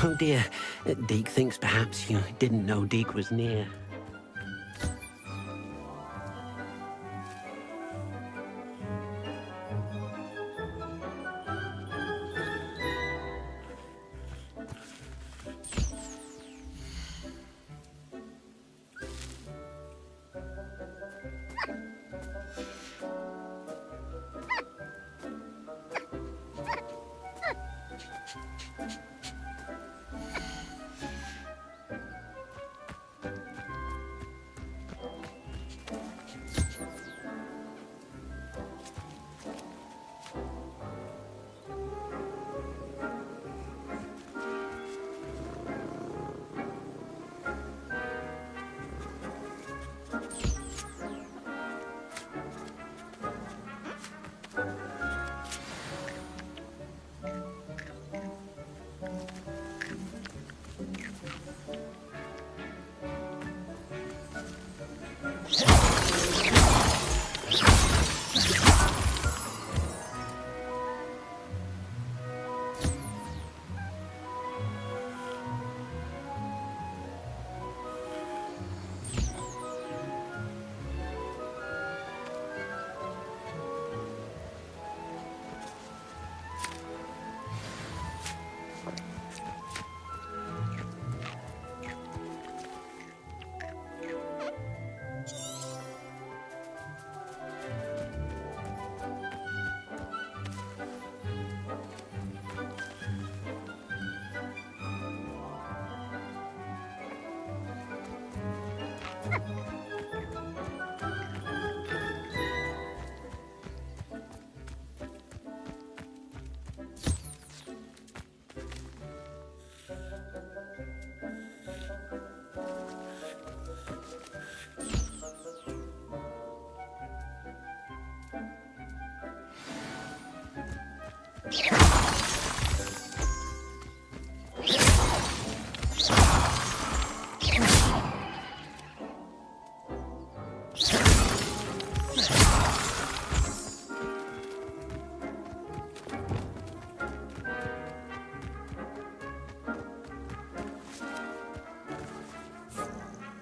Oh dear, Deke thinks perhaps you didn't know Deke was near.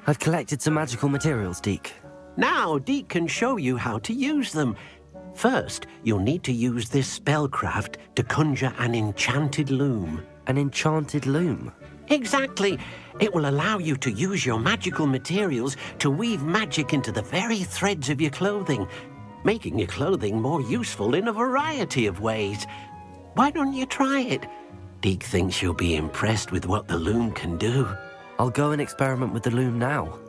I've collected some magical materials, Deke. Now Deke can show you how to use them. First, you'll need to use this spellcraft to conjure an enchanted loom. An enchanted loom? Exactly. It will allow you to use your magical materials to weave magic into the very threads of your clothing, making your clothing more useful in a variety of ways. Why don't you try it? Deke thinks you'll be impressed with what the loom can do. I'll go and experiment with the loom now.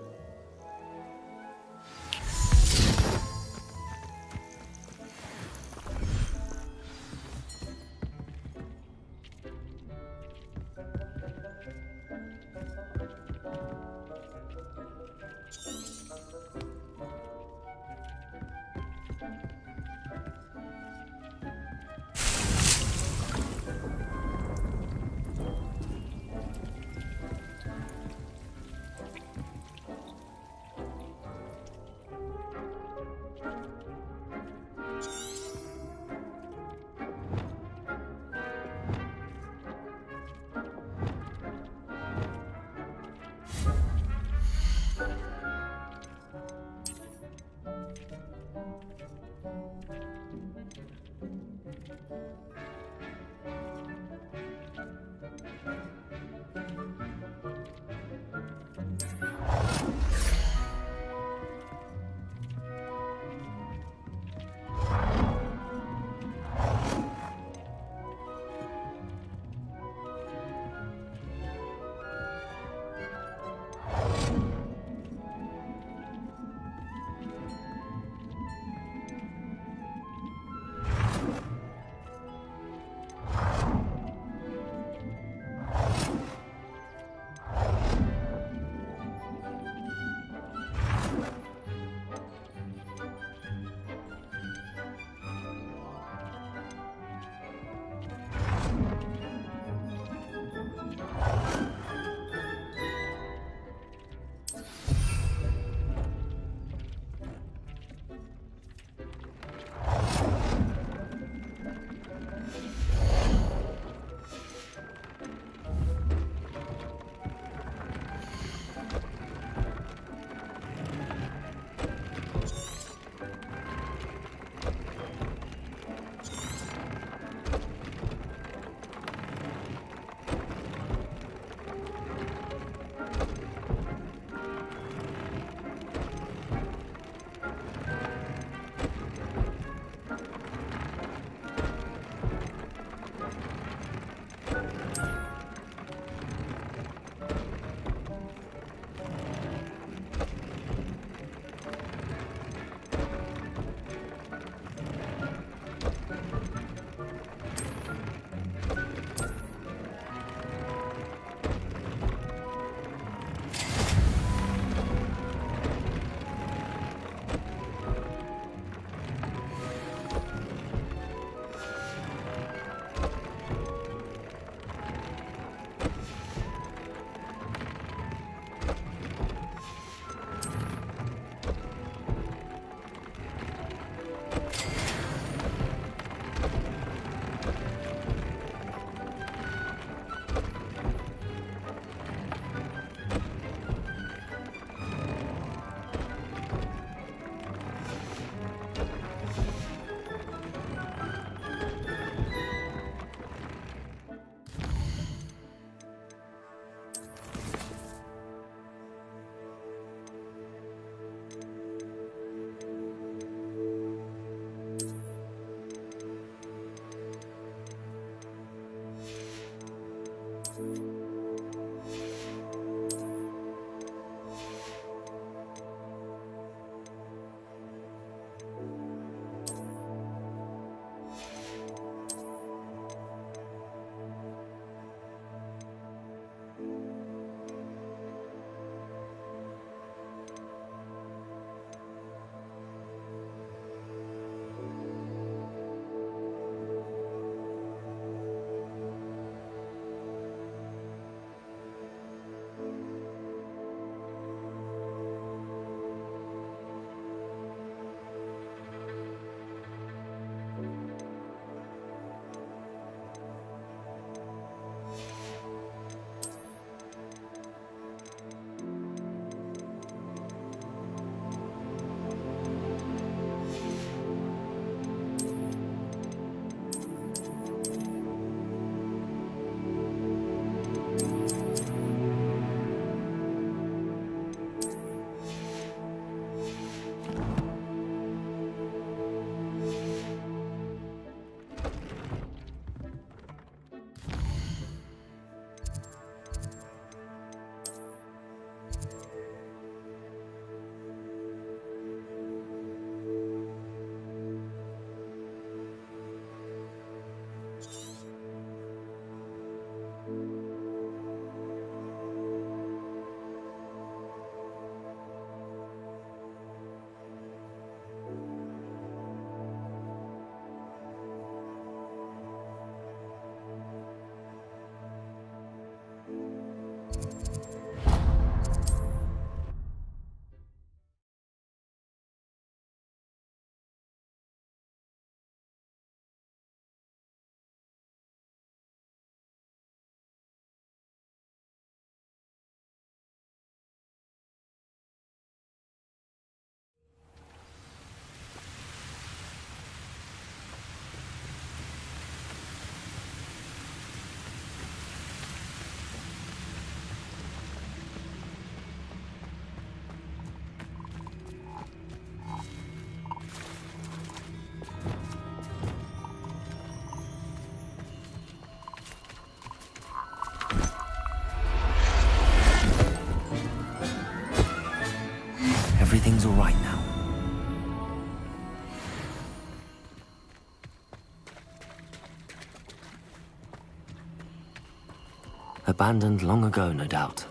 abandoned long ago, no doubt.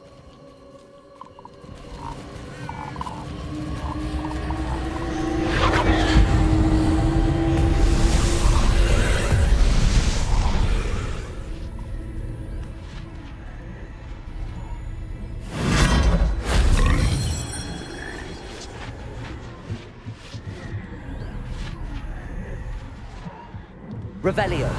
Revelio.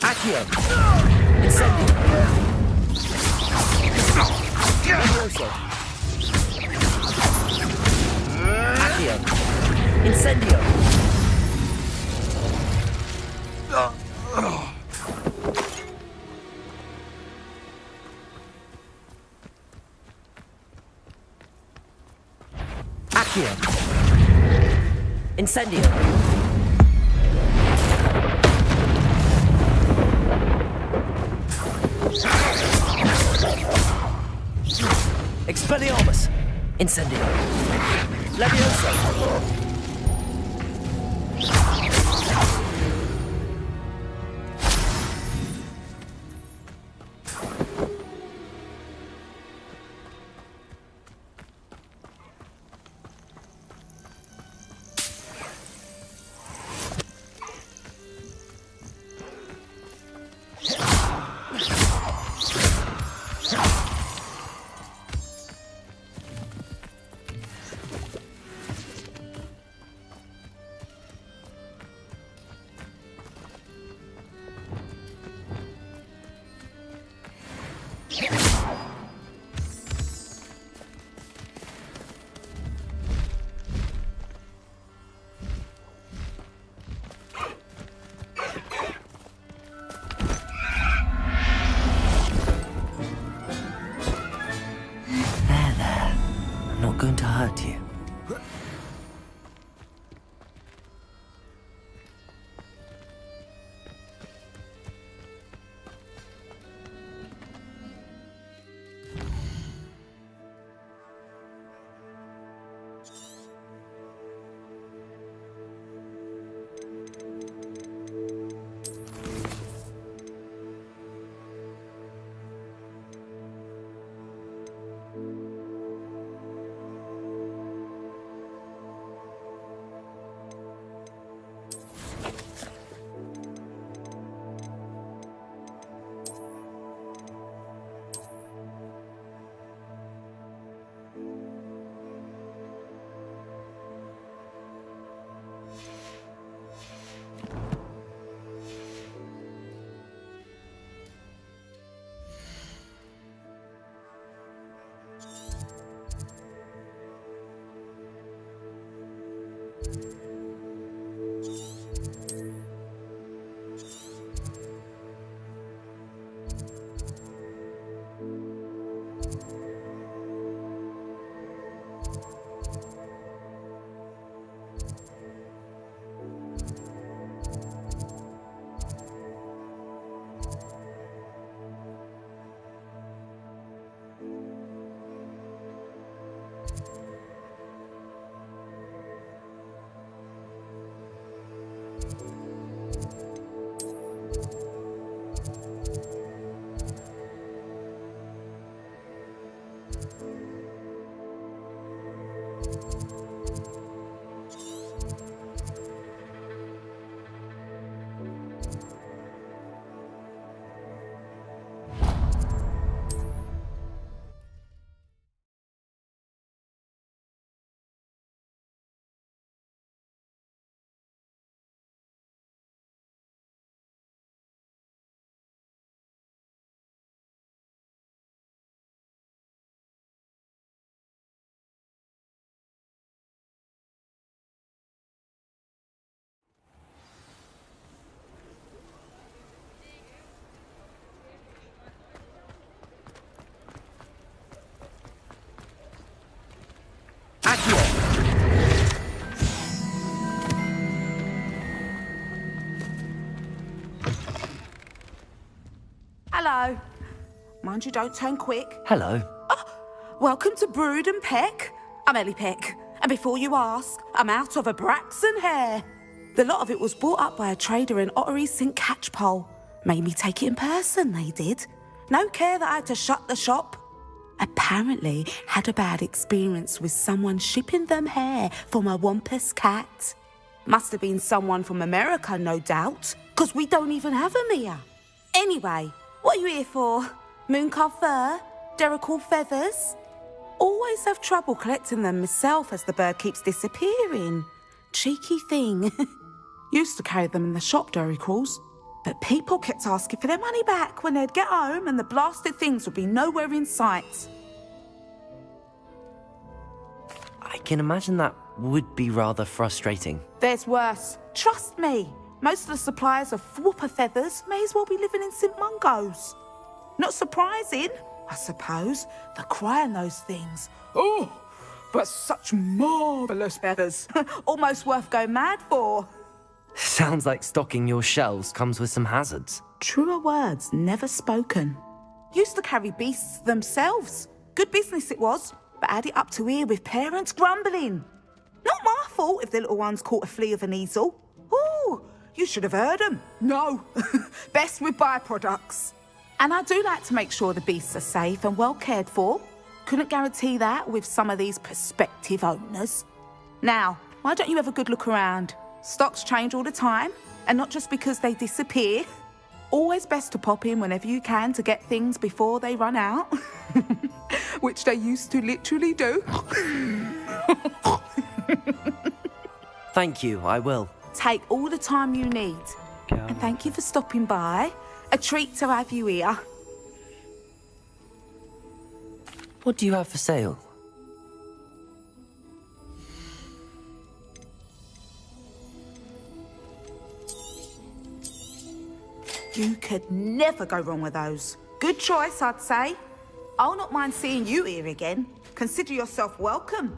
Accio. Incendio. Levioso. Accio. Incendio. Accio. Incendio. Expelliarmus! Incendio! Levioso! I'm not going to hurt you. Hello. Mind you don't turn quick. Hello. Welcome to Brood and Peck. I'm Ellie Peck. And before you ask, I'm out of a Braxton hair. The lot of it was bought up by a trader in Ottery St. Catchpole. Made me take it in person, they did. No care that I had to shut the shop. Apparently had a bad experience with someone shipping them hair from a Wampus cat. Must have been someone from America, no doubt, 'cause we don't even have them here. Anyway, what are you here for? Mooncarved fur? Derrickle feathers? Always have trouble collecting them myself as the bird keeps disappearing. Cheeky thing. Used to carry them in the shop, Derricles. But people kept asking for their money back when they'd get home and the blasted things would be nowhere in sight. I can imagine that would be rather frustrating. There's worse. Trust me. Most of the suppliers of whooper feathers may as well be living in St. Mungo's. Not surprising, I suppose, the cry on those things. Oh, but such marvellous feathers. Almost worth going mad for. Sounds like stocking your shelves comes with some hazards. Truer words never spoken. Used to carry beasts themselves. Good business it was, but had it up to here with parents grumbling. Not my fault if the little ones caught a flea of an easel. Ooh, you should have heard them. No, best with byproducts. And I do like to make sure the beasts are safe and well cared for. Couldn't guarantee that with some of these prospective owners. Now, why don't you have a good look around? Stocks change all the time, and not just because they disappear. Always best to pop in whenever you can to get things before they run out. Which they used to literally do. Thank you, I will. Take all the time you need. And thank you for stopping by. A treat to have you here. What do you have for sale? You could never go wrong with those. Good choice, I'd say. I'll not mind seeing you here again. Consider yourself welcome.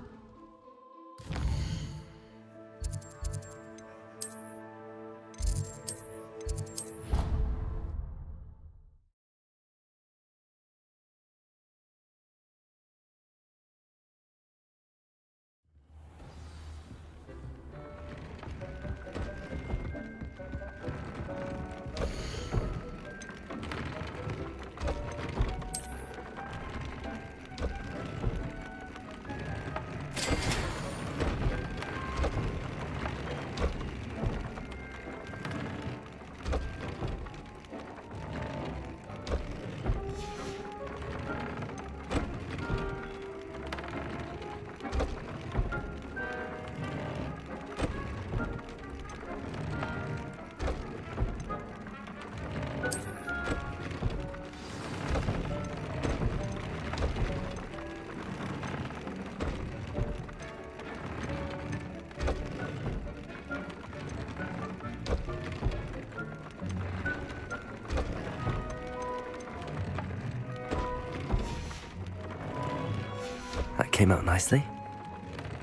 That came out nicely.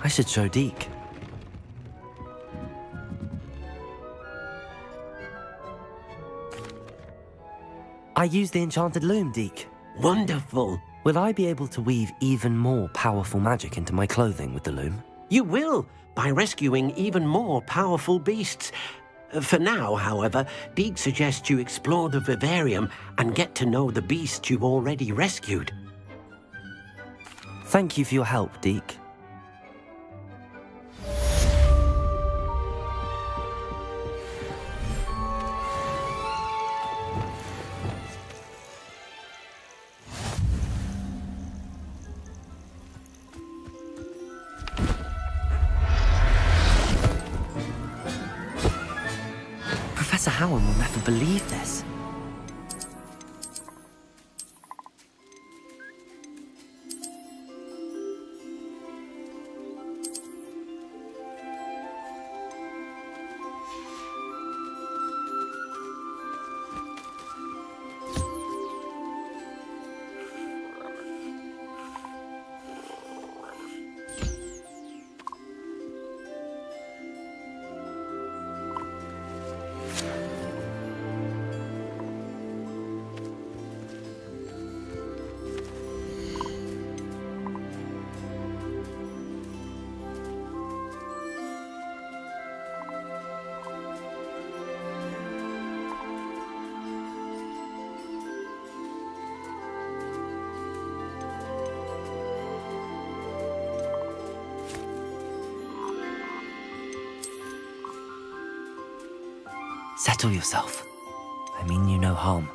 I should show Deke. I use the enchanted loom, Deke. Wonderful. Will I be able to weave even more powerful magic into my clothing with the loom? You will, by rescuing even more powerful beasts. For now, however, Deke suggests you explore the vivarium and get to know the beasts you've already rescued. Thank you for your help, Deke. Professor Howard will never believe this. Settle yourself. I mean you no harm.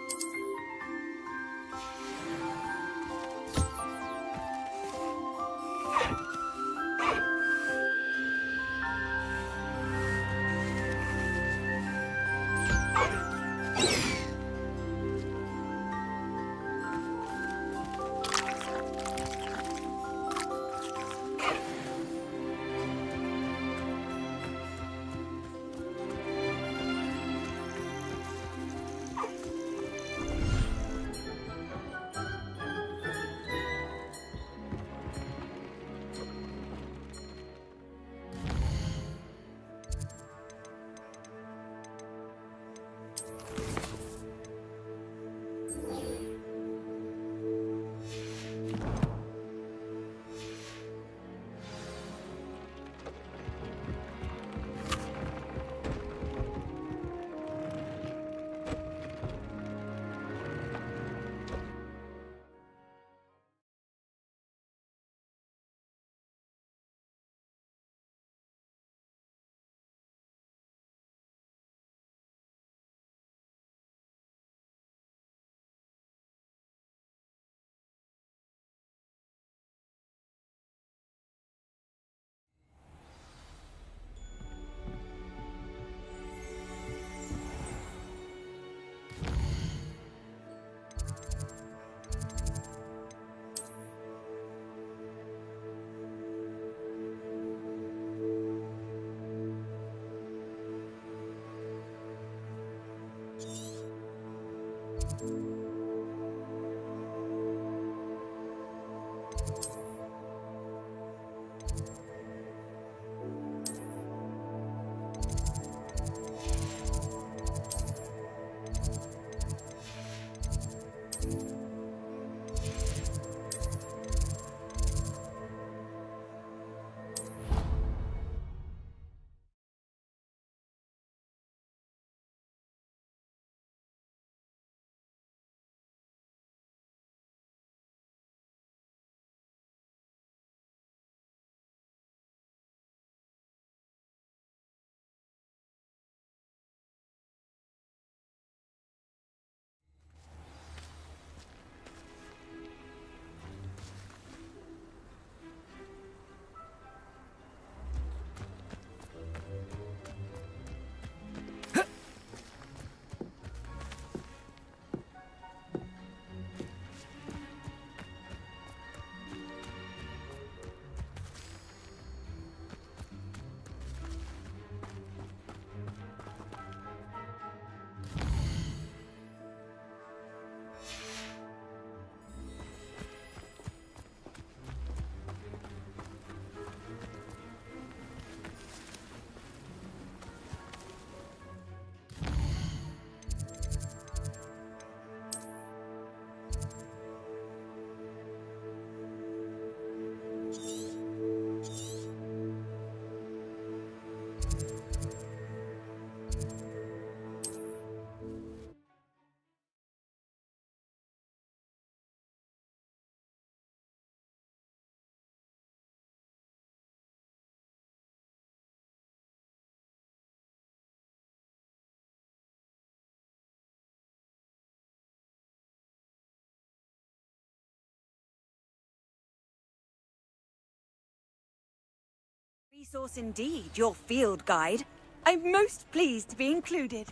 Resource indeed, your field guide. I'm most pleased to be included.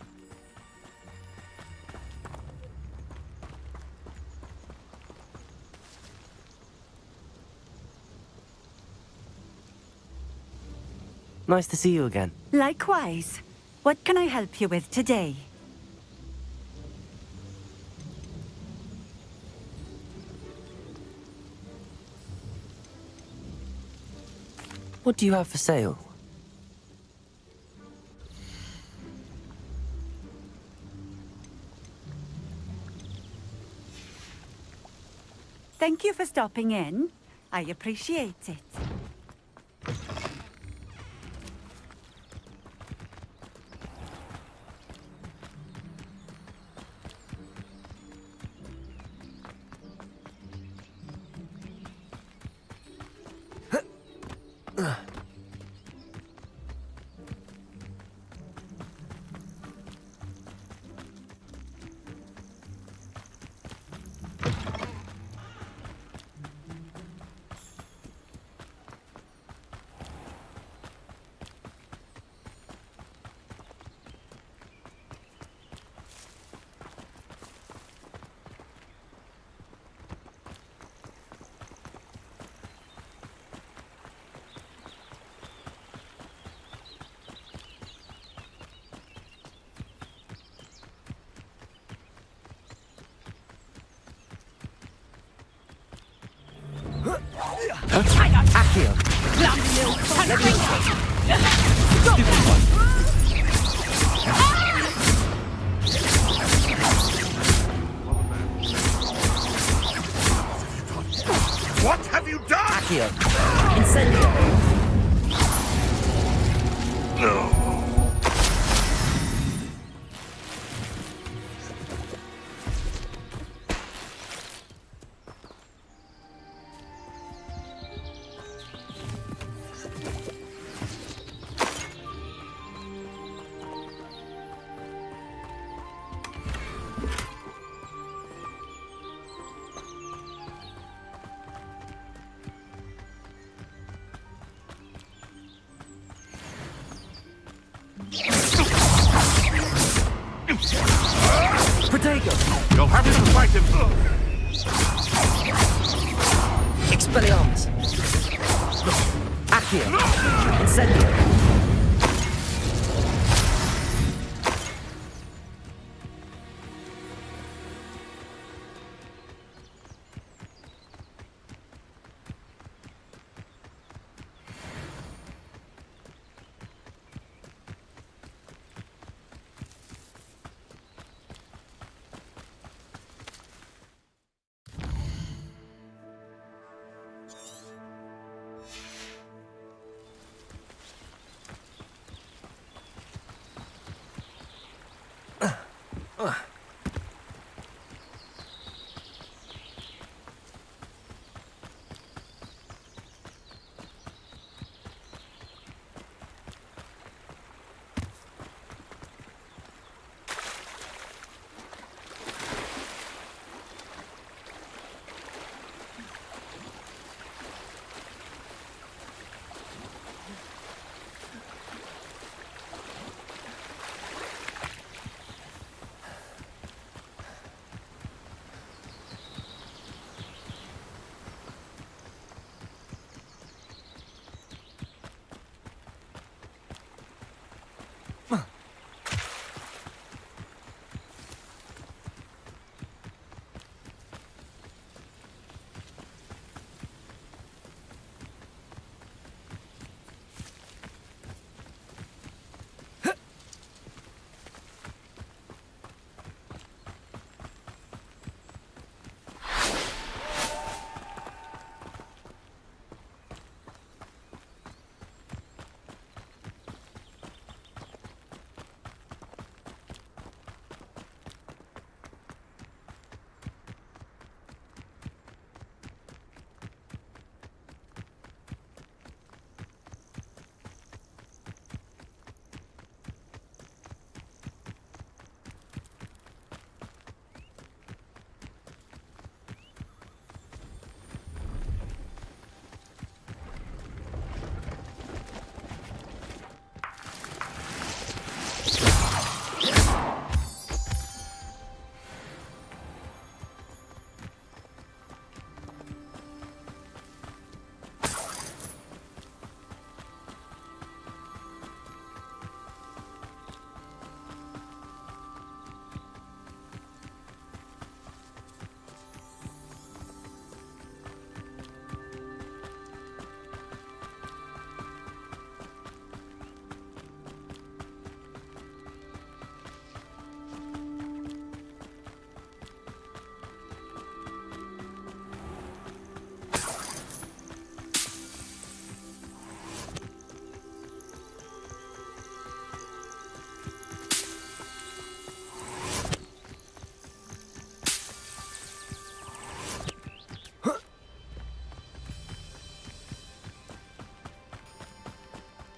Nice to see you again. Likewise. What can I help you with today? What do you have for sale? Thank you for stopping in. I appreciate it. Accio. What have you done? Accio. Incendio. Protego. You'll have to fight him. Expelliarmus. Accio. Incendio.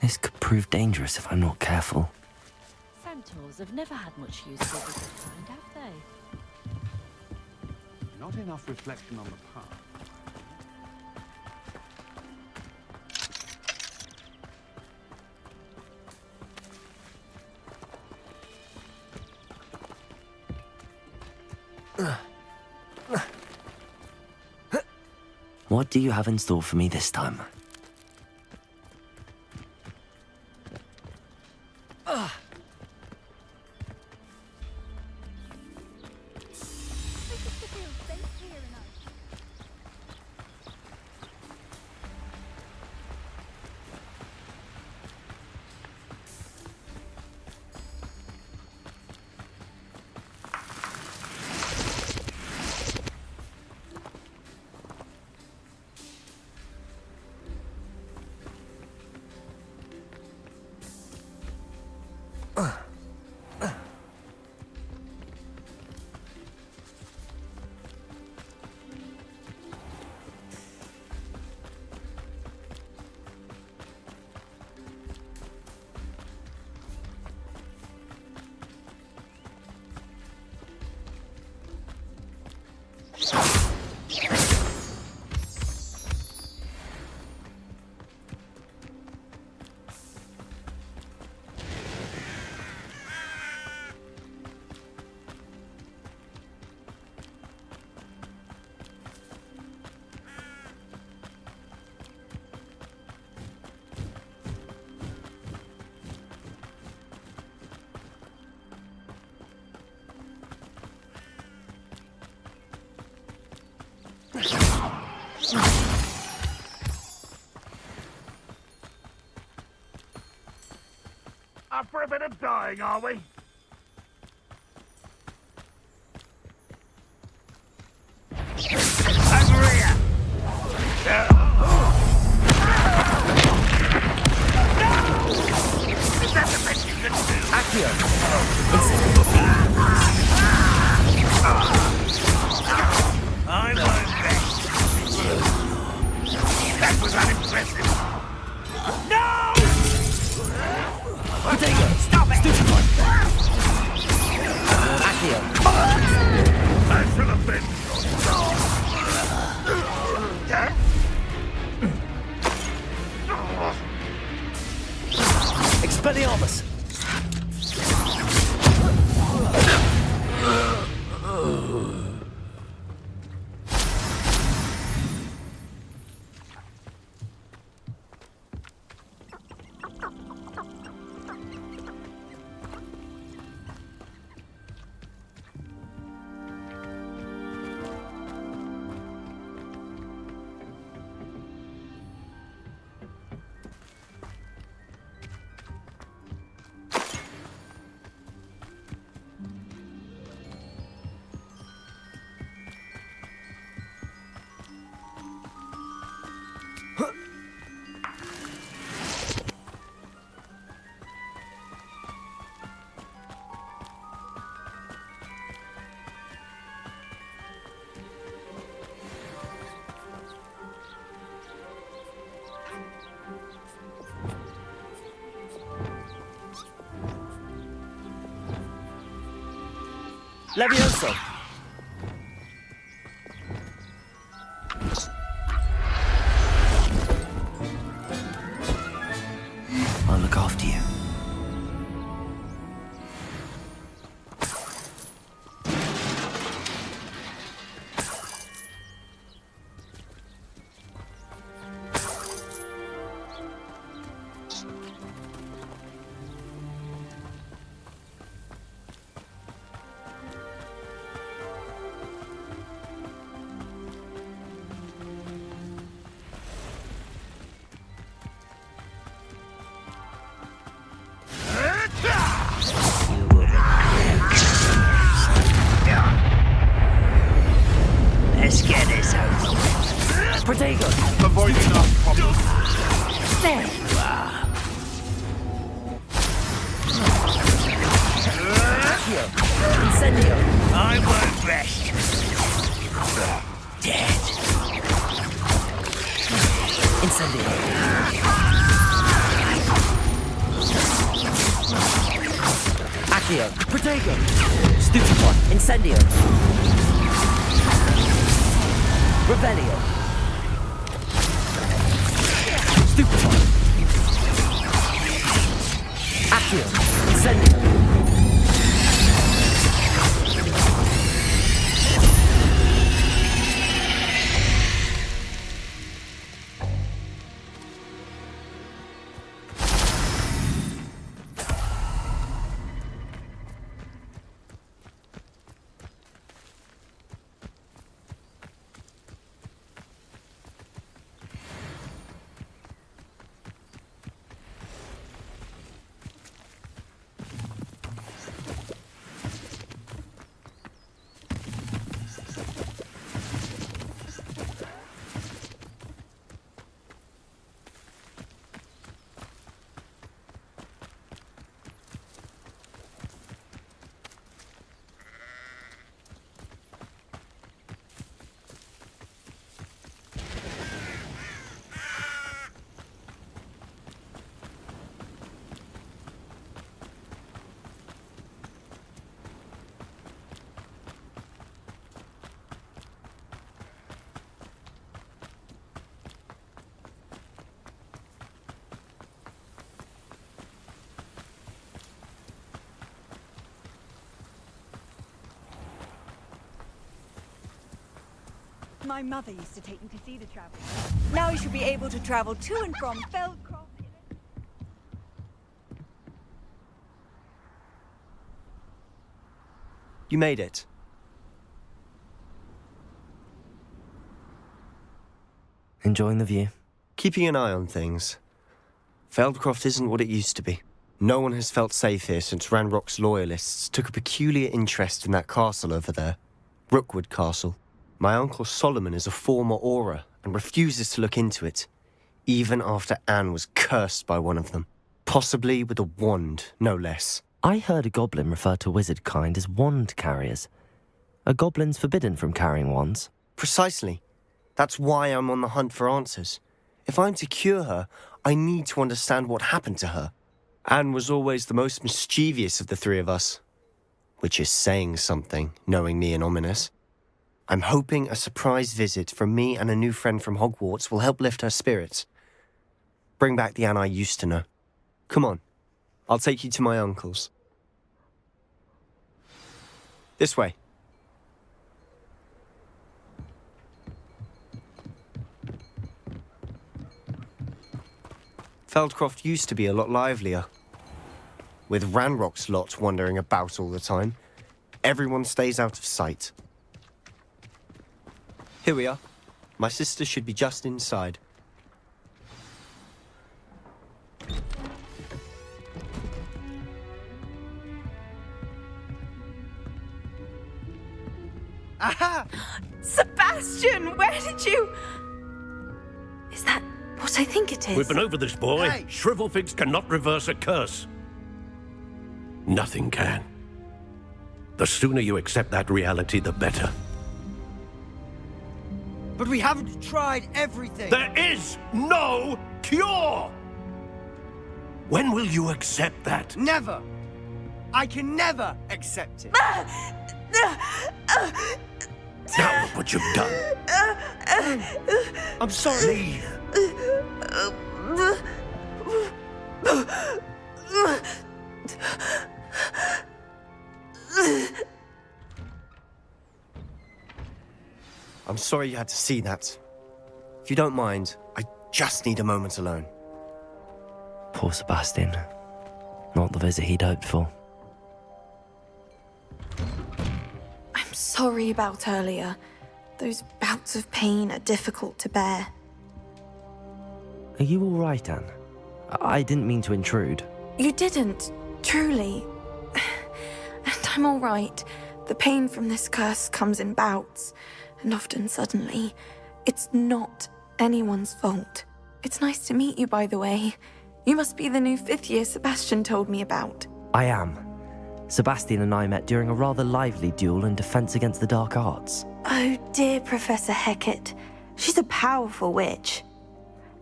This could prove dangerous if I'm not careful. Centaurs have never had much use for the good kind, have they? Not enough reflection on the path. What do you have in store for me this time? Up for a bit of dying, are we? Angria! Is that the best you can do? Accio. Incendio. That should have been yeah? Expelliarmus! Levioso! I'll look after you. Let's get this over with. Protego! avoiding our problems. There you are. Accio! Incendio! I won't rest. Dead. Incendio! Accio! Protego! Stupefy! Incendio! Revelio! Stupefy! Accio! Incendio! My mother used to take me to see the travelers. Now you should be able to travel to and from Feldcroft. You made it. Enjoying the view? Keeping an eye on things. Feldcroft isn't what it used to be. No one has felt safe here since Ranrock's loyalists took a peculiar interest in that castle over there. Rookwood Castle. My uncle Solomon is a former Auror and refuses to look into it, even after Anne was cursed by one of them. Possibly with a wand, no less. I heard a goblin refer to wizard kind as wand carriers. Are goblins forbidden from carrying wands? Precisely. That's why I'm on the hunt for answers. If I'm to cure her, I need to understand what happened to her. Anne was always the most mischievous of the three of us. which is saying something, knowing me and Ominous. I'm hoping a surprise visit from me and a new friend from Hogwarts will help lift her spirits. Bring back the Anne I used to know. Come on, I'll take you to my uncle's. This way. Feldcroft used to be a lot livelier. With Ranrock's lot wandering about all the time, everyone stays out of sight. Here we are. My sister should be just inside. Aha! Sebastian, where did you... Is that what I think it is? We've been over this, boy. Hey. Shrivelfigs cannot reverse a curse. Nothing can. The sooner you accept that reality, the better. But we haven't tried everything. There is no cure! When will you accept that? Never. I can never accept it. Now look what you've done. I'm sorry. Leave. I'm sorry you had to see that. If you don't mind, I just need a moment alone. Poor Sebastian. Not the visit he'd hoped for. I'm sorry about earlier. Those bouts of pain are difficult to bear. Are you all right, Anne? I didn't mean to intrude. You didn't, truly. And I'm all right. The pain from this curse comes in bouts, and often suddenly. It's not anyone's fault. It's nice to meet you, by the way. You must be the new 5th year Sebastian told me about. I am. Sebastian and I met during a rather lively duel in Defense Against the Dark Arts. Oh, dear Professor Hecat. She's a powerful witch.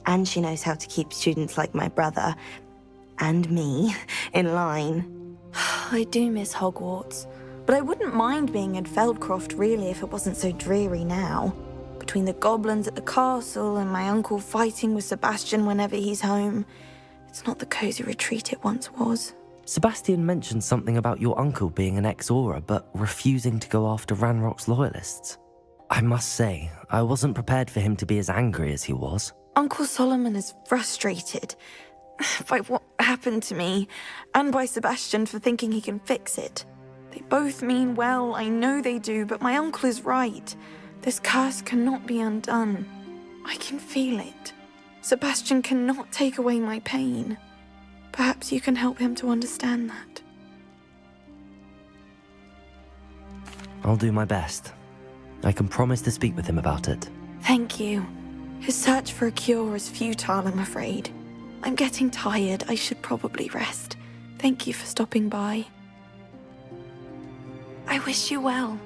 And she knows how to keep students like my brother, and me, in line. I do miss Hogwarts, but I wouldn't mind being in Feldcroft, really, if it wasn't so dreary now. Between the goblins at the castle and my uncle fighting with Sebastian whenever he's home, it's not the cozy retreat it once was. Sebastian mentioned something about your uncle being an ex-Auror, but refusing to go after Ranrock's loyalists. I must say, I wasn't prepared for him to be as angry as he was. Uncle Solomon is frustrated by what happened to me, and by Sebastian for thinking he can fix it. They both mean well, I know they do, but my uncle is right. This curse cannot be undone. I can feel it. Sebastian cannot take away my pain. Perhaps you can help him to understand that. I'll do my best. I can promise to speak with him about it. Thank you. His search for a cure is futile, I'm afraid. I'm getting tired. I should probably rest. Thank you for stopping by. I wish you well.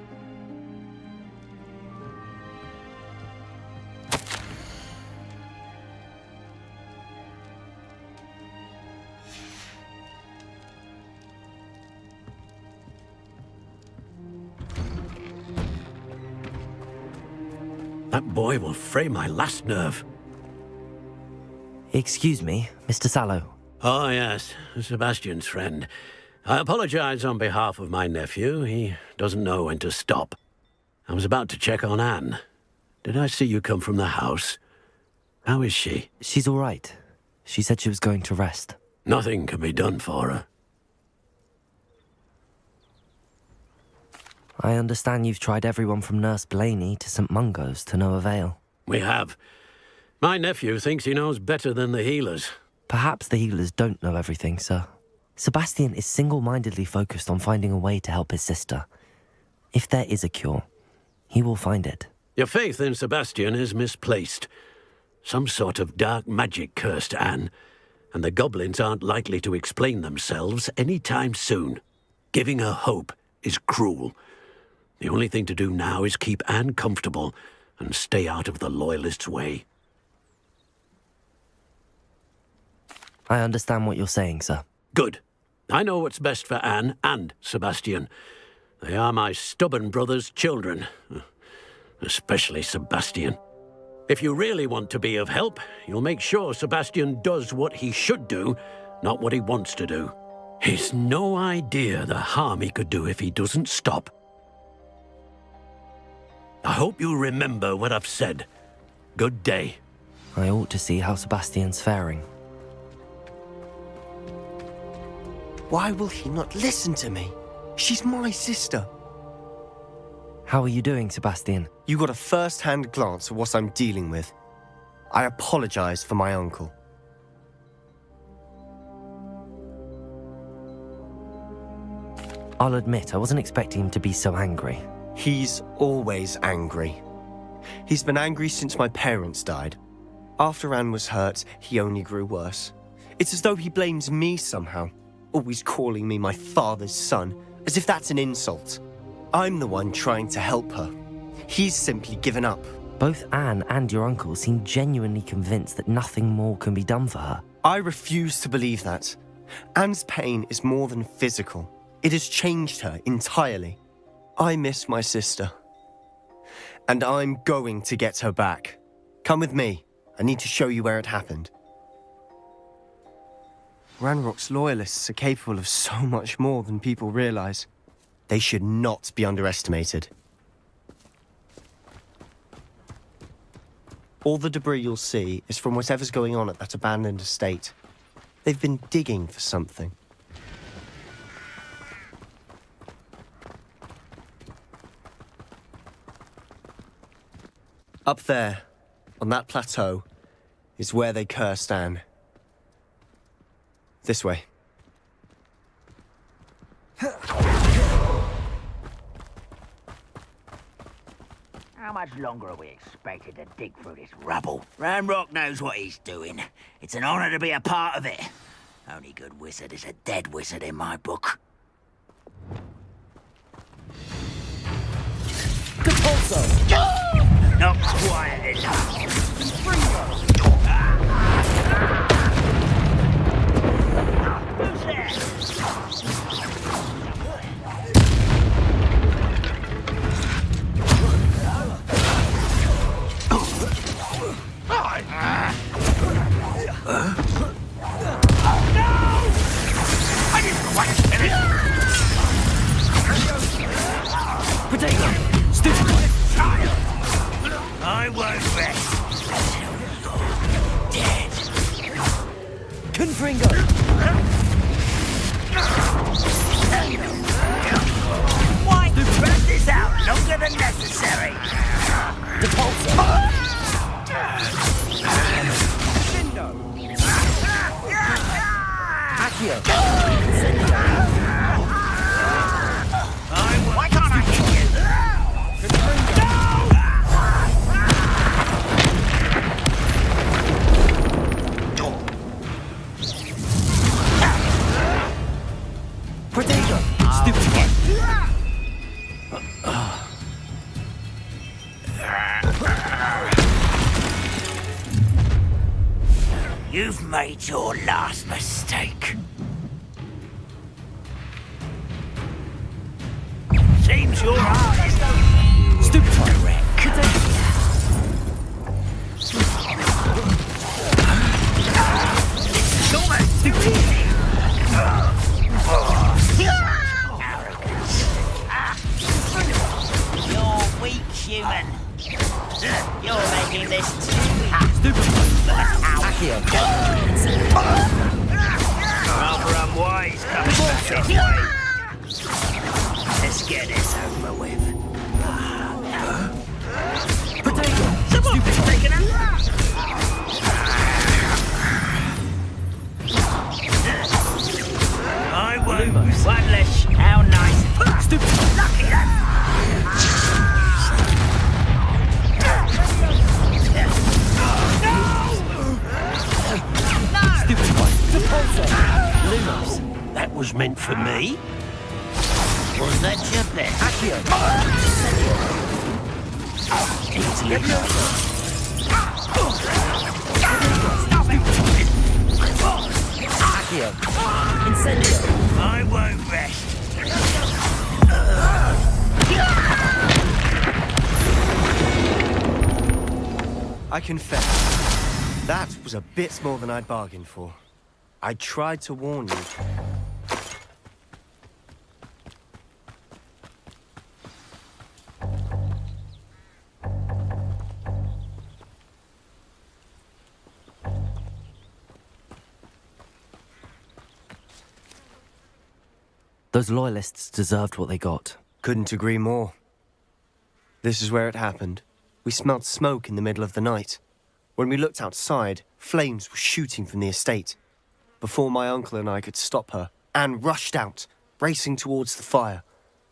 That boy will fray my last nerve. Excuse me, Mr. Sallow. Oh, yes, Sebastian's friend. I apologize on behalf of my nephew. He doesn't know when to stop. I was about to check on Anne. Did I see you come from the house? How is she? She's all right. She said she was going to rest. Nothing can be done for her. I understand you've tried everyone from Nurse Blaney to St. Mungo's to no avail. We have. My nephew thinks he knows better than the healers. Perhaps the healers don't know everything, sir. Sebastian is single-mindedly focused on finding a way to help his sister. If there is a cure, he will find it. Your faith in Sebastian is misplaced. Some sort of dark magic cursed Anne, and the goblins aren't likely to explain themselves any time soon. Giving her hope is cruel. The only thing to do now is keep Anne comfortable and stay out of the Loyalists' way. I understand what you're saying, sir. Good. I know what's best for Anne and Sebastian. They are my stubborn brother's children, especially Sebastian. If you really want to be of help, you'll make sure Sebastian does what he should do, not what he wants to do. He's no idea the harm he could do if he doesn't stop. I hope you remember what I've said. Good day. I ought to see how Sebastian's faring. Why will he not listen to me? She's my sister. How are you doing, Sebastian? You got a first-hand glance at what I'm dealing with. I apologize for my uncle. I'll admit, I wasn't expecting him to be so angry. He's always angry. He's been angry since my parents died. After Anne was hurt, he only grew worse. It's as though he blames me somehow, always calling me my father's son, as if that's an insult. I'm the one trying to help her. He's simply given up. Both Anne and your uncle seem genuinely convinced that nothing more can be done for her. I refuse to believe that. Anne's pain is more than physical. It has changed her entirely. I miss my sister. And I'm going to get her back. Come with me. I need to show you where it happened. Ranrock's loyalists are capable of so much more than people realize. They should not be underestimated. All the debris you'll see is from whatever's going on at that abandoned estate. They've been digging for something. Up there, on that plateau, is where they cursed Anne. This way. How much longer are we expected to dig through this rubble? Ranrock knows what he's doing. It's an honor to be a part of it. Only good wizard is a dead wizard in my book. Not quiet enough. Who's there? I won't rest. Dead. Confringo! Why? Drag this out longer than necessary. Why can't I hit you? You've made your last mistake. Seems your heart is correct. It's almost too easy. Arrogance. You're weak, human. You're making this too easy. Rather unwise coming back this way. Let's get this over with. Someone's taken a lot. I won't. One less. How nice. Stupid. Lucky that. That was meant for me? Was that your bet? I won't rest. I confess, that was a bit more than I'd bargained for. I tried to warn you. Those loyalists deserved what they got. Couldn't agree more. This is where it happened. We smelled smoke in the middle of the night. When we looked outside, flames were shooting from the estate. Before my uncle and I could stop her, Anne rushed out, racing towards the fire,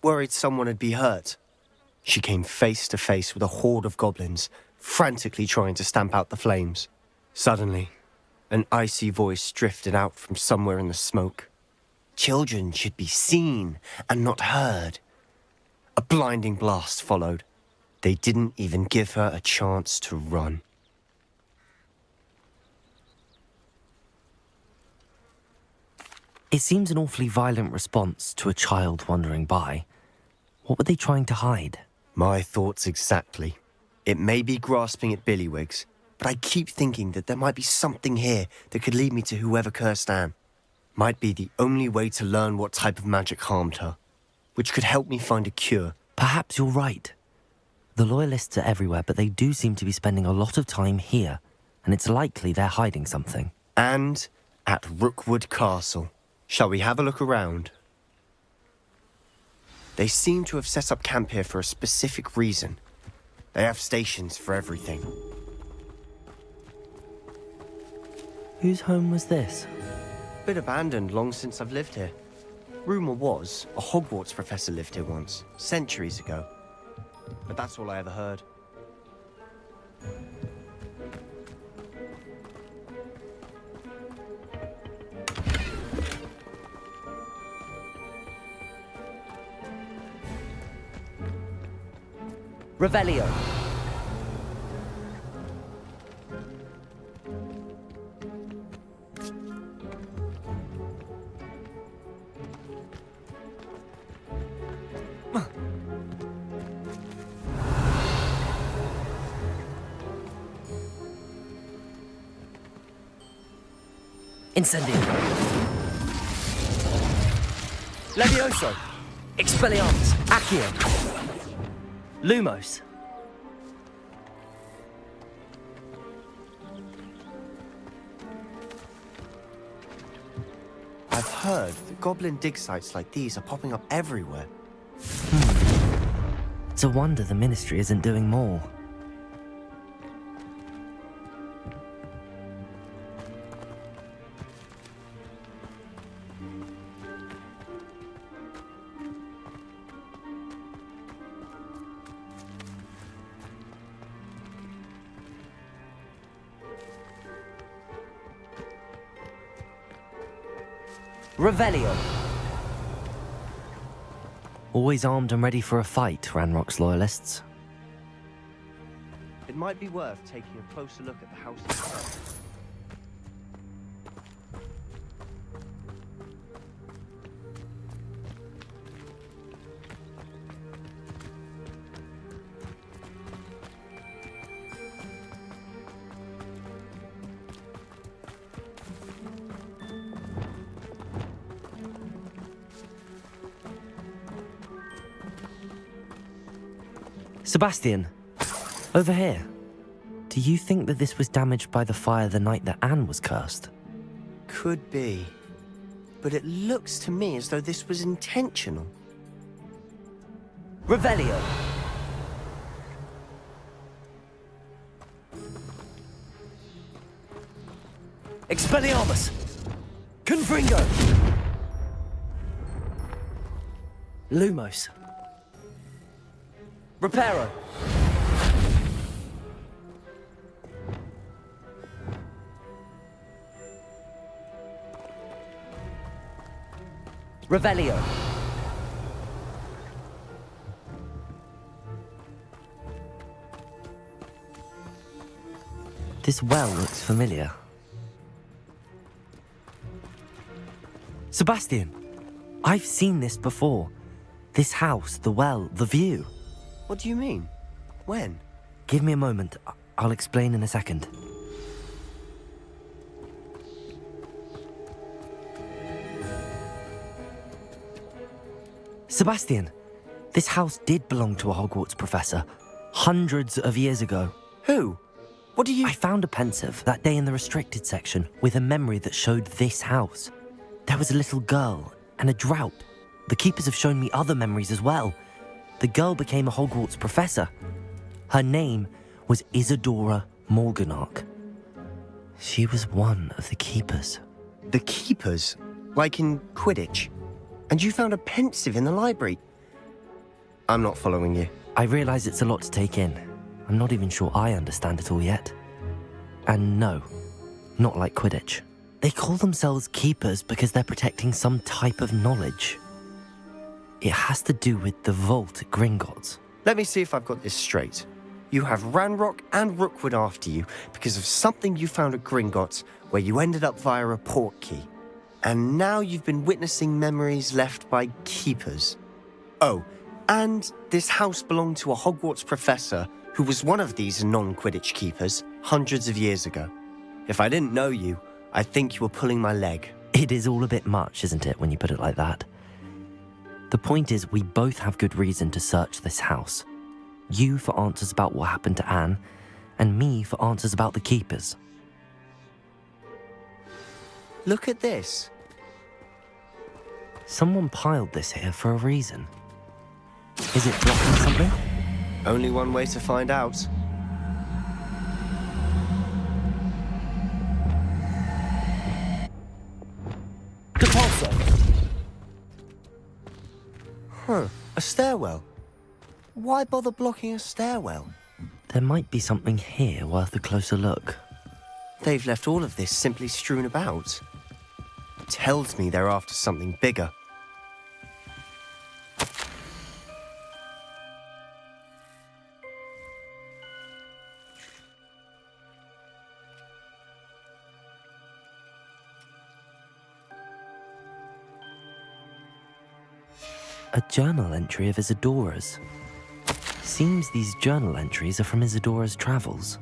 worried someone had been hurt. She came face to face with a horde of goblins, frantically trying to stamp out the flames. Suddenly, an icy voice drifted out from somewhere in the smoke. Children should be seen and not heard. A blinding blast followed. They didn't even give her a chance to run. It seems an awfully violent response to a child wandering by. What were they trying to hide? My thoughts exactly. It may be grasping at billywhigs, but I keep thinking that there might be something here that could lead me to whoever cursed Anne. Might be the only way to learn what type of magic harmed her, which could help me find a cure. Perhaps you're right. The Loyalists are everywhere, but they do seem to be spending a lot of time here, and it's likely they're hiding something. And at Rookwood Castle. Shall we have a look around? They seem to have set up camp here for a specific reason. They have stations for everything. Whose home was this? Bit abandoned long since I've lived here. Rumour was a Hogwarts professor lived here once, centuries ago. But that's all I ever heard. Revelio. Incendio. Levioso. Expelliarmus. Accio. Lumos. I've heard that goblin dig sites like these are popping up everywhere. It's a wonder the Ministry isn't doing more. Revelio. Always armed and ready for a fight, Ranrock's Loyalists. It might be worth taking a closer look at the house itself. Sebastian, over here. Do you think that this was damaged by the fire the night that Anne was cursed? Could be. But it looks to me as though this was intentional. Revelio. Expelliarmus. Confringo. Lumos. Reparo. Revelio. This well looks familiar. Sebastian, I've seen this before. This house, the well, the view. What do you mean? When? Give me a moment. I'll explain in a second. Sebastian, this house did belong to a Hogwarts professor, hundreds of years ago. Who? What do you... I found a pensive that day in the restricted section with a memory that showed this house. There was a little girl and a drought. The keepers have shown me other memories as well. The girl became a Hogwarts professor. Her name was Isadora Morganach. She was one of the keepers. The keepers? Like in Quidditch? And you found a pensive in the library? I'm not following you. I realise it's a lot to take in. I'm not even sure I understand it all yet. And no, not like Quidditch. They call themselves keepers because they're protecting some type of knowledge. It has to do with the vault at Gringotts. Let me see if I've got this straight. You have Ranrock and Rookwood after you because of something you found at Gringotts where you ended up via a port key. And now you've been witnessing memories left by keepers. Oh, and this house belonged to a Hogwarts professor who was one of these non-Quidditch keepers hundreds of years ago. If I didn't know you, I think you were pulling my leg. It is all a bit much, isn't it, when you put it like that? The point is, we both have good reason to search this house. You for answers about what happened to Anne, and me for answers about the keepers. Look at this. Someone piled this here for a reason. Is it blocking something? Only one way to find out. Depulso! Huh, a stairwell. Why bother blocking a stairwell? There might be something here worth a closer look. They've left all of this simply strewn about. Tells me they're after something bigger. A journal entry of Isadora's. Seems these journal entries are from Isadora's travels.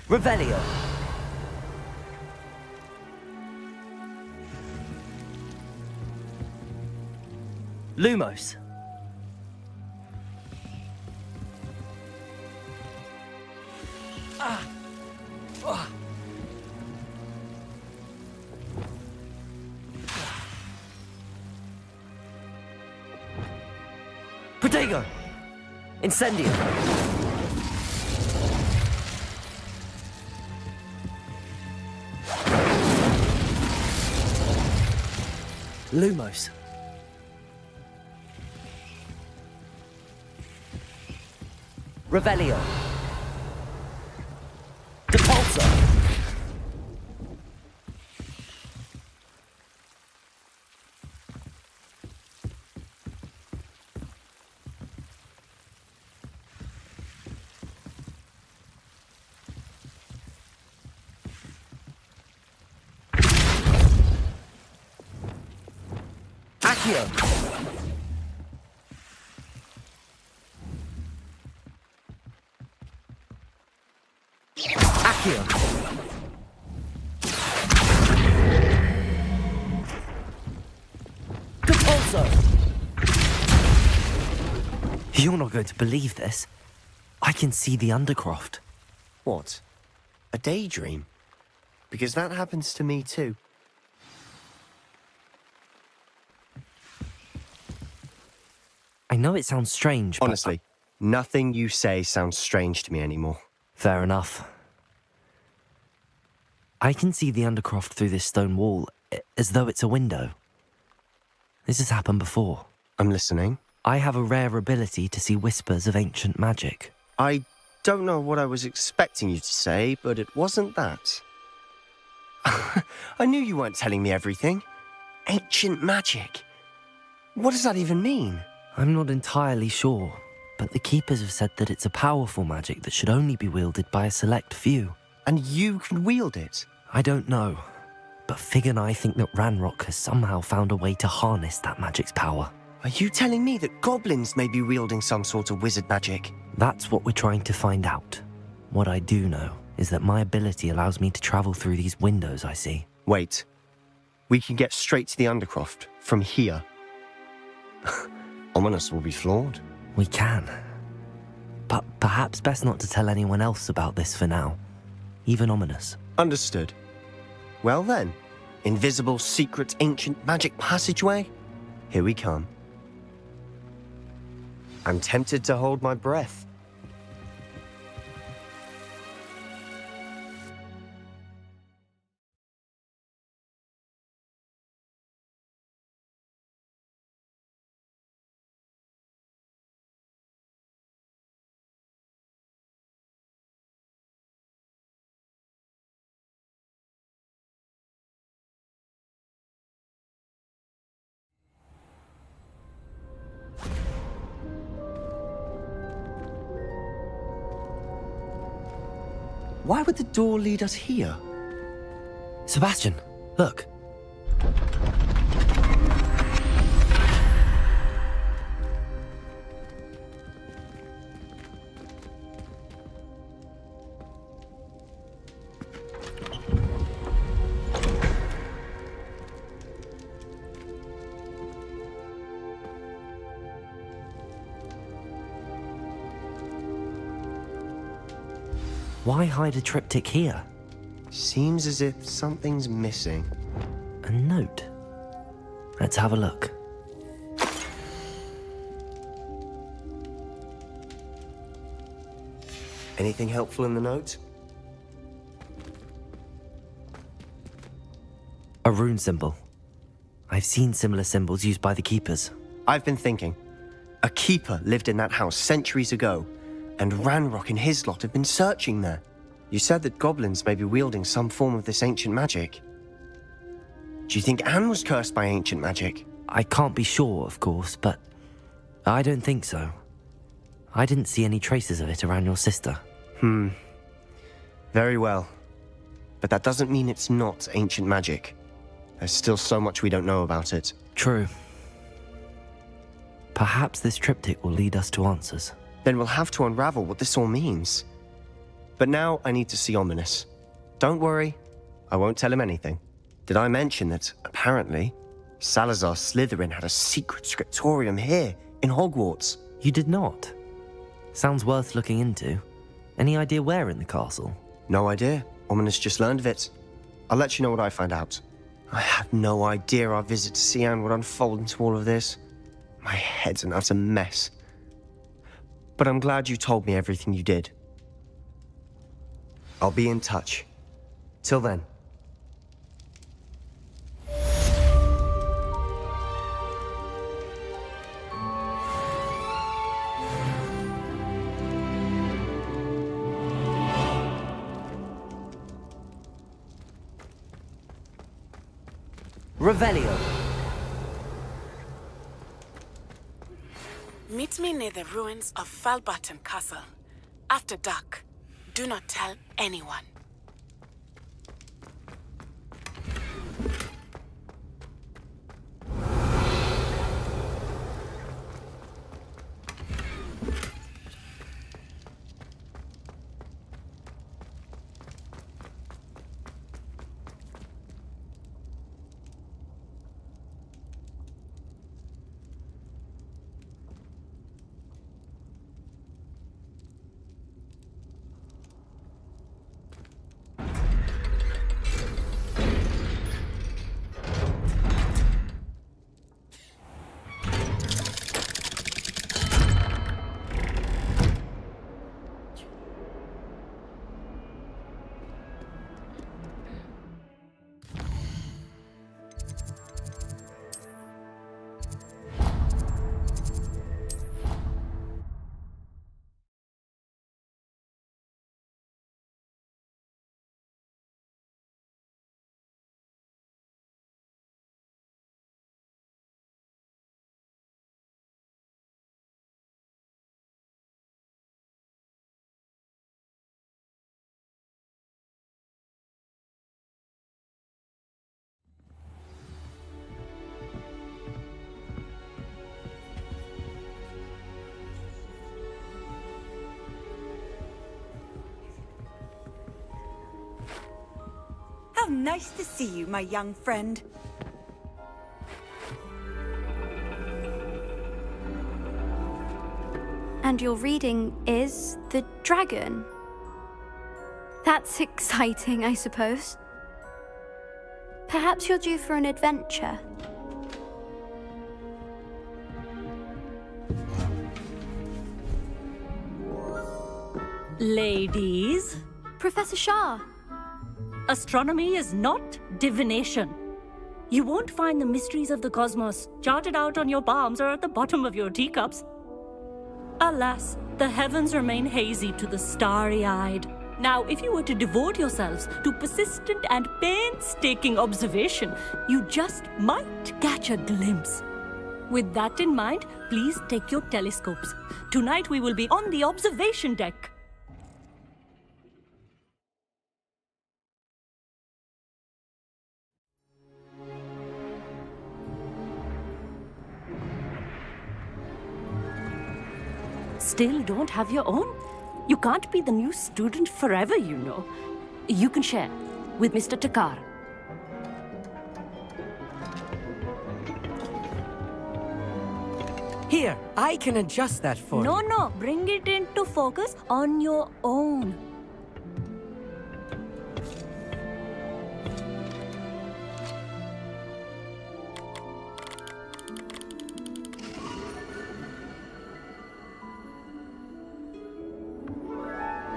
Revelio. Lumos. Protego! Incendio! Lumos. Revelio. Depulso. Accio. Accio. Depulso. You're not going to believe this. I can see the Undercroft. What? A daydream? Because that happens to me too. I know it sounds strange, but... Honestly, nothing you say sounds strange to me anymore. Fair enough. I can see the Undercroft through this stone wall, as though it's a window. This has happened before. I'm listening. I have a rare ability to see whispers of ancient magic. I don't know what I was expecting you to say, but it wasn't that. I knew you weren't telling me everything. Ancient magic. What does that even mean? I'm not entirely sure, but the Keepers have said that it's a powerful magic that should only be wielded by a select few. And you can wield it? I don't know, but Fig and I think that Ranrock has somehow found a way to harness that magic's power. Are you telling me that goblins may be wielding some sort of wizard magic? That's what we're trying to find out. What I do know is that my ability allows me to travel through these windows I see. Wait. We can get straight to the Undercroft from here. Ominous will be floored. We can. But perhaps best not to tell anyone else about this for now. Even Ominous. Understood. Well then, invisible, secret, ancient magic passageway? Here we come. I'm tempted to hold my breath. Why would the door lead us here? Sebastian, look. Why hide a triptych here? Seems as if something's missing. A note. Let's have a look. Anything helpful in the note? A rune symbol. I've seen similar symbols used by the keepers. I've been thinking. A keeper lived in that house centuries ago, and Ranrock and his lot have been searching there. You said that goblins may be wielding some form of this ancient magic. Do you think Anne was cursed by ancient magic? I can't be sure, of course, but I don't think so. I didn't see any traces of it around your sister. Very well. But that doesn't mean it's not ancient magic. There's still so much we don't know about it. True. Perhaps this triptych will lead us to answers. Then we'll have to unravel what this all means. But now I need to see Ominous. Don't worry, I won't tell him anything. Did I mention that, apparently, Salazar Slytherin had a secret scriptorium here, in Hogwarts? You did not? Sounds worth looking into. Any idea where in the castle? No idea. Ominous just learned of it. I'll let you know what I find out. I had no idea our visit to Cian would unfold into all of this. My head's an utter mess. But I'm glad you told me everything you did. I'll be in touch. Till then. Revelio. Meet me near the ruins of Falbarton Castle. After dark. Do not tell anyone. Nice to see you, my young friend. And your reading is the dragon. That's exciting, I suppose. Perhaps you're due for an adventure. Ladies, Professor Shah. astronomy is not divination. You won't find the mysteries of the cosmos charted out on your palms or at the bottom of your teacups. Alas, the heavens remain hazy to the starry-eyed. Now, if you were to devote yourselves to persistent and painstaking observation, you just might catch a glimpse. With that in mind, please take your telescopes. Tonight we will be on the observation deck. Still don't have your own? You can't be the new student forever, you know. You can share with Mr. Takar. Here, I can adjust that for you. No, bring it into focus on your own.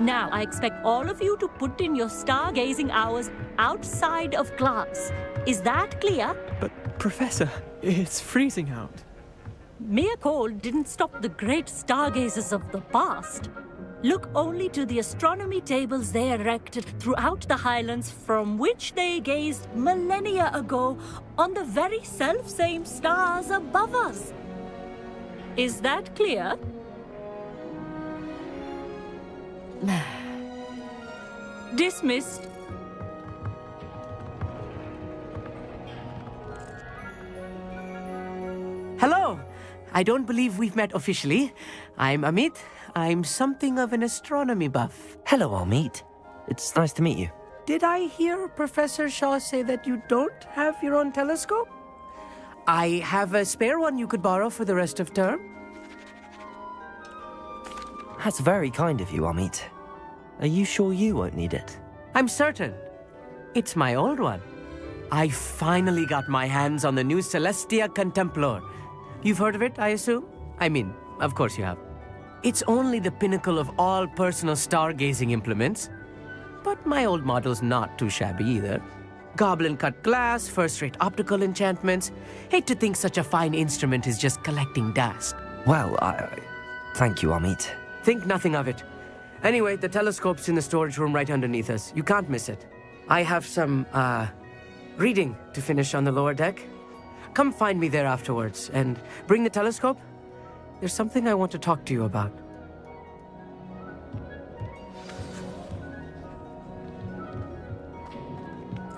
Now, I expect all of you to put in your stargazing hours outside of class. Is that clear? But, Professor, it's freezing out. Mere cold didn't stop the great stargazers of the past. Look only to the astronomy tables they erected throughout the highlands from which they gazed millennia ago on the very self-same stars above us. Is that clear? Dismissed. Hello! I don't believe we've met officially. I'm Amit. I'm something of an astronomy buff. Hello, Amit. It's nice to meet you. Did I hear Professor Shaw say that you don't have your own telescope? I have a spare one you could borrow for the rest of term. That's very kind of you, Amit. Are you sure you won't need it? I'm certain. It's my old one. I finally got my hands on the new Celestia Contemplar. You've heard of it, I assume? I mean, of course you have. It's only the pinnacle of all personal stargazing implements. But my old model's not too shabby either. Goblin-cut glass, first-rate optical enchantments. Hate to think such a fine instrument is just collecting dust. Well, thank you, Amit. Think nothing of it. Anyway, the telescope's in the storage room right underneath us. You can't miss it. I have some, reading to finish on the lower deck. Come find me there afterwards, and bring the telescope. There's something I want to talk to you about.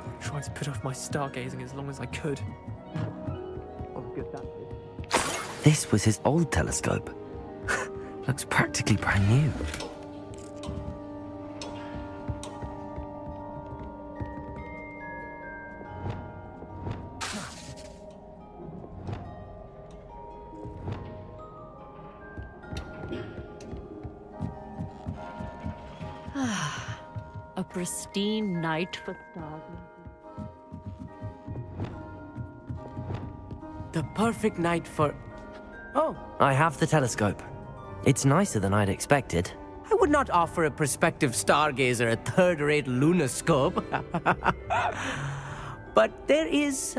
I tried to put off my stargazing as long as I could. Oh, good that is. This was his old telescope. Looks practically brand new. A pristine night for stargazing. The perfect night for... Oh, I have the telescope. It's nicer than I'd expected. I would not offer a prospective stargazer a third-rate lunoscope. But there is,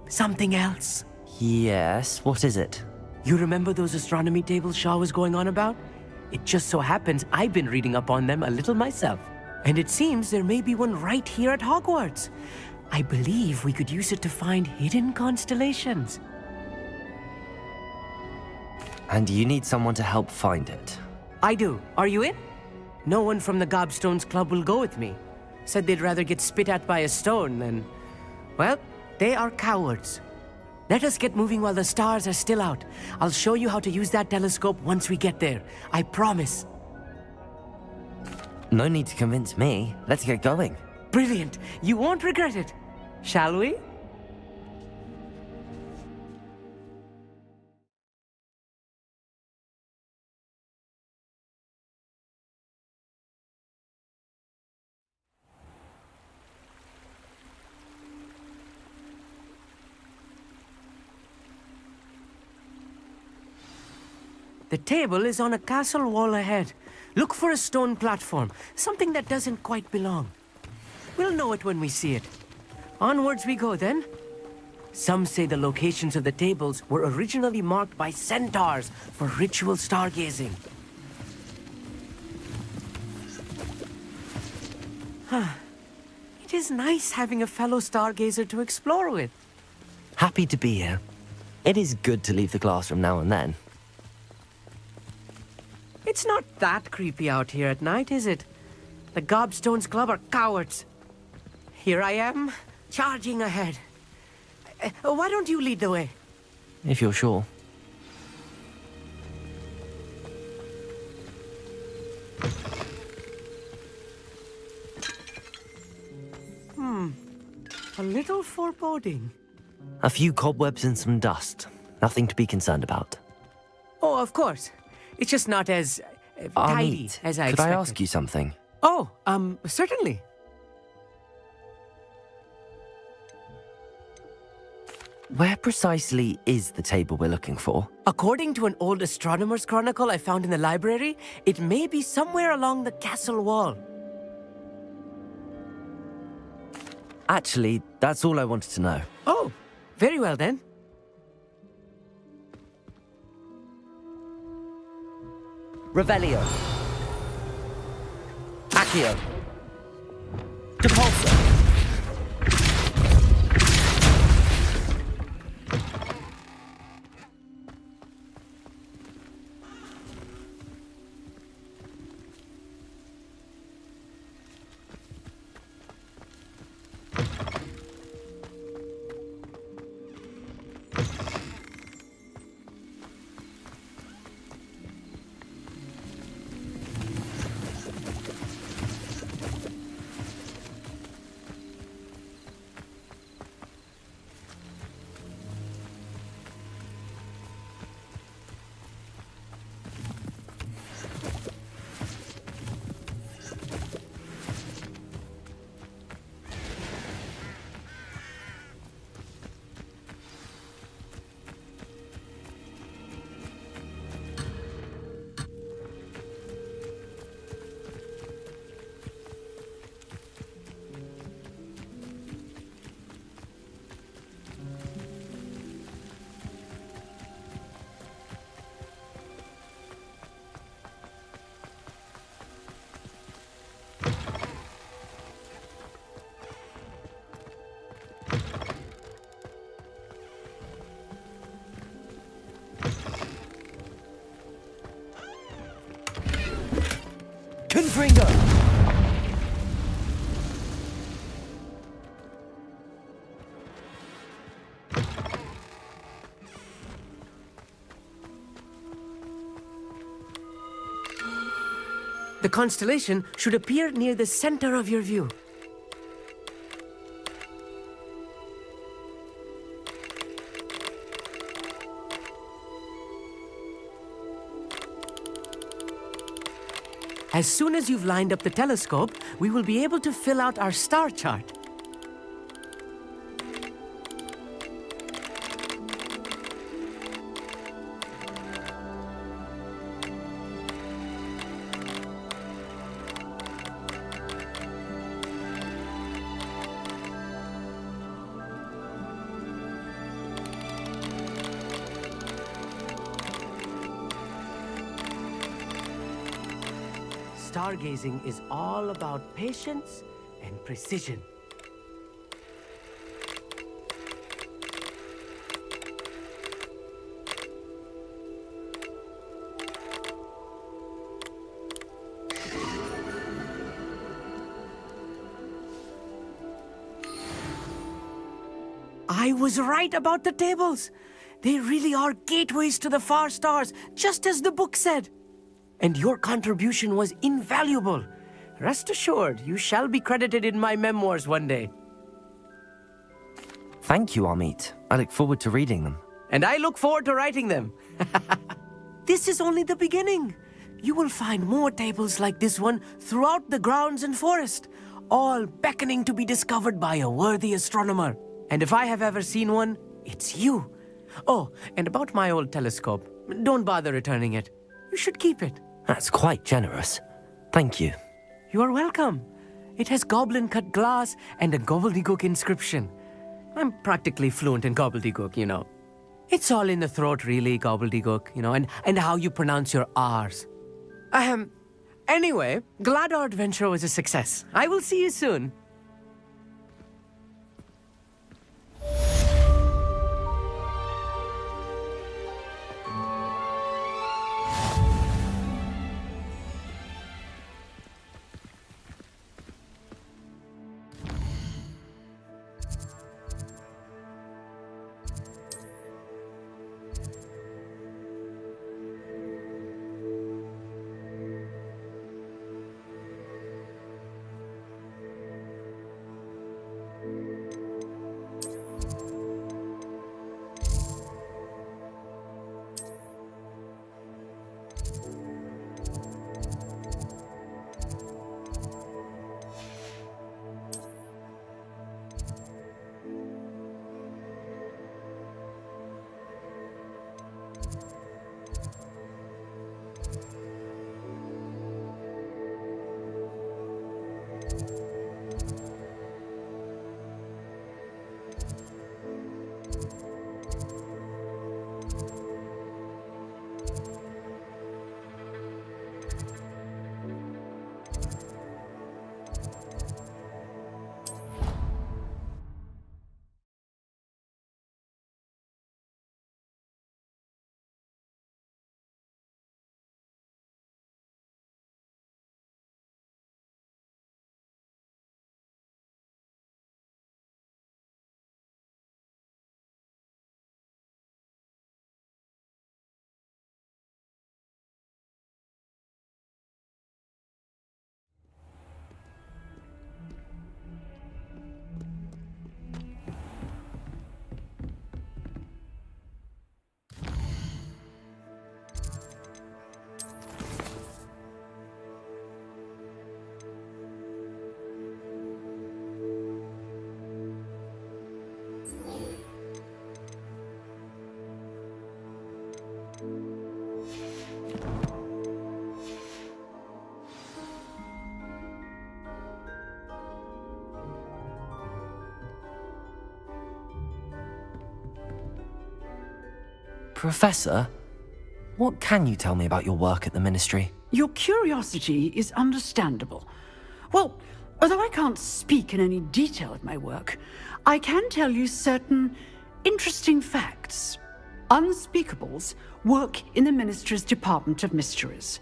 something else. Yes, what is it? You remember those astronomy tables Shaw was going on about? It just so happens I've been reading up on them a little myself. And it seems there may be one right here at Hogwarts. I believe we could use it to find hidden constellations. And you need someone to help find it. I do. Are you in? No one from the Gobstones Club will go with me. Said they'd rather get spit at by a stone than... Well, they are cowards. Let us get moving while the stars are still out. I'll show you how to use that telescope once we get there. I promise. No need to convince me. Let's get going. Brilliant. You won't regret it. Shall we? The table is on a castle wall ahead. Look for a stone platform, something that doesn't quite belong. We'll know it when we see it. Onwards we go then. Some say the locations of the tables were originally marked by centaurs for ritual stargazing. It is nice having a fellow stargazer to explore with. Happy to be here. It is good to leave the classroom now and then. It's not that creepy out here at night, is it? The Gobstones Club are cowards. Here I am, charging ahead. Why don't you lead the way? If you're sure. A little foreboding. A few cobwebs and some dust. Nothing to be concerned about. Oh, of course. It's just not as tidy Amit, as I could expected. I ask you something? Oh, certainly. Where precisely is the table we're looking for? According to an old astronomer's chronicle I found in the library, it may be somewhere along the castle wall. Actually, that's all I wanted to know. Oh, very well then. Revelio. Accio. Depulso. Confringo! The constellation should appear near the center of your view. As soon as you've lined up the telescope, we will be able to fill out our star chart. Stargazing is all about patience and precision. I was right about the tables. They really are gateways to the far stars, just as the book said. And your contribution was invaluable. Rest assured, you shall be credited in my memoirs one day. Thank you, Amit. I look forward to reading them. And I look forward to writing them. This is only the beginning. You will find more tables like this one throughout the grounds and forest, all beckoning to be discovered by a worthy astronomer. And if I have ever seen one, it's you. Oh, and about my old telescope, don't bother returning it. You should keep it. That's quite generous. Thank you. You are welcome. It has goblin-cut glass and a gobbledygook inscription. I'm practically fluent in gobbledygook, you know. It's all in the throat, really, gobbledygook, you know, and how you pronounce your R's. Anyway, glad our adventure was a success. I will see you soon. Professor, what can you tell me about your work at the Ministry? Your curiosity is understandable. Well, although I can't speak in any detail of my work, I can tell you certain interesting facts. Unspeakables work in the Ministry's Department of Mysteries.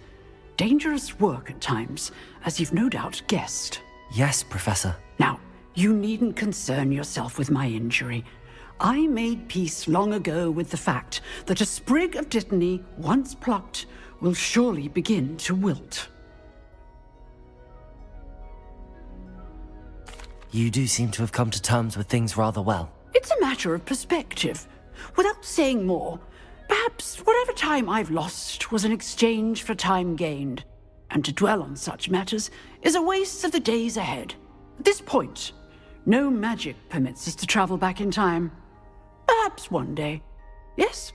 Dangerous work at times, as you've no doubt guessed. Yes, Professor. Now, you needn't concern yourself with my injury. I made peace long ago with the fact that a sprig of dittany, once plucked, will surely begin to wilt. You do seem to have come to terms with things rather well. It's a matter of perspective. Without saying more, perhaps whatever time I've lost was an exchange for time gained. And to dwell on such matters is a waste of the days ahead. At this point, no magic permits us to travel back in time. Perhaps one day. Yes,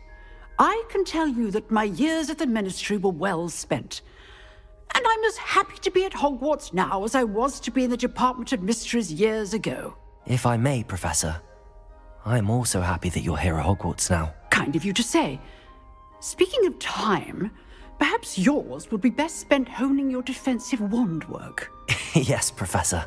I can tell you that my years at the Ministry were well spent. And I'm as happy to be at Hogwarts now as I was to be in the Department of Mysteries years ago. If I may, Professor, I'm also happy that you're here at Hogwarts now. Kind of you to say. Speaking of time, perhaps yours would be best spent honing your defensive wand work. Yes, Professor.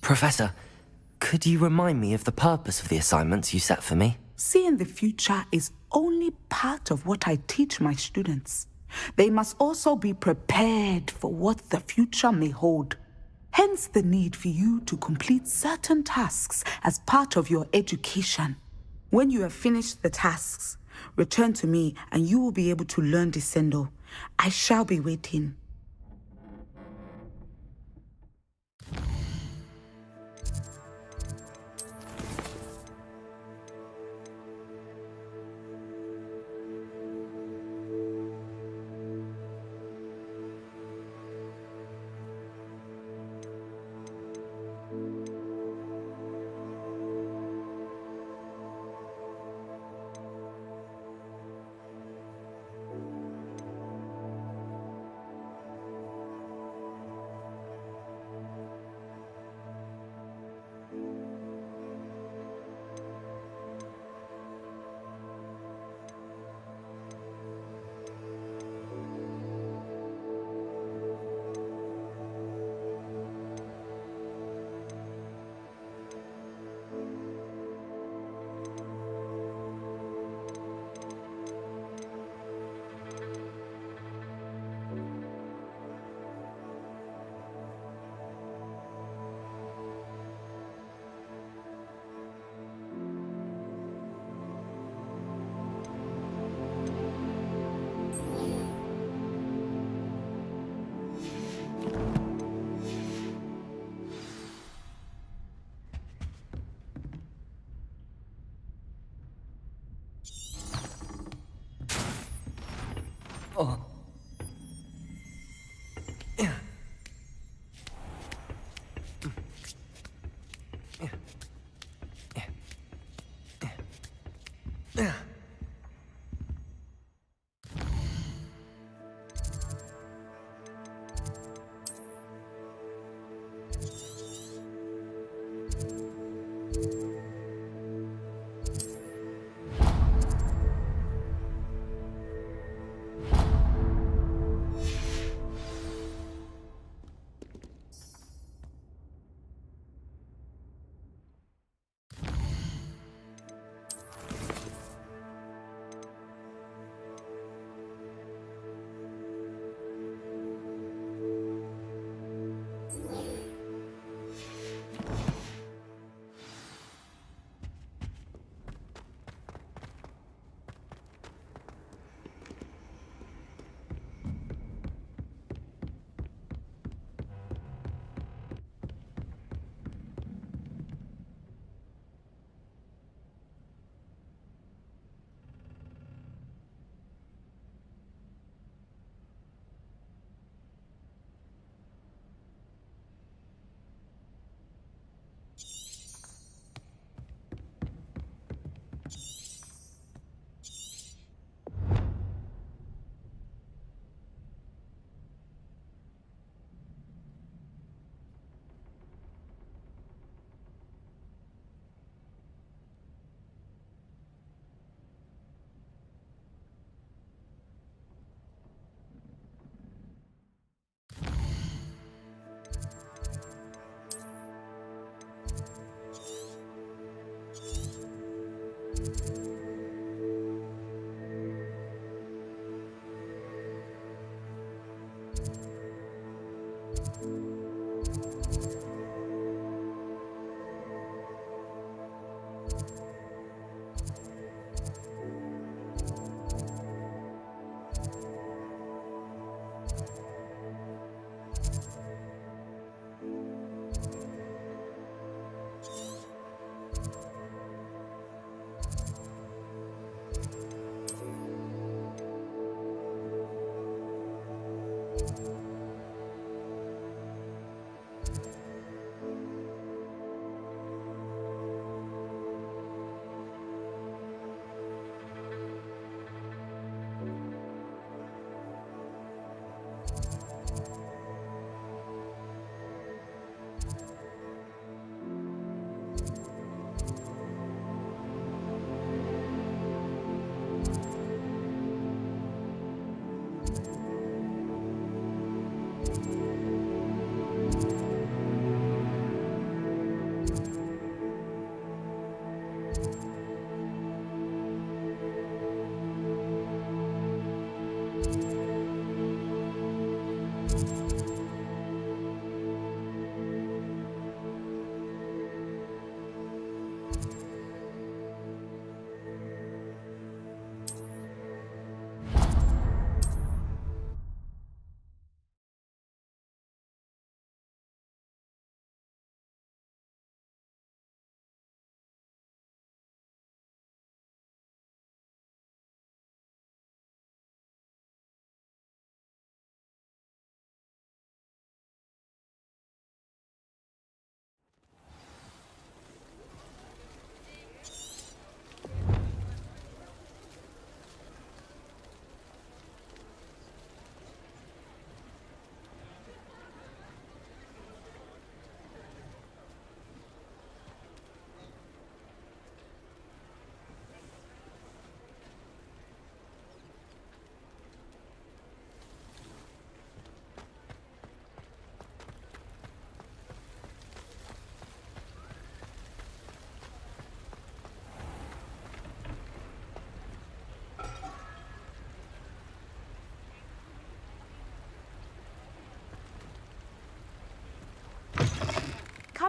Professor, could you remind me of the purpose of the assignments you set for me? Seeing the future is only part of what I teach my students. They must also be prepared for what the future may hold. Hence the need for you to complete certain tasks as part of your education. When you have finished the tasks, return to me and you will be able to learn Descendo. I shall be waiting. Oh.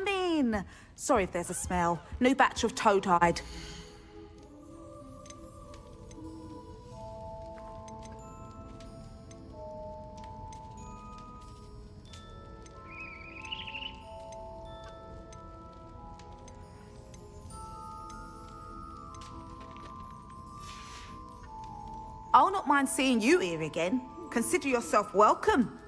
in. Sorry if there's a smell. New batch of toad-hide. I'll not mind seeing you here again. Consider yourself welcome.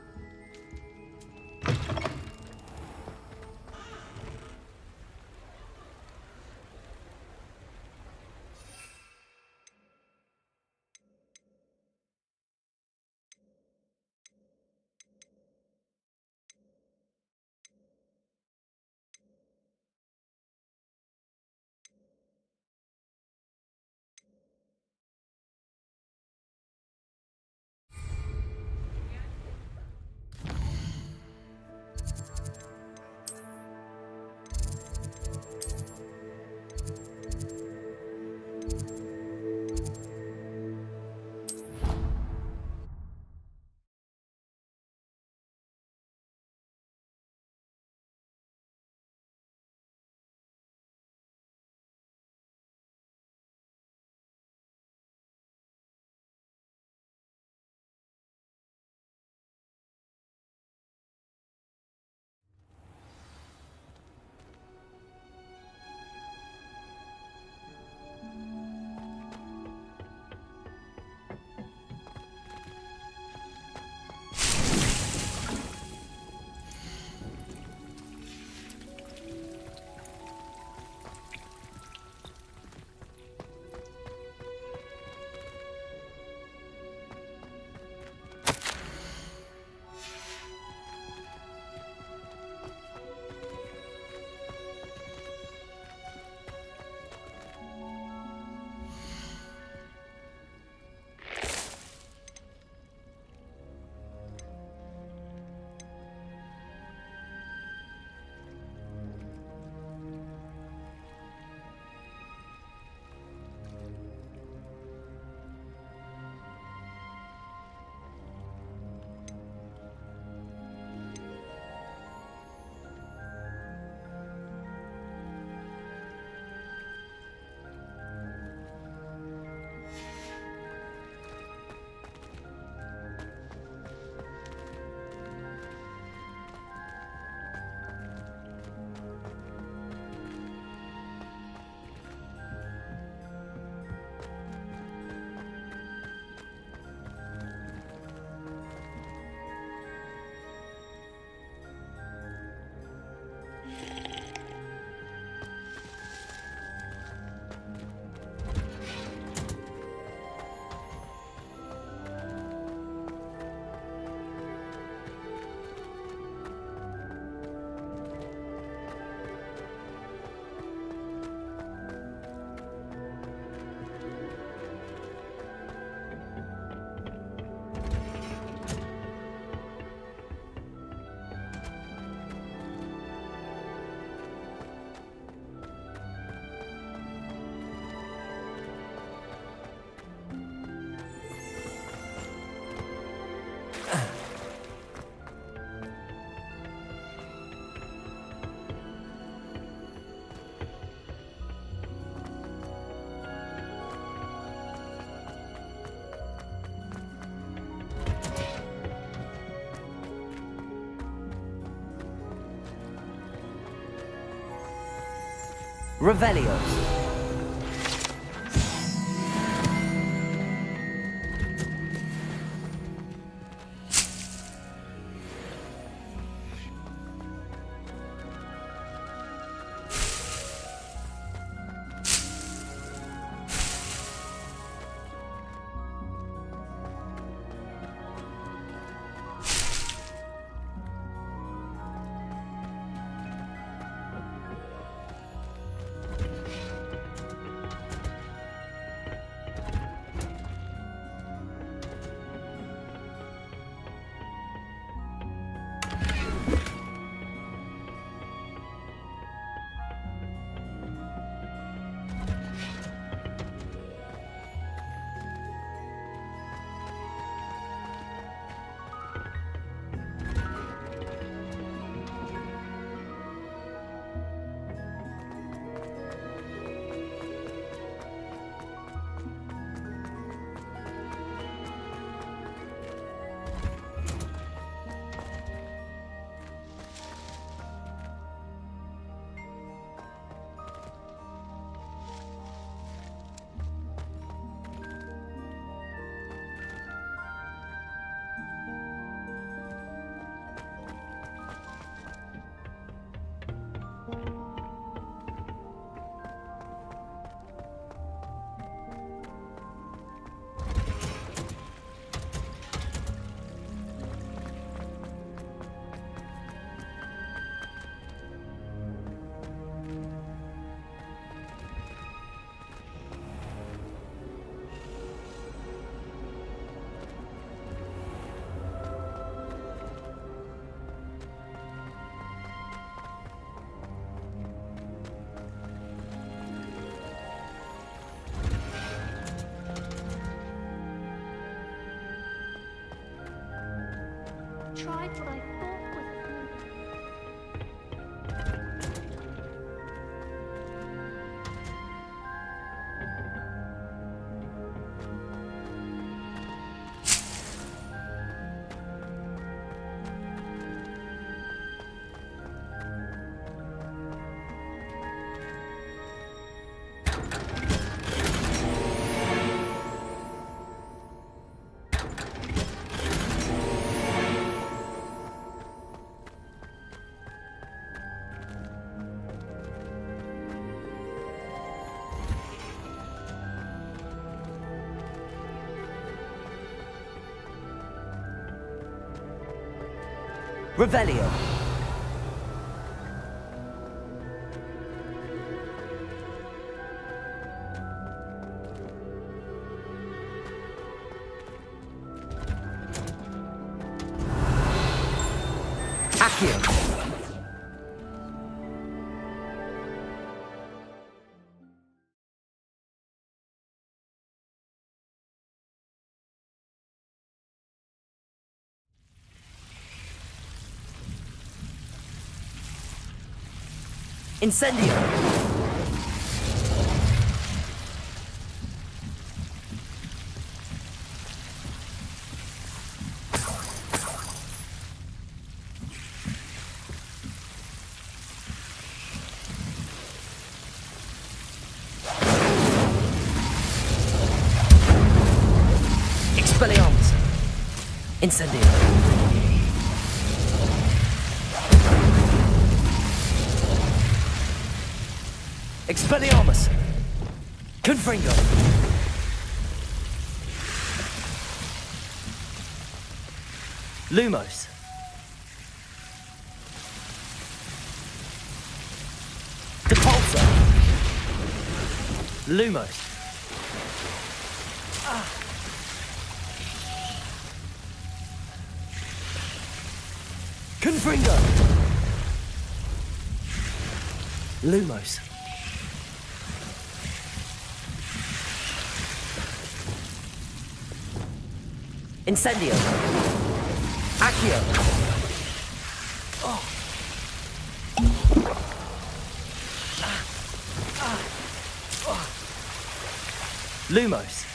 Revelio. tried what I thought was Revelio. Accio. Incendio. Expelliarmus. Incendio. Expelliarmus! Confringo! Lumos! Depulso! Lumos! Confringo! Lumos! Incendio. Accio. Oh. Lumos.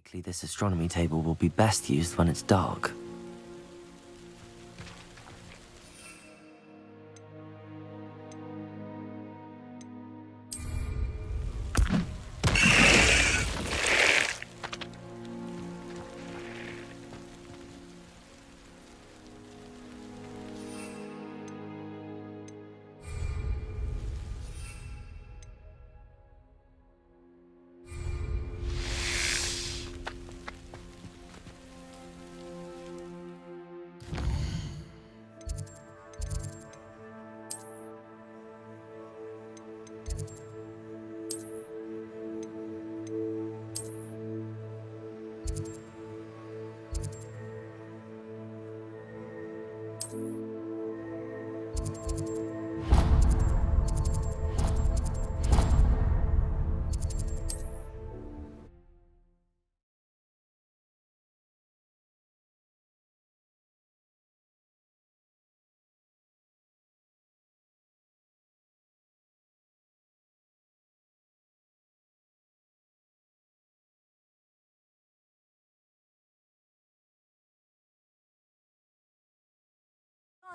Likely this astronomy table will be best used when it's dark.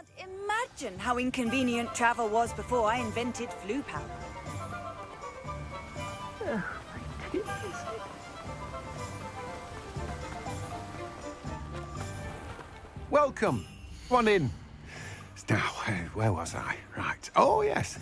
Can't imagine how inconvenient travel was before I invented flu powder. Welcome. Come on in. Now, where was I? Right. Oh, yes.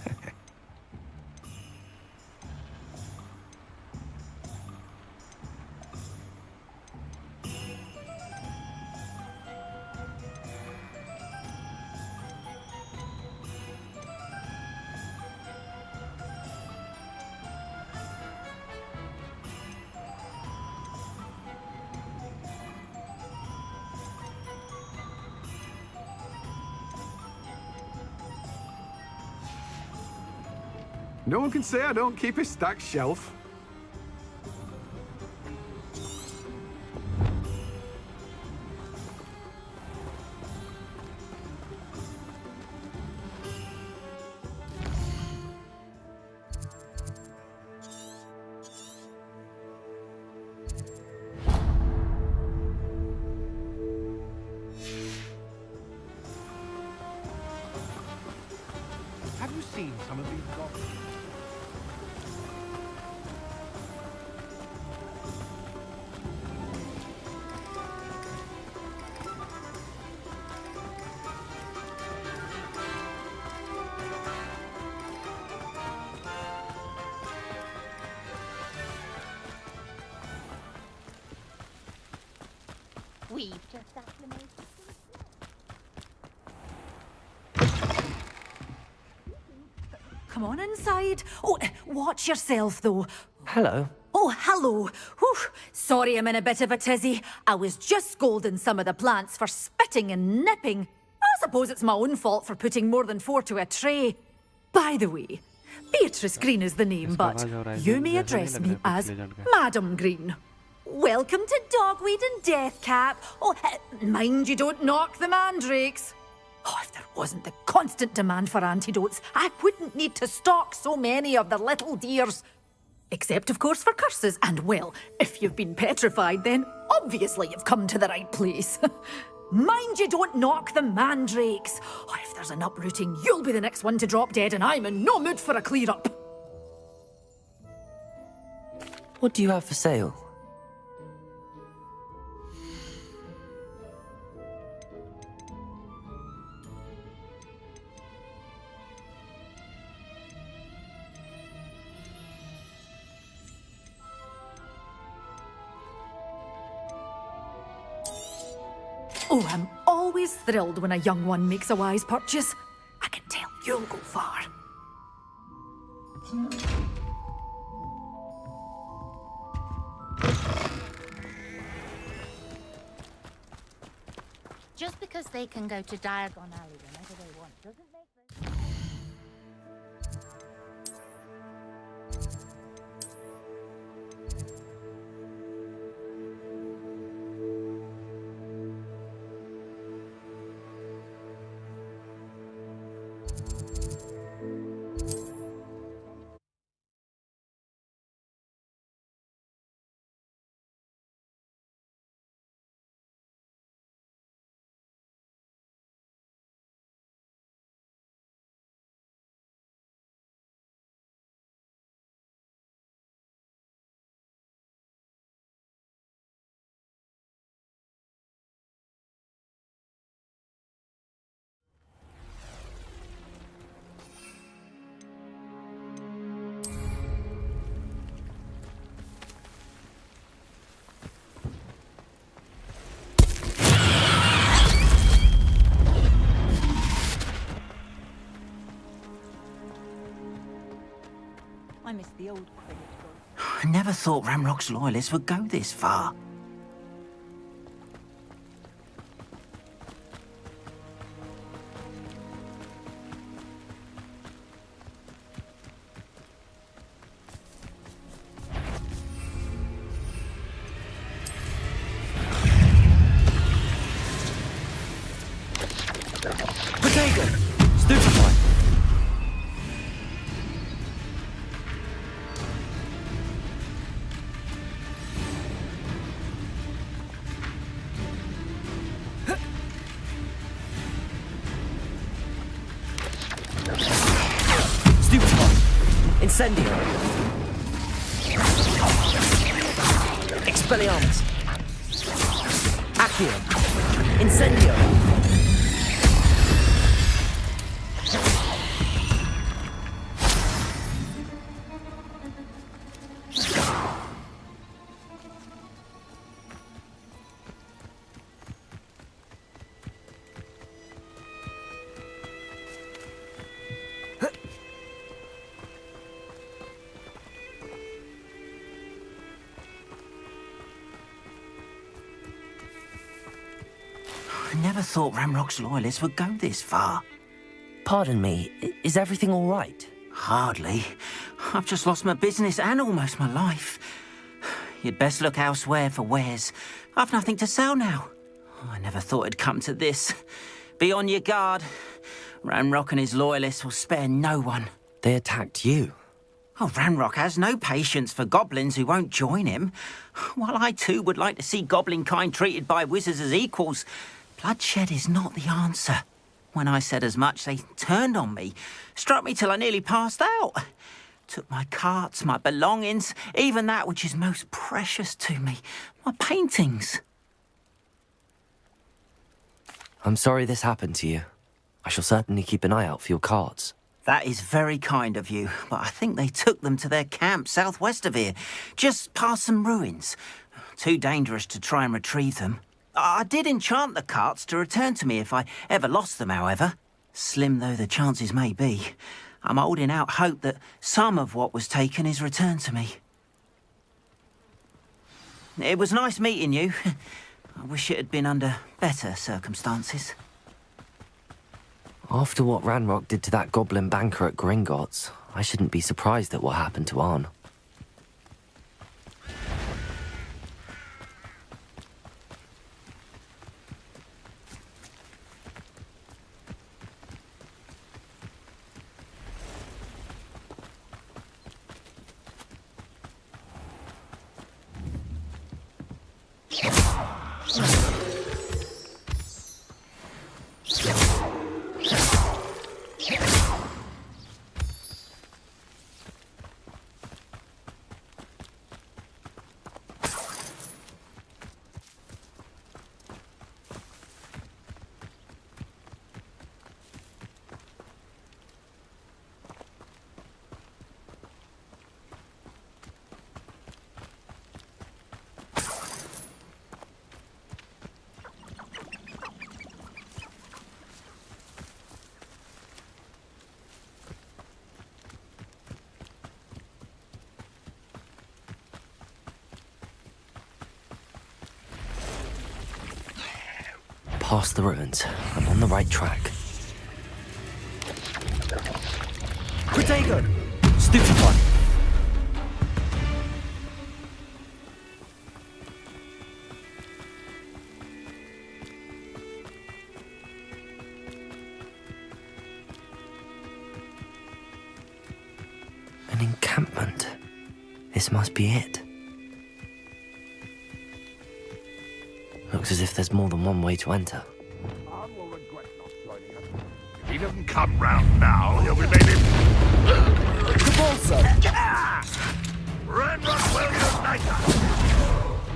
No one can say I don't keep a stacked shelf. Have you seen some of these goblins? We've just acclimated. Come on inside. Oh, watch yourself, though. Hello. Oh, hello. Whew. Sorry I'm in a bit of a tizzy. I was just scolding some of the plants for spitting and nipping. I suppose it's my own fault for putting more than 4 to a tray. By the way, Beatrice Green is the name, but you may address me as Madam Green. Welcome to Dogweed and Deathcap. Oh, mind you don't knock the mandrakes. Oh, if there wasn't the constant demand for antidotes, I wouldn't need to stock so many of the little dears. Except, of course, for curses. And, well, if you've been petrified, then obviously you've come to the right place. Mind you don't knock the mandrakes. Oh, if there's an uprooting, you'll be the next one to drop dead, and I'm in no mood for a clear-up. What do you have for sale? Oh, I'm always thrilled when a young one makes a wise purchase. I can tell you'll go far. Just because they can go to Diagon Alley whenever they want doesn't make them... I miss the old credit card. I never thought Ramrock's loyalists would go this far. Potato! Stupefy! Incendio. Expelliarmus. Accio. Incendio. I never thought Ranrock's loyalists would go this far. Pardon me, is everything all right? Hardly. I've just lost my business and almost my life. You'd best look elsewhere for wares. I've nothing to sell now. I never thought it'd come to this. Be on your guard. Ranrock and his loyalists will spare no one. They attacked you. Oh, Ranrock has no patience for goblins who won't join him. While I too would like to see goblin kind treated by wizards as equals, bloodshed is not the answer. When I said as much, they turned on me, struck me till I nearly passed out. Took my carts, my belongings, even that which is most precious to me, my paintings. I'm sorry this happened to you. I shall certainly keep an eye out for your cards. That is very kind of you, but I think they took them to their camp southwest of here, just past some ruins. Too dangerous to try and retrieve them. I did enchant the carts to return to me if I ever lost them, however. Slim though the chances may be, I'm holding out hope that some of what was taken is returned to me. It was nice meeting you. I wish it had been under better circumstances. After what Ranrock did to that goblin banker at Gringotts, I shouldn't be surprised at what happened to Arn. Past the ruins. I'm on the right track. Protego! Stupefy! An encampment. This must be it. Looks as if there's more than one way to enter. If he doesn't come round now, he'll be made him... Ranrock will unite us!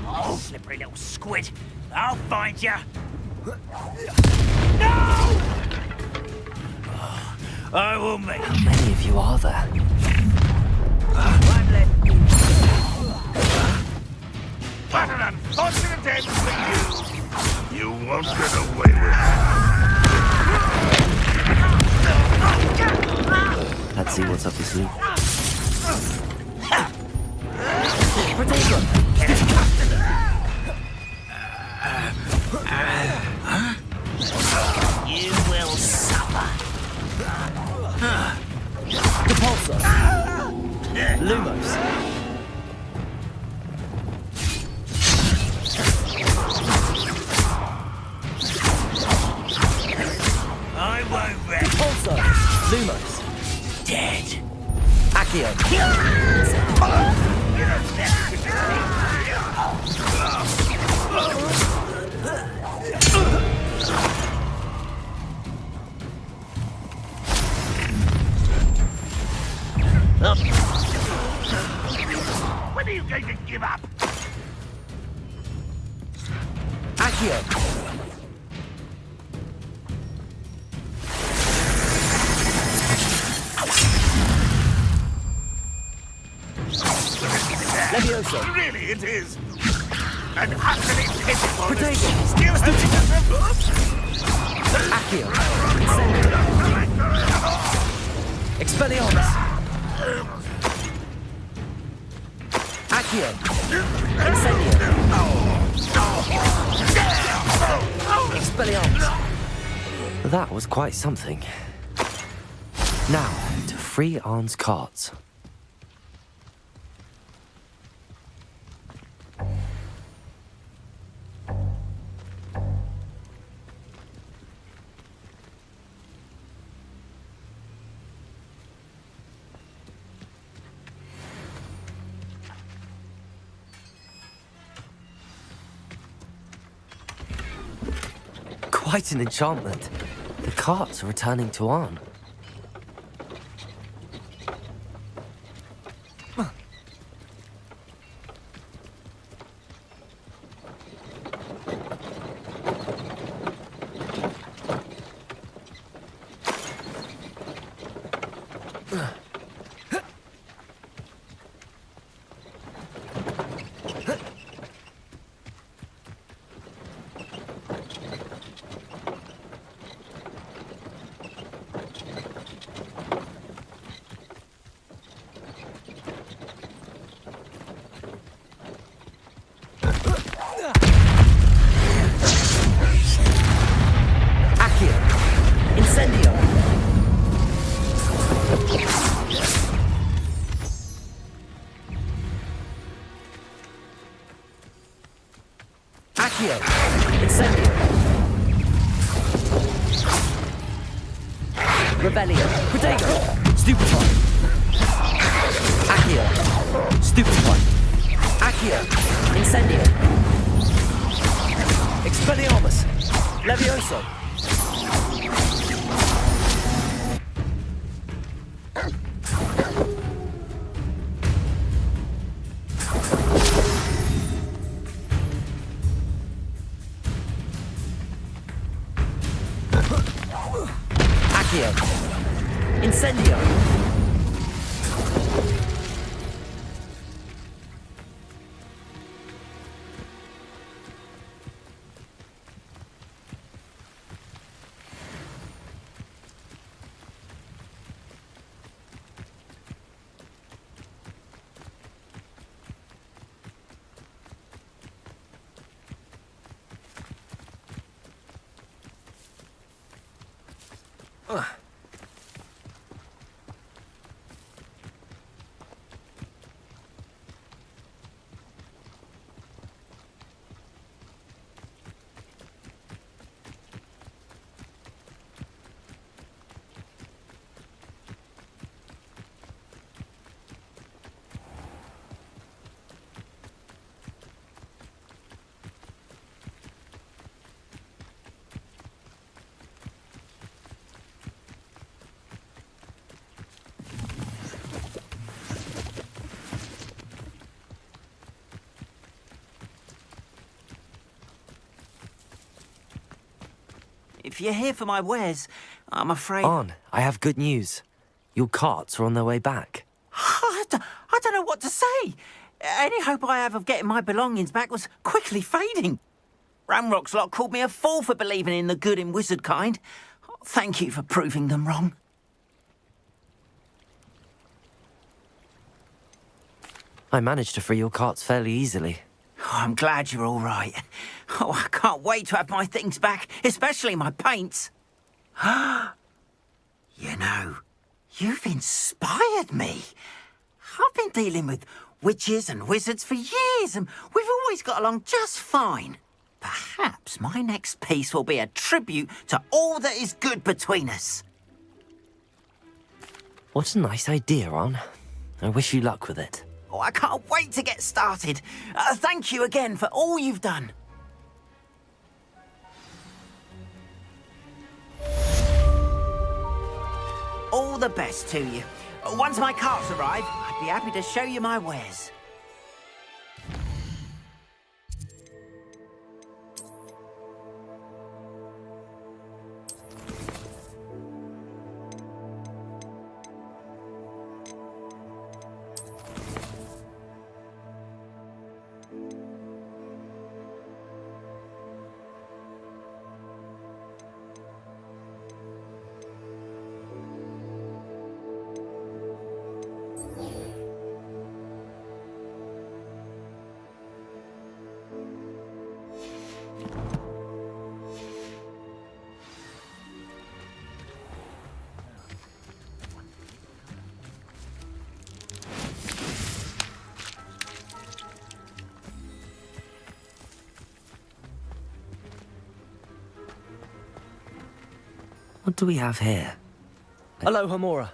Oh, slippery little squid. I'll find you. No! I will make... How many of you are there? What an unfortunate end for you! You won't get away with it. Let's see what's up your sleeve. You will suffer. Depulso! Lumos! I won't rest. Depulso! Lumos! Dead. Accio! When are you going to give up? Accio! Levioso! Really, it is. An utterly pitiful Potato! still Accio! Incendio! Expelliarmus! Accio! Incendio! Expelliarmus! That was quite something. Now, to free Arn's carts. Quite an enchantment. The carts are returning to Arn. Rebellion. Protego. Stupefy. Accio. Stupefy. Accio. Incendio. Expelliarmus. Levioso. Incendio! If you're here for my wares, I'm afraid... Arn, I have good news. Your carts are on their way back. I don't know what to say. Any hope I have of getting my belongings back was quickly fading. Ranrock's lot called me a fool for believing in the good in wizard kind. Thank you for proving them wrong. I managed to free your carts fairly easily. Oh, I'm glad you're all right. Oh, I can't wait to have my things back, especially my paints. You know, you've inspired me. I've been dealing with witches and wizards for years, and we've always got along just fine. Perhaps my next piece will be a tribute to all that is good between us. What a nice idea, Arn. I wish you luck with it. Oh, I can't wait to get started. Thank you again for all you've done. All the best to you. Once my carts arrive, I'd be happy to show you my wares. What do we have here? Hello, Hamora.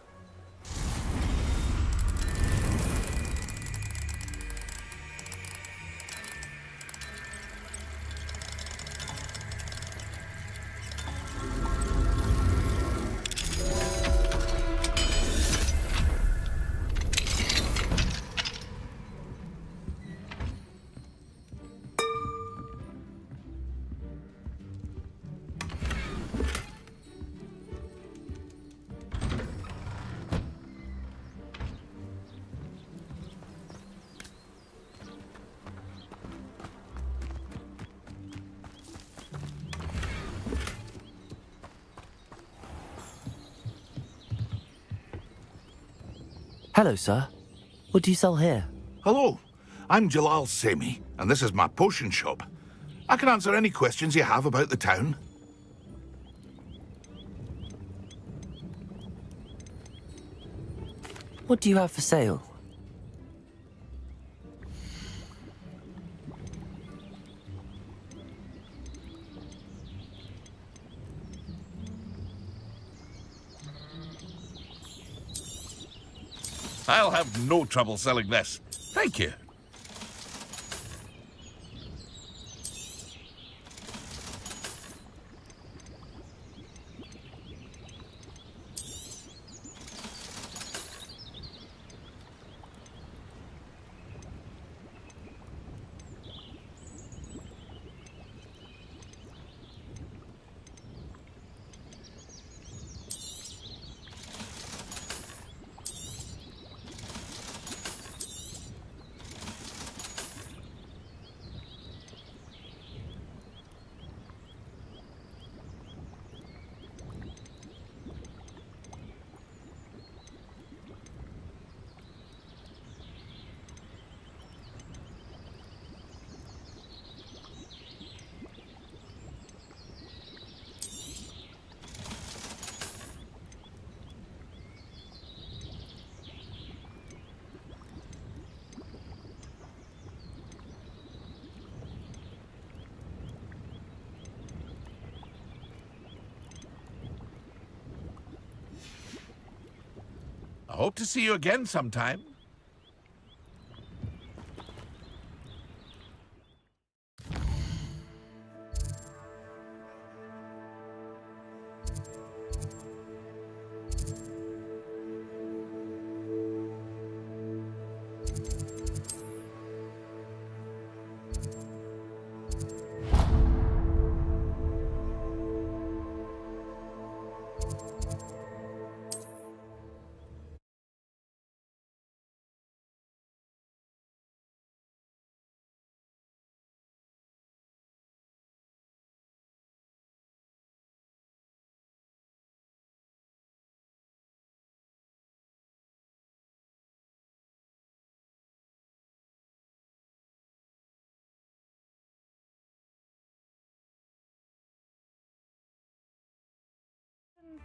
Hello, sir. What do you sell here? Hello, I'm Jalal Semi, and this is my potion shop. I can answer any questions you have about the town. What do you have for sale? I'll have no trouble selling this. Thank you. I hope to see you again sometime.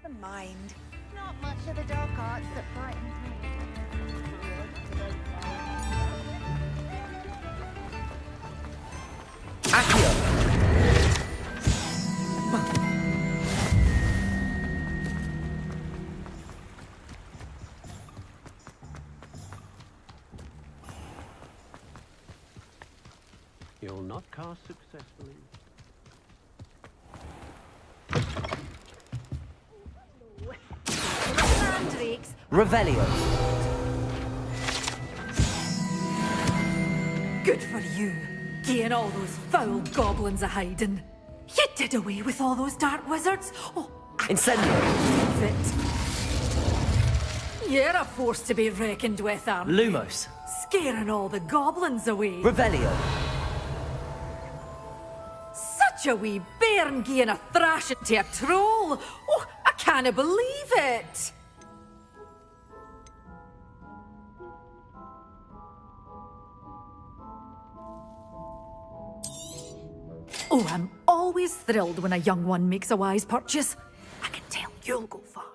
The mind. Not much of the dark arts that frightens You'll not cast successfully. mandrakes. Revelio. Good for you, getting all those foul goblins a hiding. You did away with all those dark wizards. Oh, Incendio. it. You're a force to be reckoned with, aren't you? Lumos. Scaring all the goblins away. Revelio. Such a wee bairn giving a thrashing to a troll. Oh, I can't believe it. Oh, I'm always thrilled when a young one makes a wise purchase. I can tell you'll go far.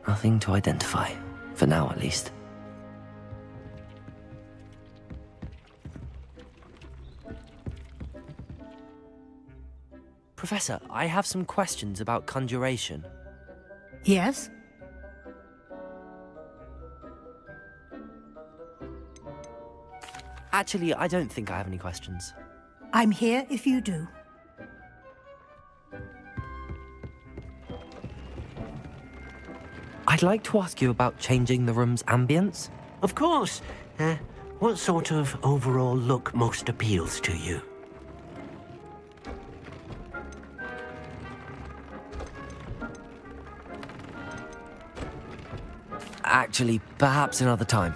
Nothing to identify. For now, at least. Professor, I have some questions about conjuration. Yes? Actually, I don't think I have any questions. I'm here if you do. I'd like to ask you about changing the room's ambience. Of course. What sort of overall look most appeals to you? Actually, perhaps another time.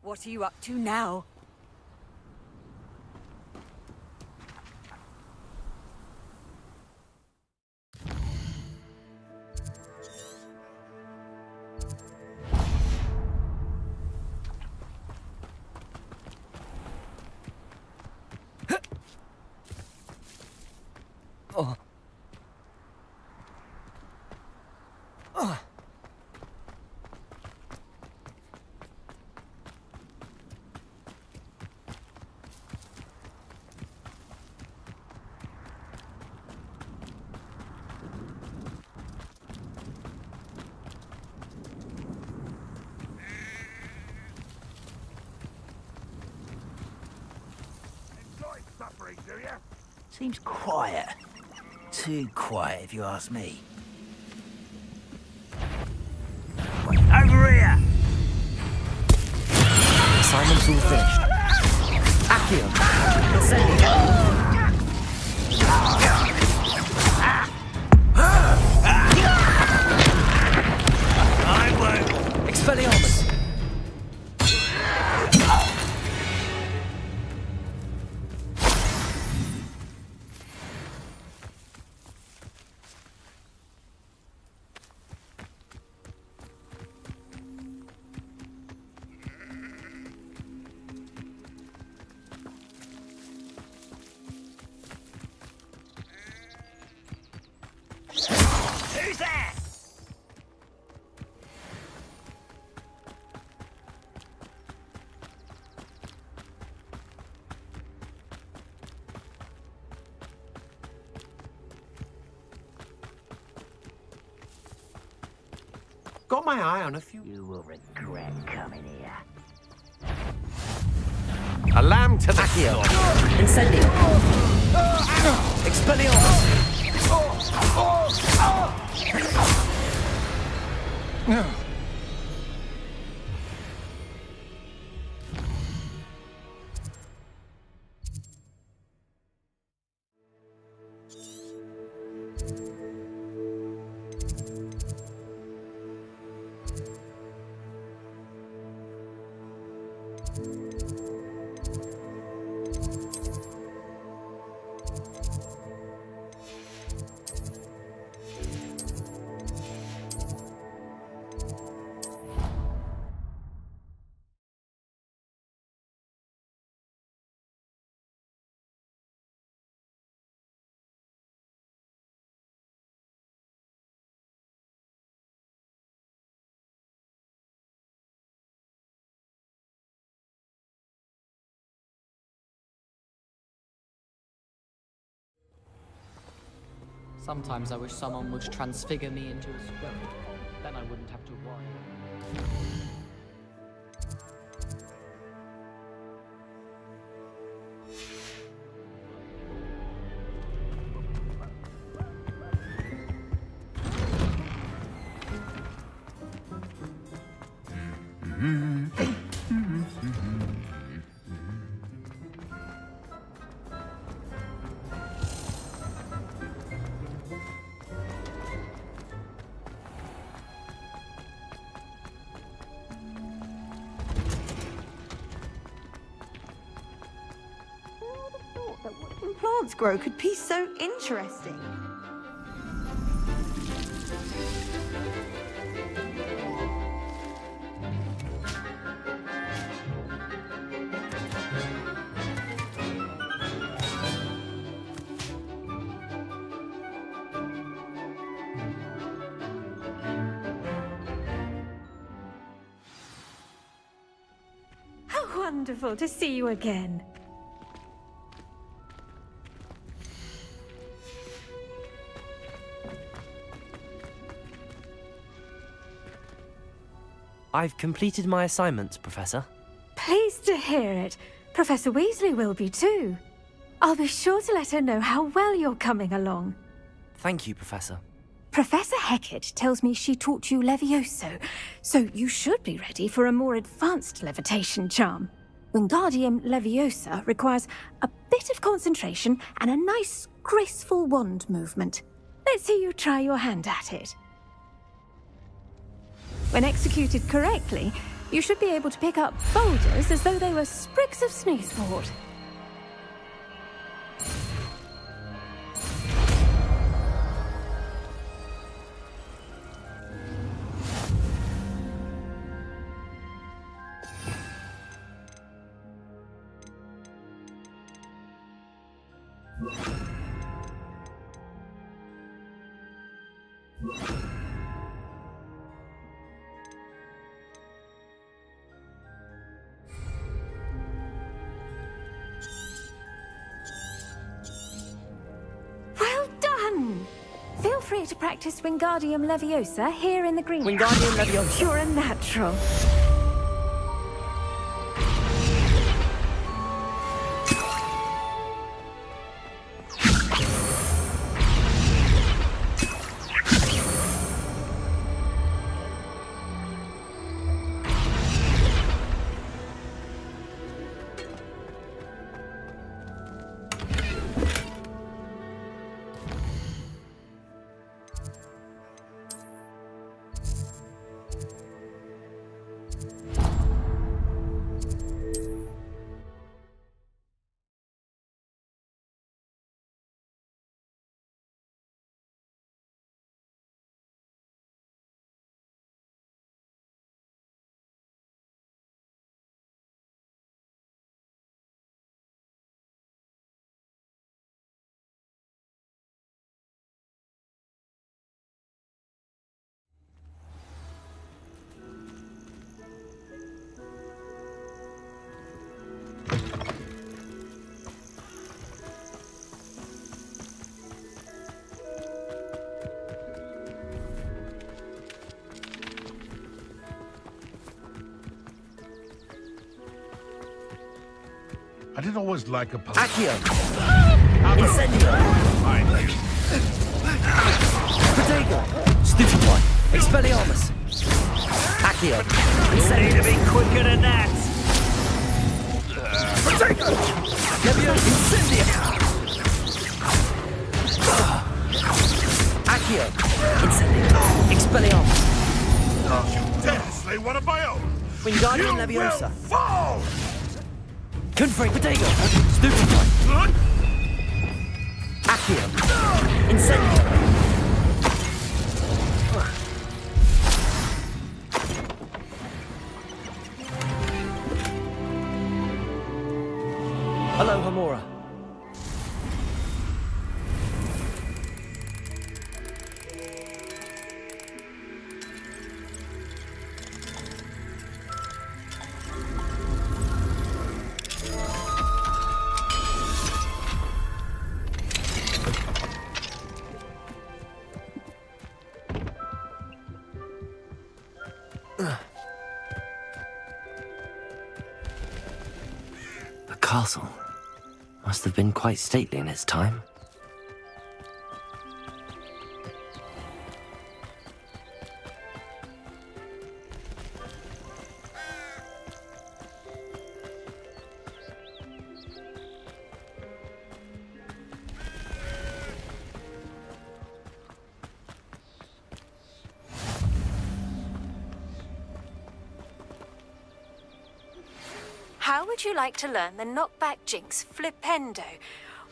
What are you up to now? Seems quiet. Too quiet, if you ask me. Over here! Assignment's all finished. Accio, I won't! Expelliarmus! Who's there? Got my eye on a few. You will regret coming here. A lamb to the Accio! Incendio! Expelliarmus! Sometimes I wish someone would transfigure me into a squirrel. Then I wouldn't have to worry. Plants grow could be so interesting. How wonderful to see you again. I've completed my assignments, Professor. Pleased to hear it. Professor Weasley will be too. I'll be sure to let her know how well you're coming along. Thank you, Professor. Professor Hecat tells me she taught you Levioso, so you should be ready for a more advanced levitation charm. Wingardium Leviosa requires a bit of concentration and a nice, graceful wand movement. Let's see you try your hand at it. When executed correctly, You should be able to pick up boulders as though they were sprigs of snowsport. Well done! Feel free to practice Wingardium Leviosa here in the greenhouse. Wingardium Leviosa. You're a natural. I did always like a Accio! Incendio! Protego! Stupefy! Expelliarmus! Accio! Incendio! Need to be quicker than that! Protego! Leviosa! Incendio! Accio! Incendio! Expelliarmus! You dare slay one of my own! Wingardium Leviosa! Fall! Confrey Protego! Stupefy! Accio! Incendio! Hello, Hamura. The castle must have been quite stately in its time. How would you like to learn the knockback jinx Flipendo?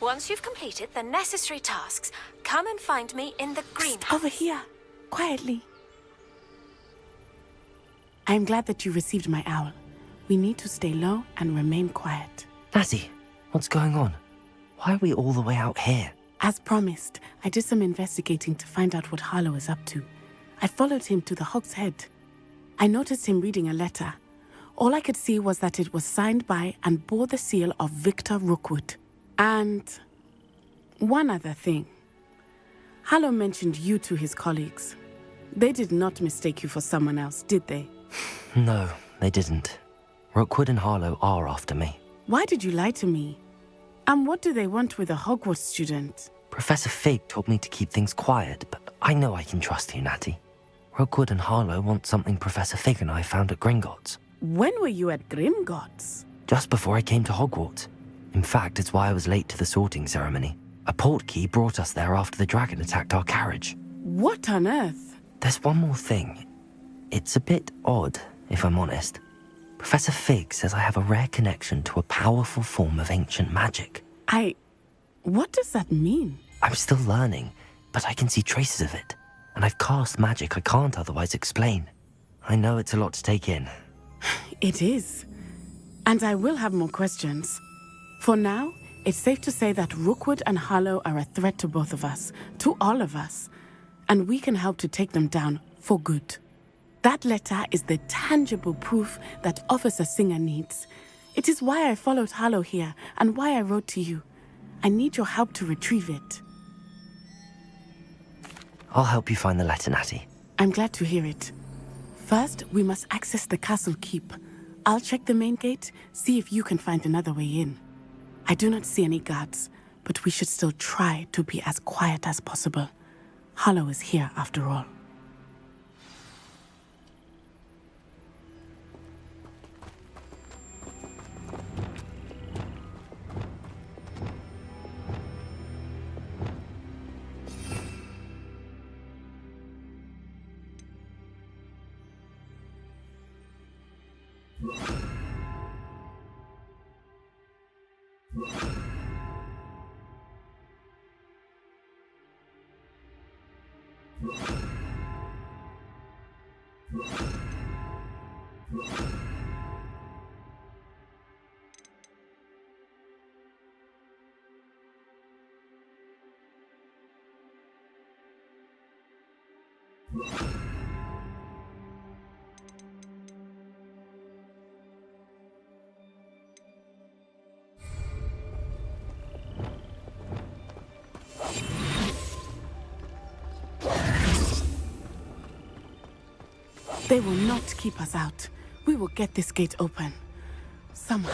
Once you've completed the necessary tasks, come and find me in the greenhouse. Over here, quietly. I'm glad that you received my owl. We need to stay low and remain quiet. Natty, what's going on? Why are we all the way out here? As promised, I did some investigating to find out what Harlow is up to. I followed him to the Hog's Head. I noticed him reading a letter. All I could see was that it was signed by and bore the seal of Victor Rookwood. And one other thing. Harlow mentioned you to his colleagues. They did not mistake you for someone else, did they? No, they didn't. Rookwood and Harlow are after me. Why did you lie to me? And what do they want with a Hogwarts student? Professor Fig told me to keep things quiet, but I know I can trust you, Natty. Rookwood and Harlow want something Professor Fig and I found at Gringotts. When were you at Gringotts? Just before I came to Hogwarts. In fact, it's why I was late to the sorting ceremony. A portkey brought us there after the dragon attacked our carriage. What on earth? There's one more thing. It's a bit odd, if I'm honest. Professor Fig says I have a rare connection to a powerful form of ancient magic. What does that mean? I'm still learning, but I can see traces of it. And I've cast magic I can't otherwise explain. I know it's a lot to take in. It is. And I will have more questions. For now, it's safe to say that Rookwood and Harlow are a threat to both of us, to all of us. And we can help to take them down for good. That letter is the tangible proof that Officer Singer needs. It is why I followed Harlow here and why I wrote to you. I need your help to retrieve it. I'll help you find the letter, Natty. I'm glad to hear it. First, we must access the castle keep. I'll check the main gate, see if you can find another way in. I do not see any guards, but we should still try to be as quiet as possible. Harlow is here after all. They will not keep us out. We will get this gate open. Somehow.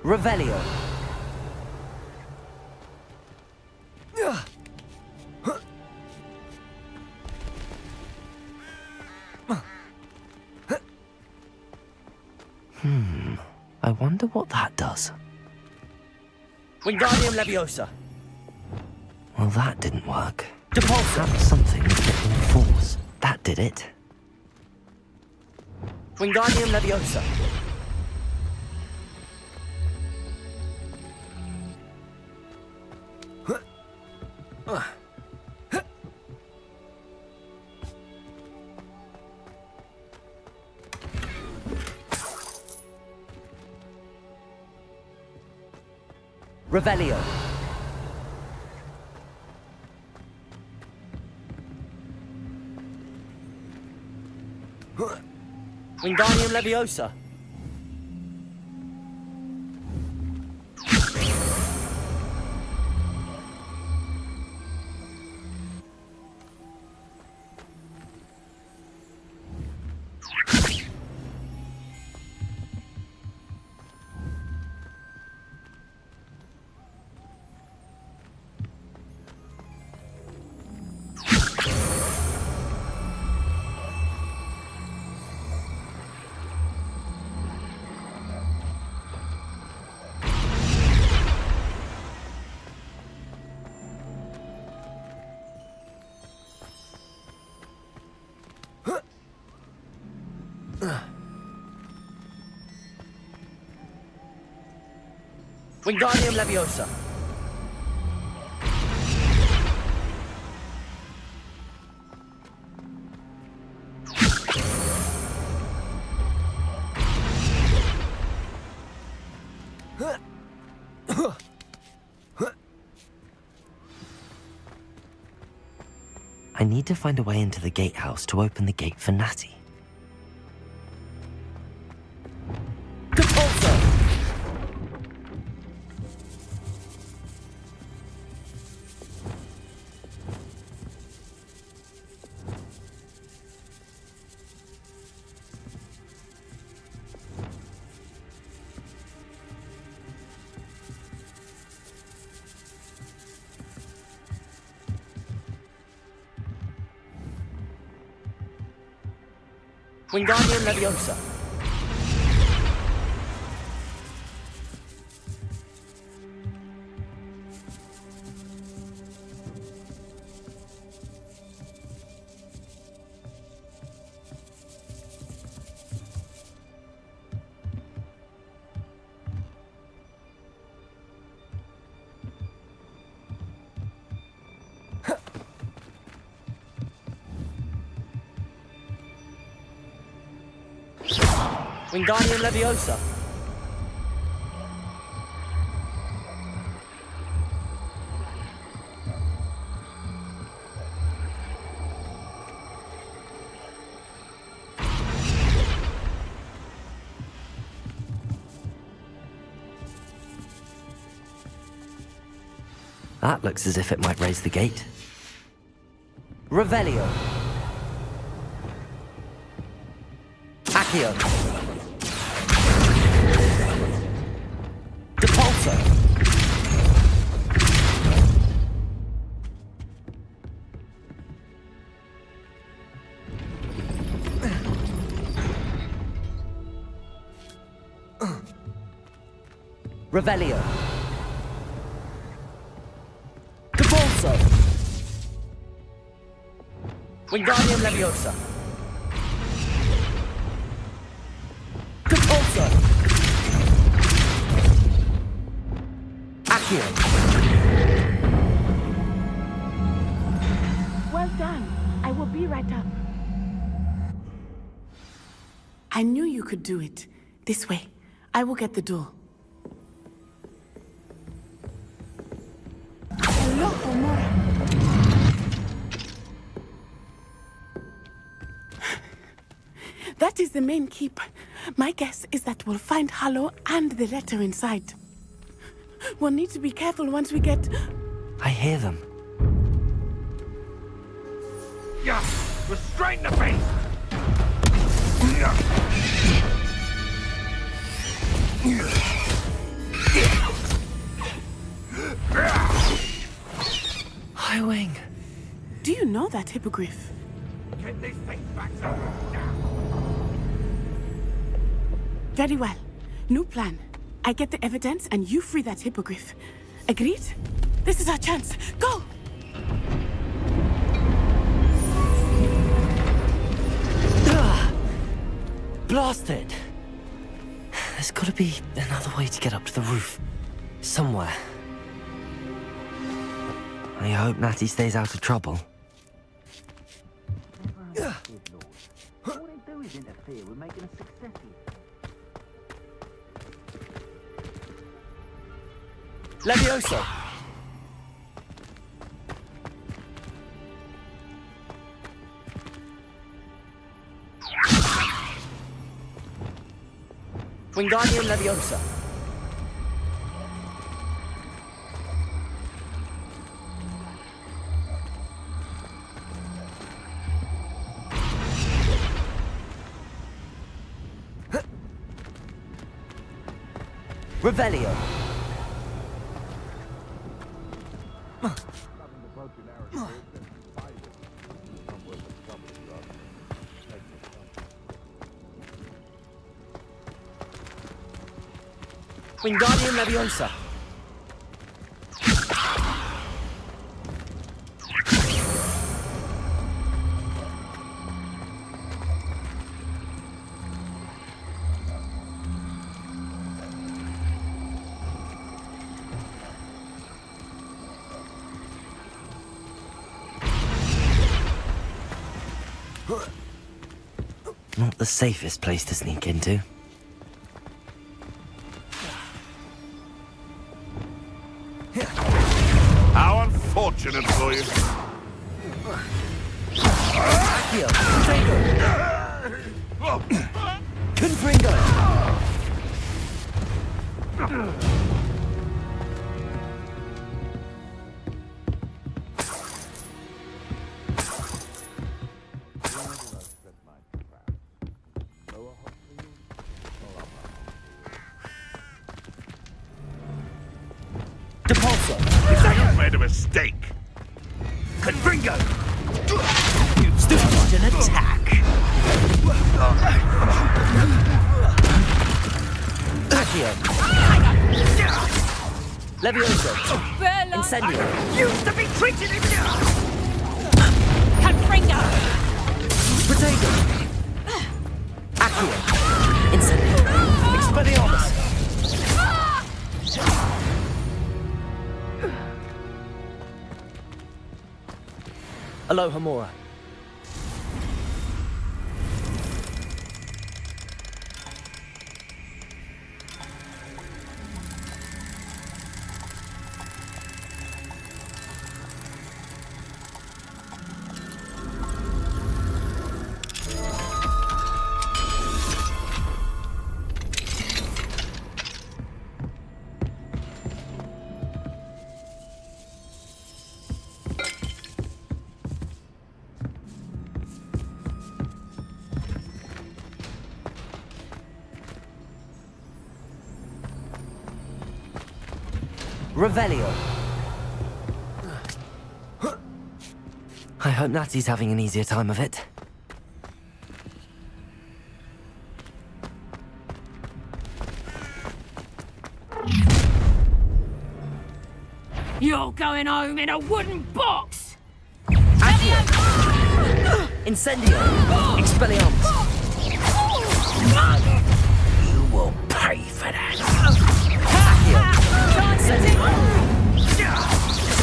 Revelio. I wonder what that does. Wingardium Leviosa. Well, that didn't work. Depulso. Perhaps something with different force. That did it. Wingardium Leviosa. Revelio. Wingardium Leviosa. Wingardium Leviosa. I need to find a way into the gatehouse to open the gate for Natty. Wingardium Leviosa. Wingardium Leviosa. That looks as if it might raise the gate. Revelio. Accio. Depulso. Revelio. Depulso. Wingardium Leviosa. Depulso. Accio. Well done. I will be right up. I knew you could do it. This way. I will get the door. Hello, Homura. That is the main keep. My guess is that we'll find Hallow and the letter inside. We'll need to be careful once we get... I hear them. Yeah, restrain the beast! Highwing. Do you know that hippogriff? Get these things back to now. Very well. New plan. I get the evidence and you free that hippogriff. Agreed? This is our chance. Go! Blasted! There's gotta be another way to get up to the roof. Somewhere. I hope Natty stays out of trouble. All they do is interfere with making a success here. Leviosa. Wingardium Leviosa. Revelio. Wingardium Leviosa. Not the safest place to sneak into. How unfortunate for you. Accio. Confringo. Depulso. You've made a mistake. Confringo! Start an attack! Accio. Leviosa. Incendio. Used to be treated in Confringo! Protego. Accio. Incendio. Expelliarmus. Alohomora. Revelio. I hope Natty's having an easier time of it. You're going home in a wooden box! Incendio! Expelliarmus! You will pay for that.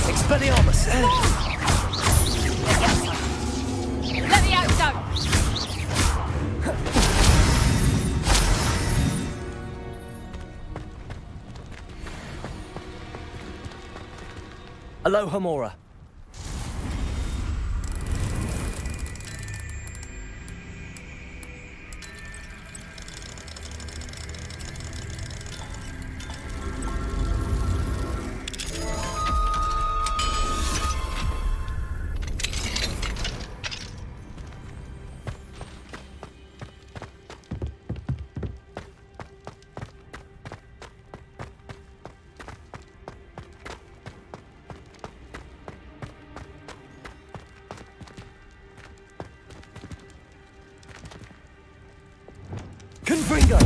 Expelliarmus! Levioso! Aloha Mora. Confringo!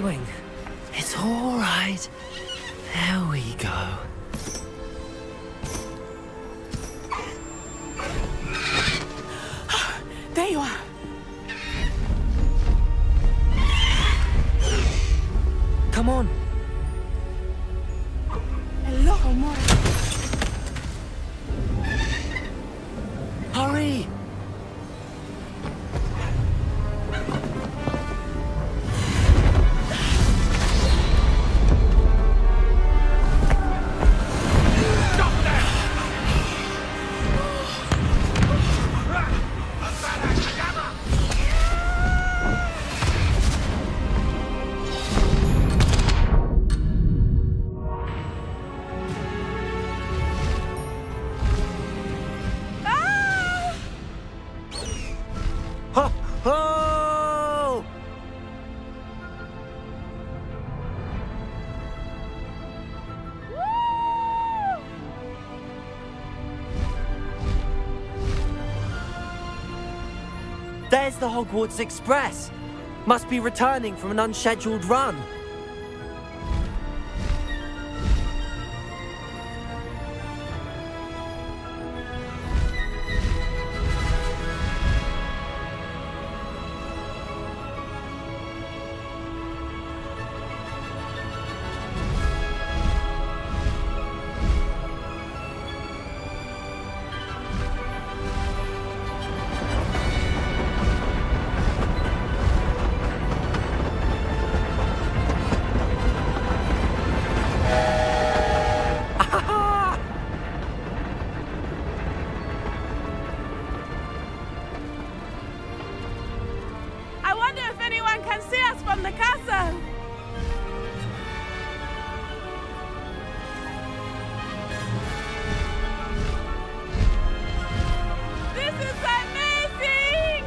Wing. It's all right. There we go. There you are. Come on. Hello, Mora. Hurry! There's the Hogwarts Express. Must be returning from an unscheduled run. I wonder if anyone can see us from the castle. This is amazing!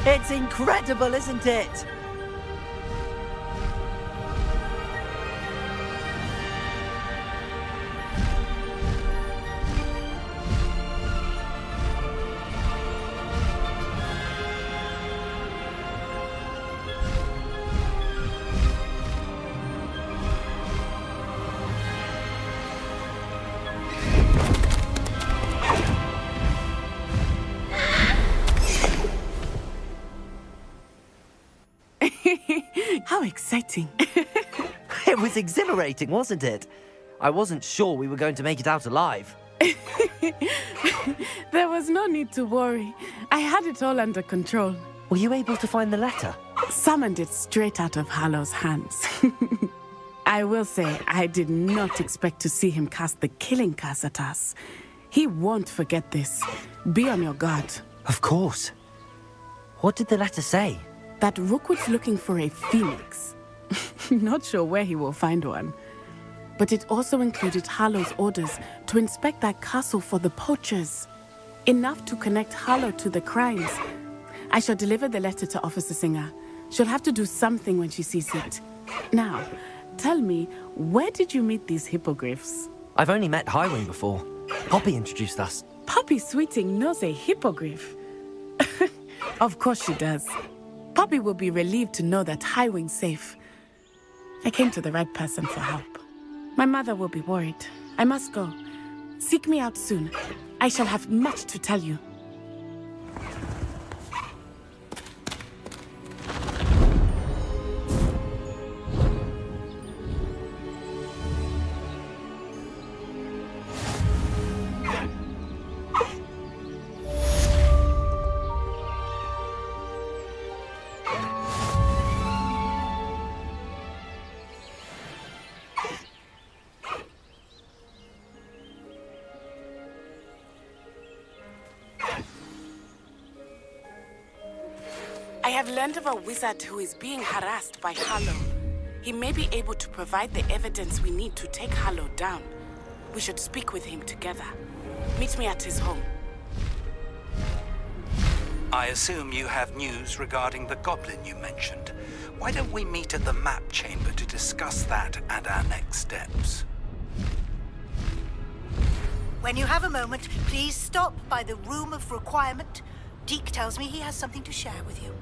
It's incredible, isn't it? How exciting. It was exhilarating, wasn't it? I wasn't sure we were going to make it out alive. There was no need to worry. I had it all under control. Were you able to find the letter? Summoned it straight out of Hallow's hands. I will say, I did not expect to see him cast the killing curse at us. He won't forget this. Be on your guard. Of course. What did the letter say? That Rookwood's looking for a phoenix. Not sure where he will find one. But it also included Harlow's orders to inspect that castle for the poachers. Enough to connect Harlow to the crimes. I shall deliver the letter to Officer Singer. She'll have to do something when she sees it. Now, tell me, where did you meet these hippogriffs? I've only met Highwing before. Poppy introduced us. Poppy Sweeting knows a hippogriff. Of course she does. Poppy will be relieved to know that Highwing's safe. I came to the right person for help. My mother will be worried. I must go. Seek me out soon. I shall have much to tell you. I have learned of a wizard who is being harassed by Harlow. He may be able to provide the evidence we need to take Harlow down. We should speak with him together. Meet me at his home. I assume you have news regarding the goblin you mentioned. Why don't we meet at the map chamber to discuss that and our next steps? When you have a moment, please stop by the Room of Requirement. Deke tells me he has something to share with you.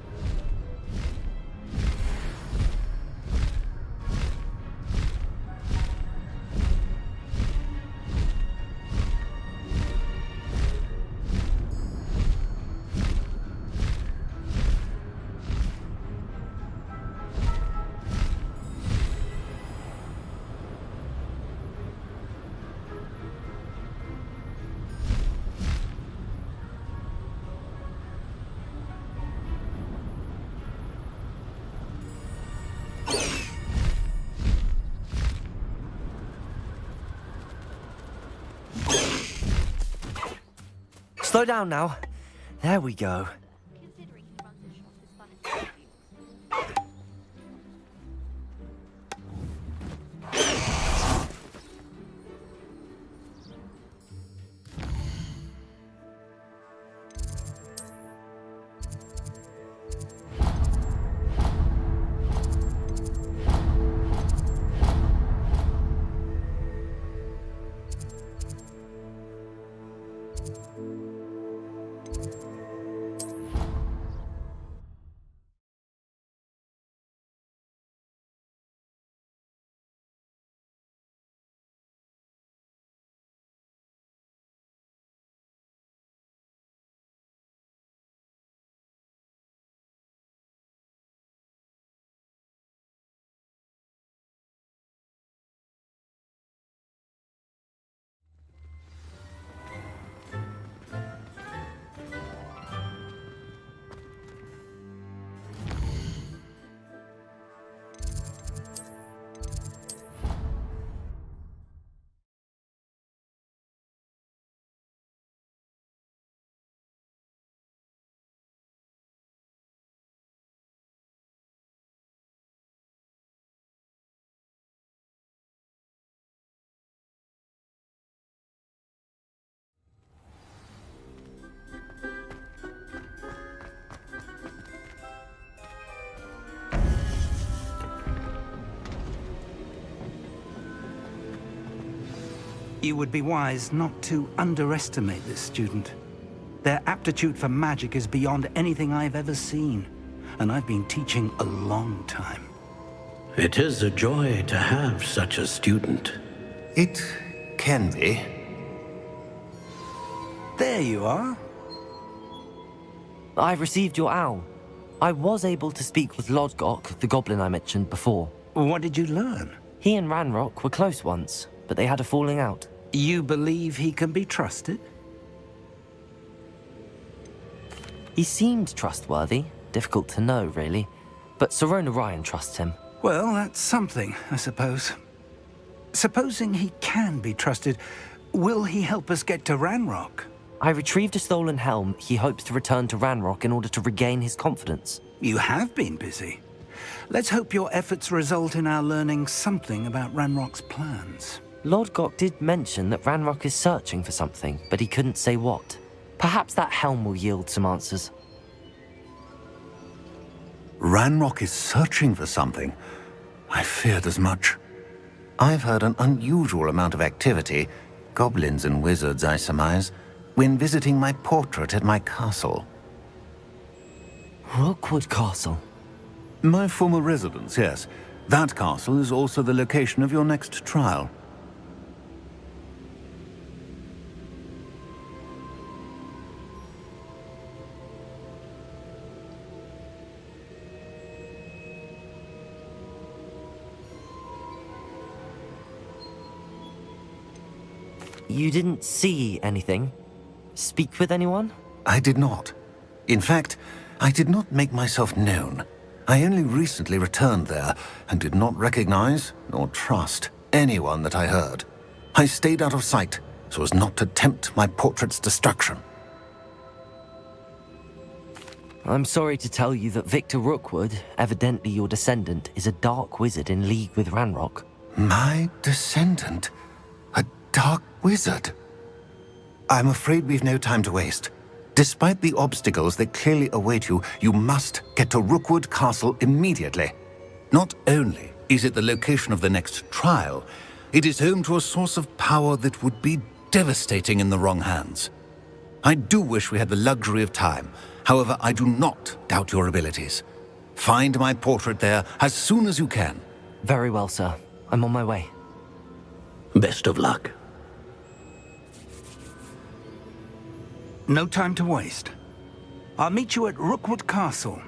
Slow down now. There we go. You would be wise not to underestimate this student. Their aptitude for magic is beyond anything I've ever seen, and I've been teaching a long time. It is a joy to have such a student. It can be. There you are. I've received your owl. I was able to speak with Lodgok, the goblin I mentioned before. What did you learn? He and Ranrock were close once, but they had a falling out. You believe he can be trusted? He seemed trustworthy. Difficult to know, really. But Sirona Ryan trusts him. Well, that's something, I suppose. Supposing he can be trusted, will he help us get to Ranrock? I retrieved a stolen helm he hopes to return to Ranrock in order to regain his confidence. You have been busy. Let's hope your efforts result in our learning something about Ranrock's plans. Lord Gok did mention that Ranrock is searching for something, but he couldn't say what. Perhaps that helm will yield some answers. Ranrock is searching for something. I feared as much. I've heard an unusual amount of activity, goblins and wizards, I surmise, when visiting my portrait at my castle. Rookwood Castle? My former residence, yes. That castle is also the location of your next trial. You didn't see anything? Speak with anyone? I did not. In fact, I did not make myself known. I only recently returned there and did not recognize nor trust anyone that I heard. I stayed out of sight so as not to tempt my portrait's destruction. I'm sorry to tell you that Victor Rookwood, evidently your descendant, is a dark wizard in league with Ranrock. My descendant? A dark wizard? I'm afraid we've no time to waste. Despite the obstacles that clearly await you, you must get to Rookwood Castle immediately. Not only is it the location of the next trial, it is home to a source of power that would be devastating in the wrong hands. I do wish we had the luxury of time. However, I do not doubt your abilities. Find my portrait there as soon as you can. Very well, sir. I'm on my way. Best of luck. No time to waste. I'll meet you at Rookwood Castle.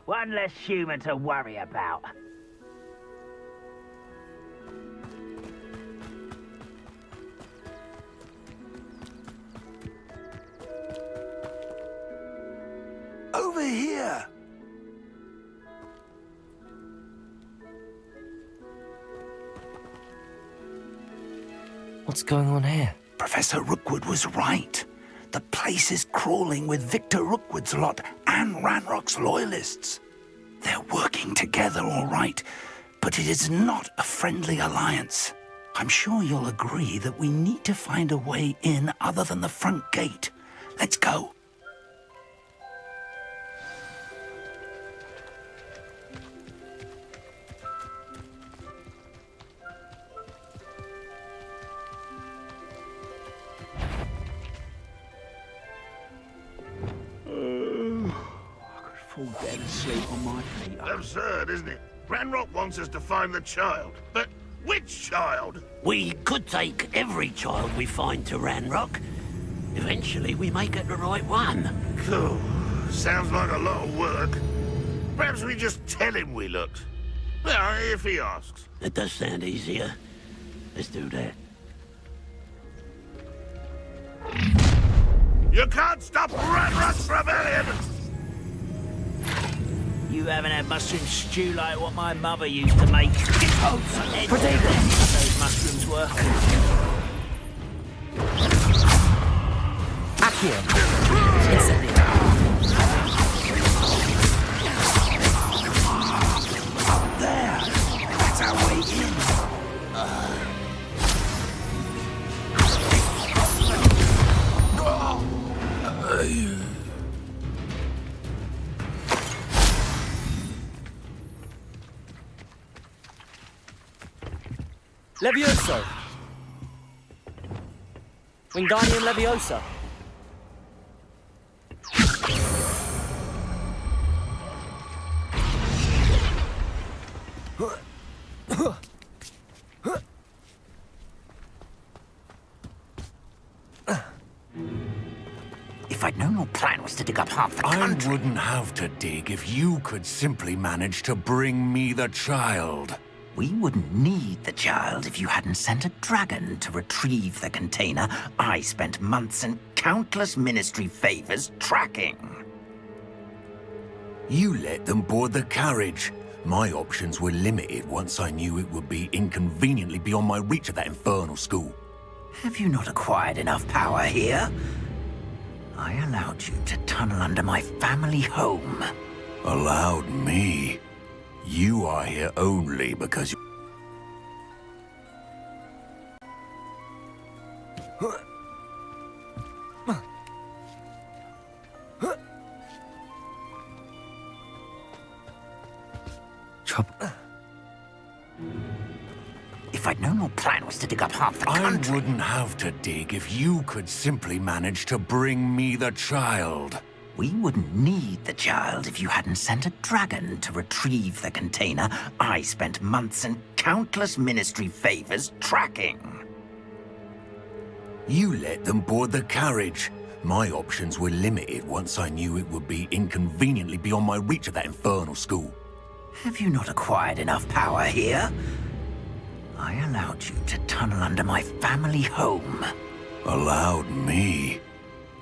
One less human to worry about. Over here! What's going on here? Professor Rookwood was right. The place is crawling with Victor Rookwood's lot and Ranrock's loyalists. They're working together, all right, but it is not a friendly alliance. I'm sure you'll agree that we need to find a way in other than the front gate. Let's go. Fall dead asleep on my feet. Absurd, isn't it? Ranrock wants us to find the child. But which child? We could take every child we find to Ranrock. Eventually, we may get the right one. Cool. Sounds like a lot of work. Perhaps we just tell him we looked. Well, if he asks. It does sound easier. Let's do that. You can't stop Ranrock's rebellion! You haven't had mushroom stew like what my mother used to make. Those mushrooms were. Accio. Incendio. There! That's our way in. Levioso! Wingardium Leviosa. If I'd known your plan was to dig up half the I country... wouldn't have to dig if you could simply manage to bring me the child. We wouldn't need the child if you hadn't sent a dragon to retrieve the container I spent months and countless ministry favors tracking. You let them board the carriage. My options were limited once I knew it would be inconveniently beyond my reach at that infernal school. Have you not acquired enough power here? I allowed you to tunnel under my family home. Allowed me? You are here only because you... If I'd known your plan was to dig up half the country... I wouldn't have to dig if you could simply manage to bring me the child. We wouldn't need the child if you hadn't sent a dragon to retrieve the container I spent months and countless ministry favors tracking. You let them board the carriage. My options were limited once I knew it would be inconveniently beyond my reach at that infernal school. Have you not acquired enough power here? I allowed you to tunnel under my family home. Allowed me?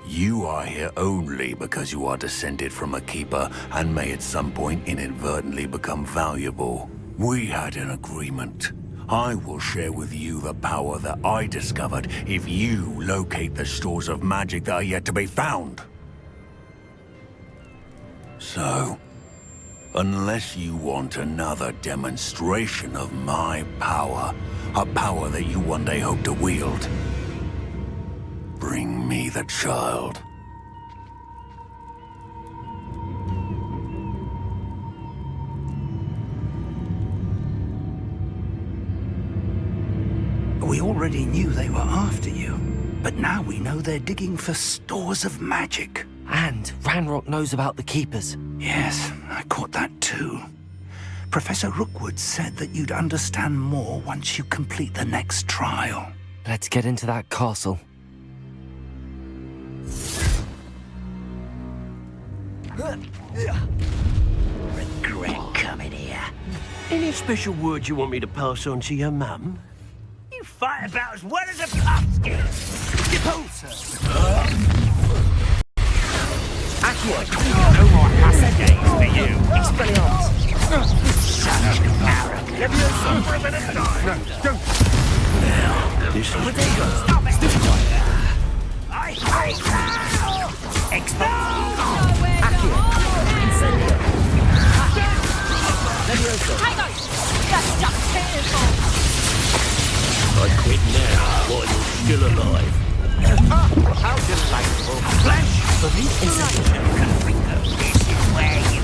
You are here only because you are descended from a keeper and may at some point inadvertently become valuable. We had an agreement. I will share with you the power that I discovered if you locate the stores of magic that are yet to be found. So, unless you want another demonstration of my power, a power that you one day hope to wield, bring me the child. We already knew they were after you, but now we know they're digging for stores of magic. And Ranrock knows about the Keepers. Yes, I caught that too. Professor Rookwood said that you'd understand more once you complete the next trial. Let's get into that castle. Regret coming here. Any special words you want me to pass on to your mum? You fight about as well as a pumpkin! Accio! No more hassle days for you! Expelliarmus! Such arrogance! Leviosa! For a bit of time! No, don't! Now, this is... Stop it! I hate you! Expelliarmus! Accio! Incendio! Leviosa! Hang on! That's just painful! I quit now while you're still alive. How delightful! Flesh! Incendio! This is where you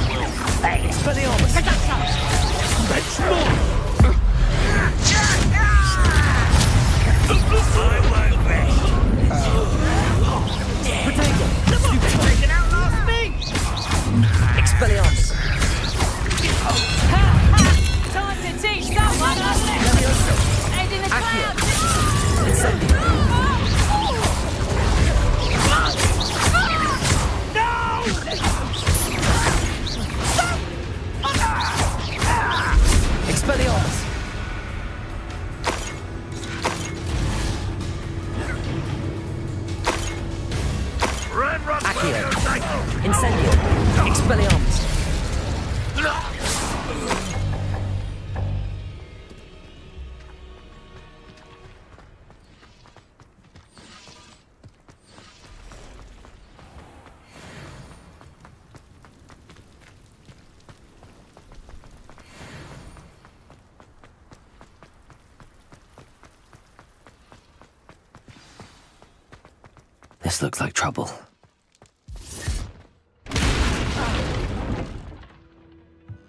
This looks like trouble.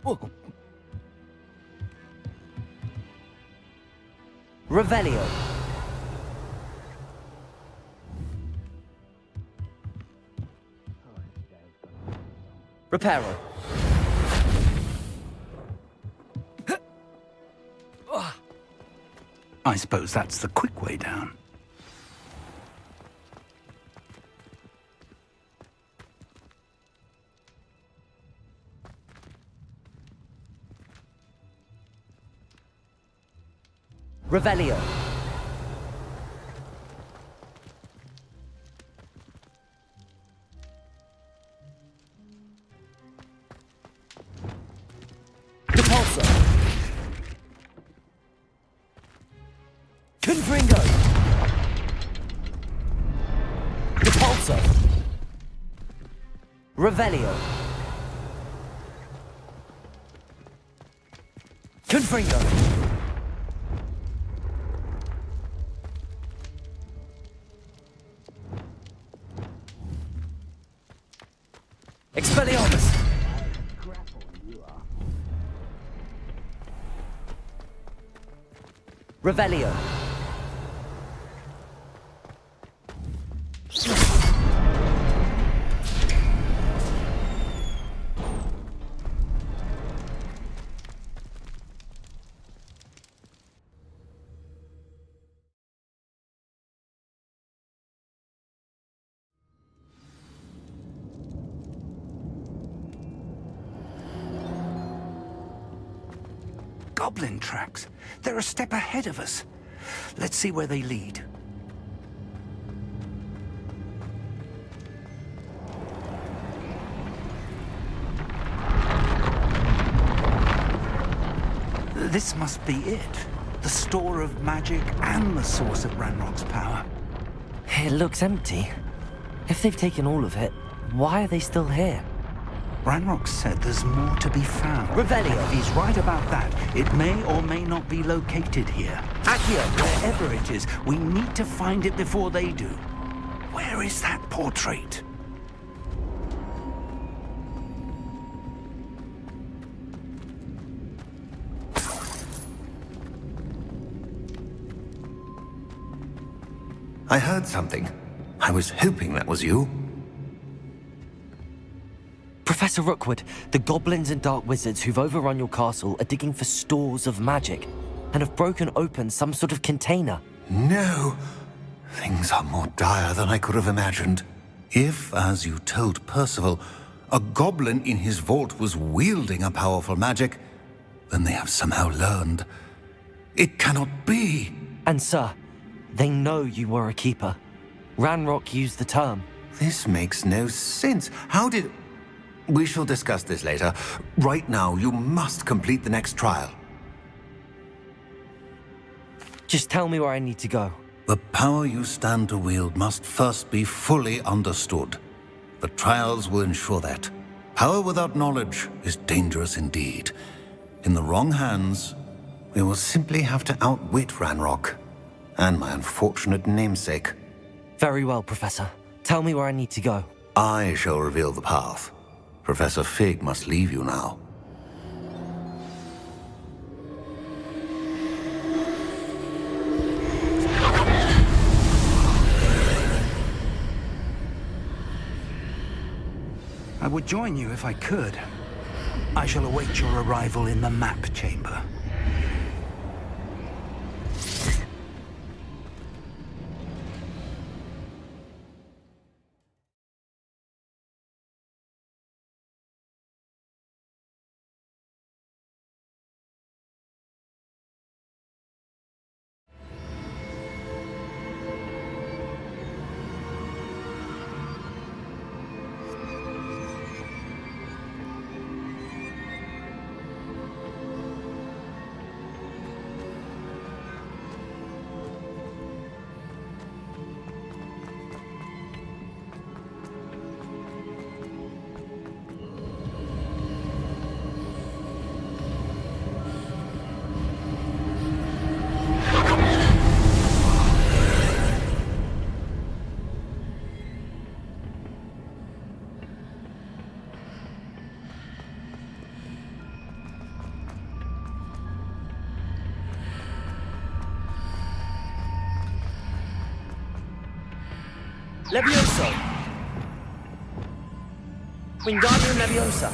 Whoa. Revelio. Reparo. I suppose that's the quick way down. Revelio. Repulsor. Confringo. Repulsor. Revelio. Confringo. Expelliarmus! Revelio. Goblin tracks. They're a step ahead of us. Let's see where they lead. This must be it. The store of magic and the source of Ranrock's power. It looks empty. If they've taken all of it, why are they still here? Ranrock said there's more to be found. Revelio. And if he's right about that, it may or may not be located here. Accio. Wherever it is, we need to find it before they do. Where is that portrait? I heard something. I was hoping that was you. Professor Rookwood, the goblins and dark wizards who've overrun your castle are digging for stores of magic and have broken open some sort of container. No. Things are more dire than I could have imagined. If, as you told Percival, a goblin in his vault was wielding a powerful magic, then they have somehow learned. It cannot be. And sir, they know you were a keeper. Ranrock used the term. This makes no sense. How did... We shall discuss this later. Right now, you must complete the next trial. Just tell me where I need to go. The power you stand to wield must first be fully understood. The trials will ensure that. Power without knowledge is dangerous indeed. In the wrong hands, we will simply have to outwit Ranrock and my unfortunate namesake. Very well, Professor. Tell me where I need to go. I shall reveal the path. Professor Fig must leave you now. I would join you if I could. I shall await your arrival in the map chamber. Levioso! Wingardium Leviosa!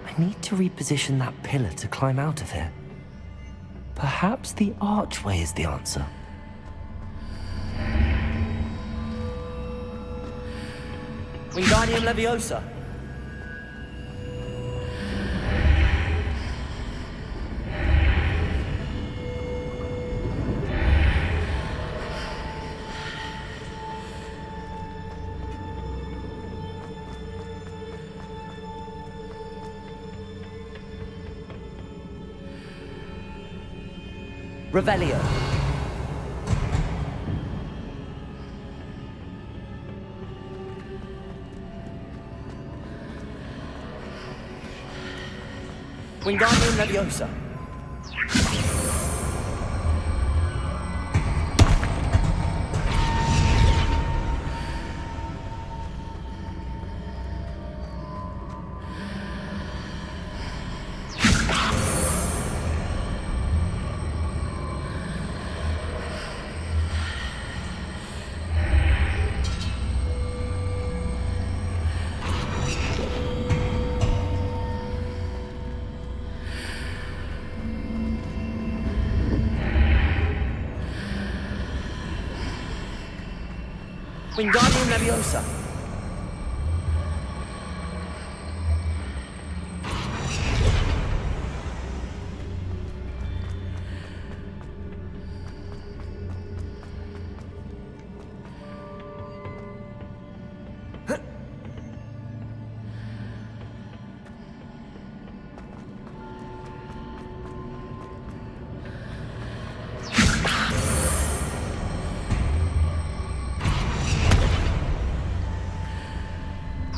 I need to reposition that pillar to climb out of here. Perhaps the archway is the answer. Wingardium Leviosa! Revelio. Wingardium Leviosa. Wingardium Leviosa.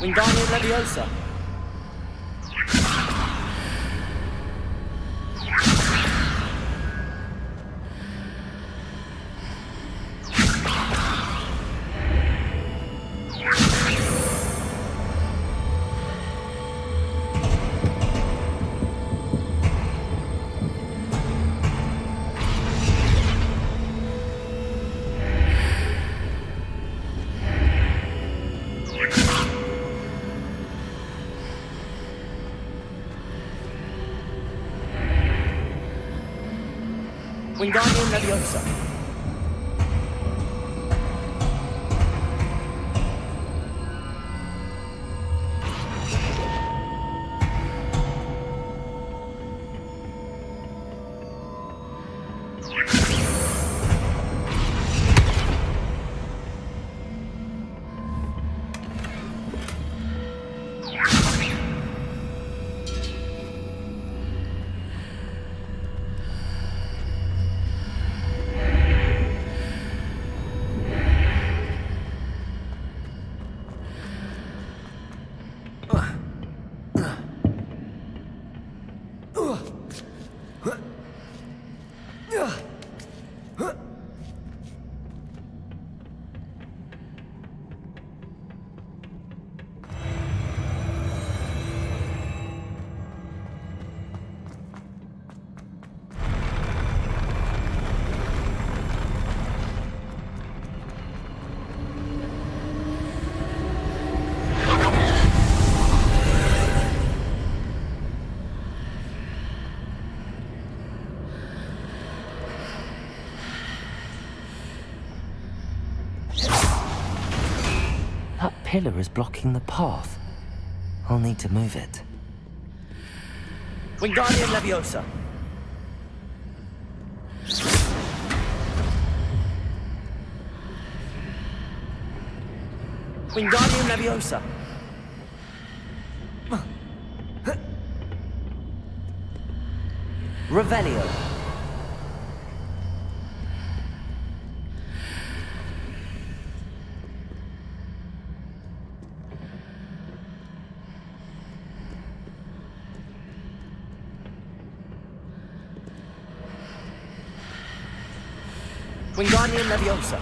Wingardium Leviosa. Wingardium Leviosa. That pillar is blocking the path. I'll need to move it. Wingardium Leviosa. Wingardium Leviosa. Revelio. Wingardium Leviosa.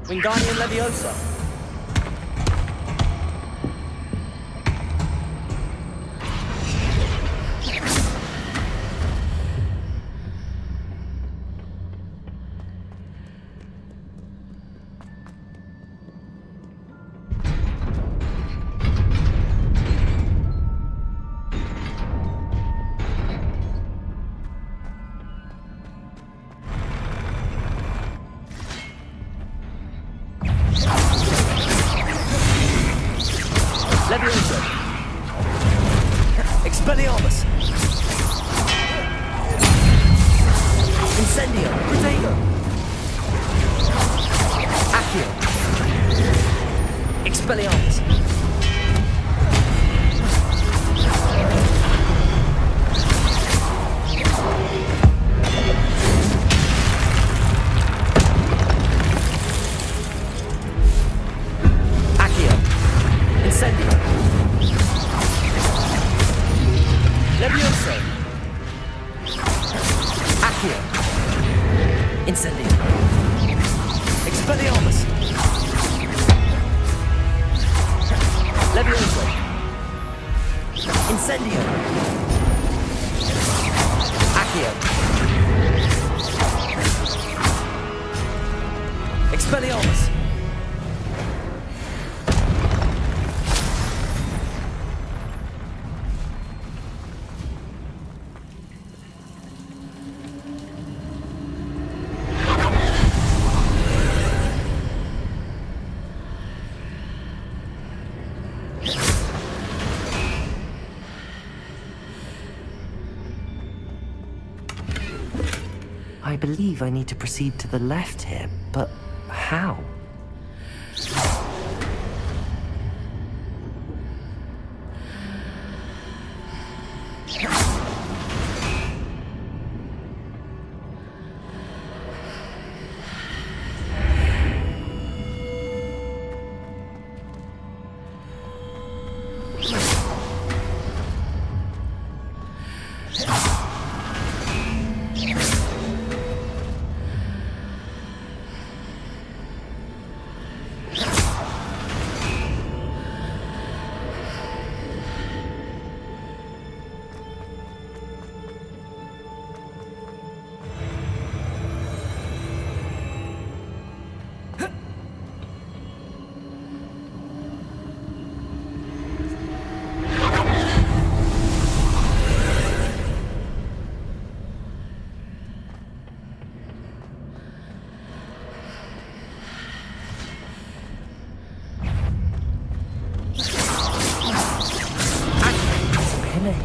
Wingardium Leviosa. Leviosa. Expelliarmus. Incendio. Protego. Accio. Expelliarmus. Accio. Incendio. Levioso. Accio. Incendio. Expelliarmus. Levioso. Incendio. Accio. Expelliarmus. I believe I need to proceed to the left here, but how?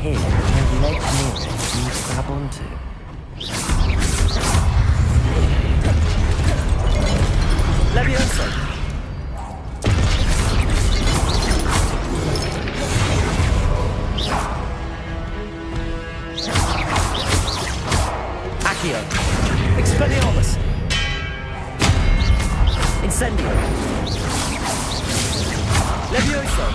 Here, my leg near it, you grab onto. Levioso. Accio. Expelliarmus. Incendio. Levioso.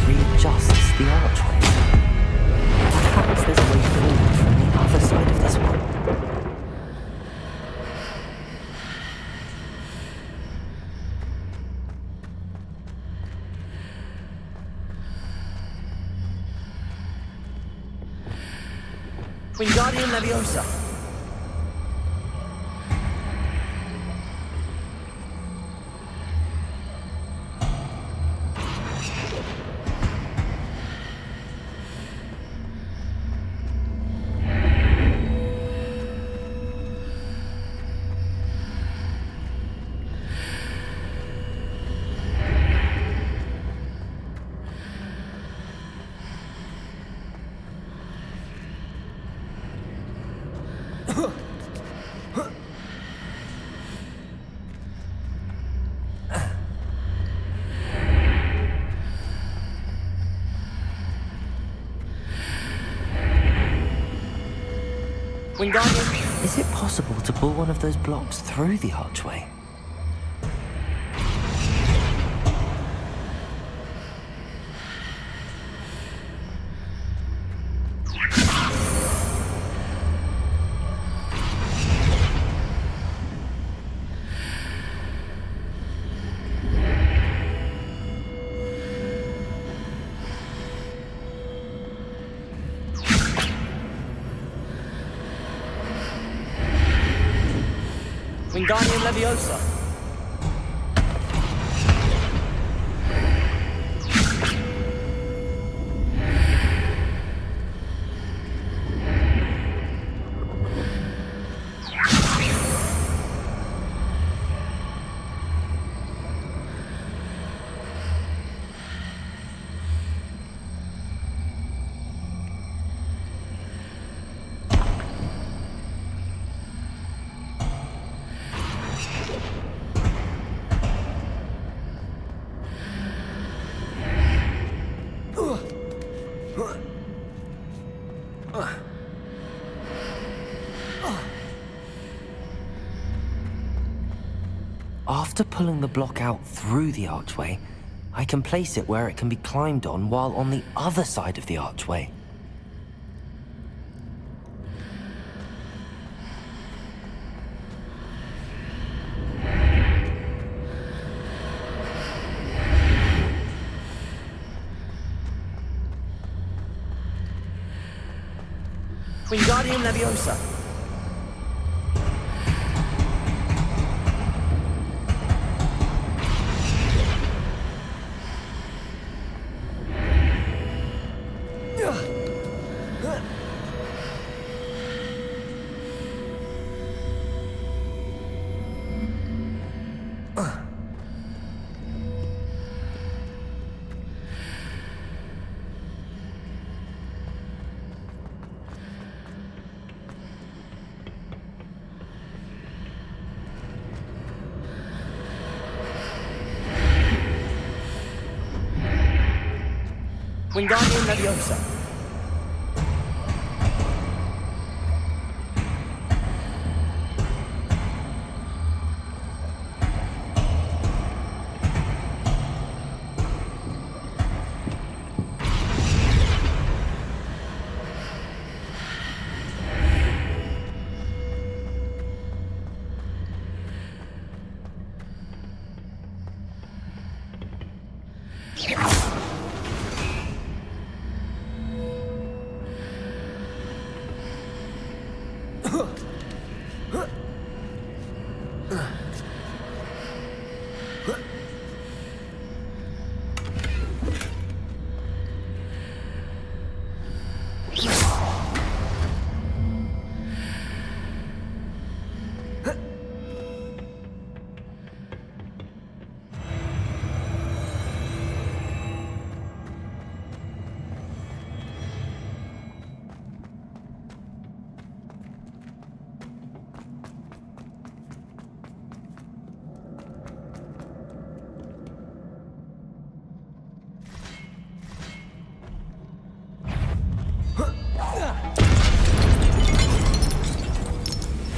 Readjusts the archway. Perhaps there's a way forward from the other side of this one. Wingardium Leviosa. Wingardium, is it possible to pull one of those blocks through the archway? Wingardium Leviosa. After pulling the block out through the archway, I can place it where it can be climbed on while on the other side of the archway. Wingardium Leviosa. Wingardium Leviosa.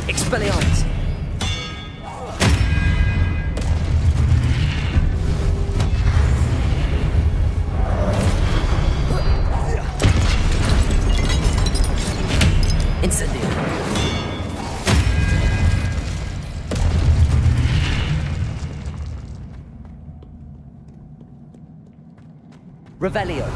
Expelliarmus. Incendio. Revelio.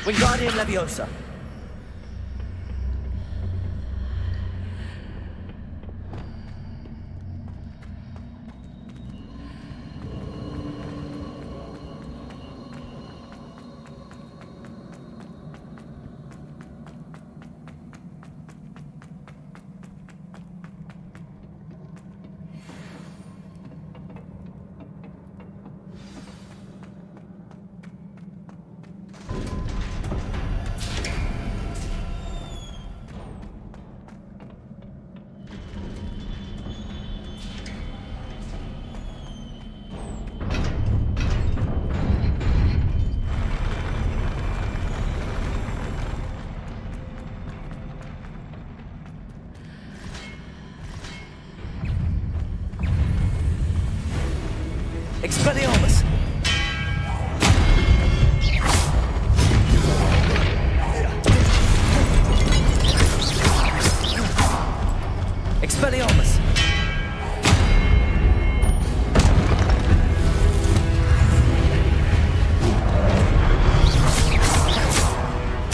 Wingardium Leviosa. Expelliarmus! Expelliarmus!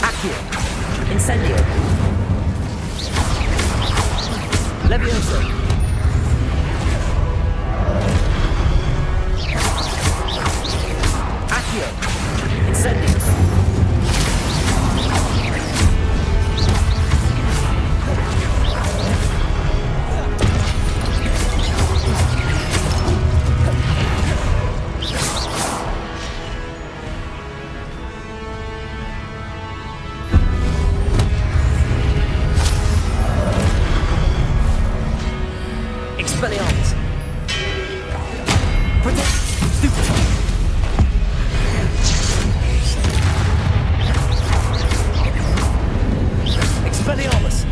Accio! Incendio! Levioso! Accio! Incendio! Expelliarmus! Protect! Stupefy! Expelliarmus!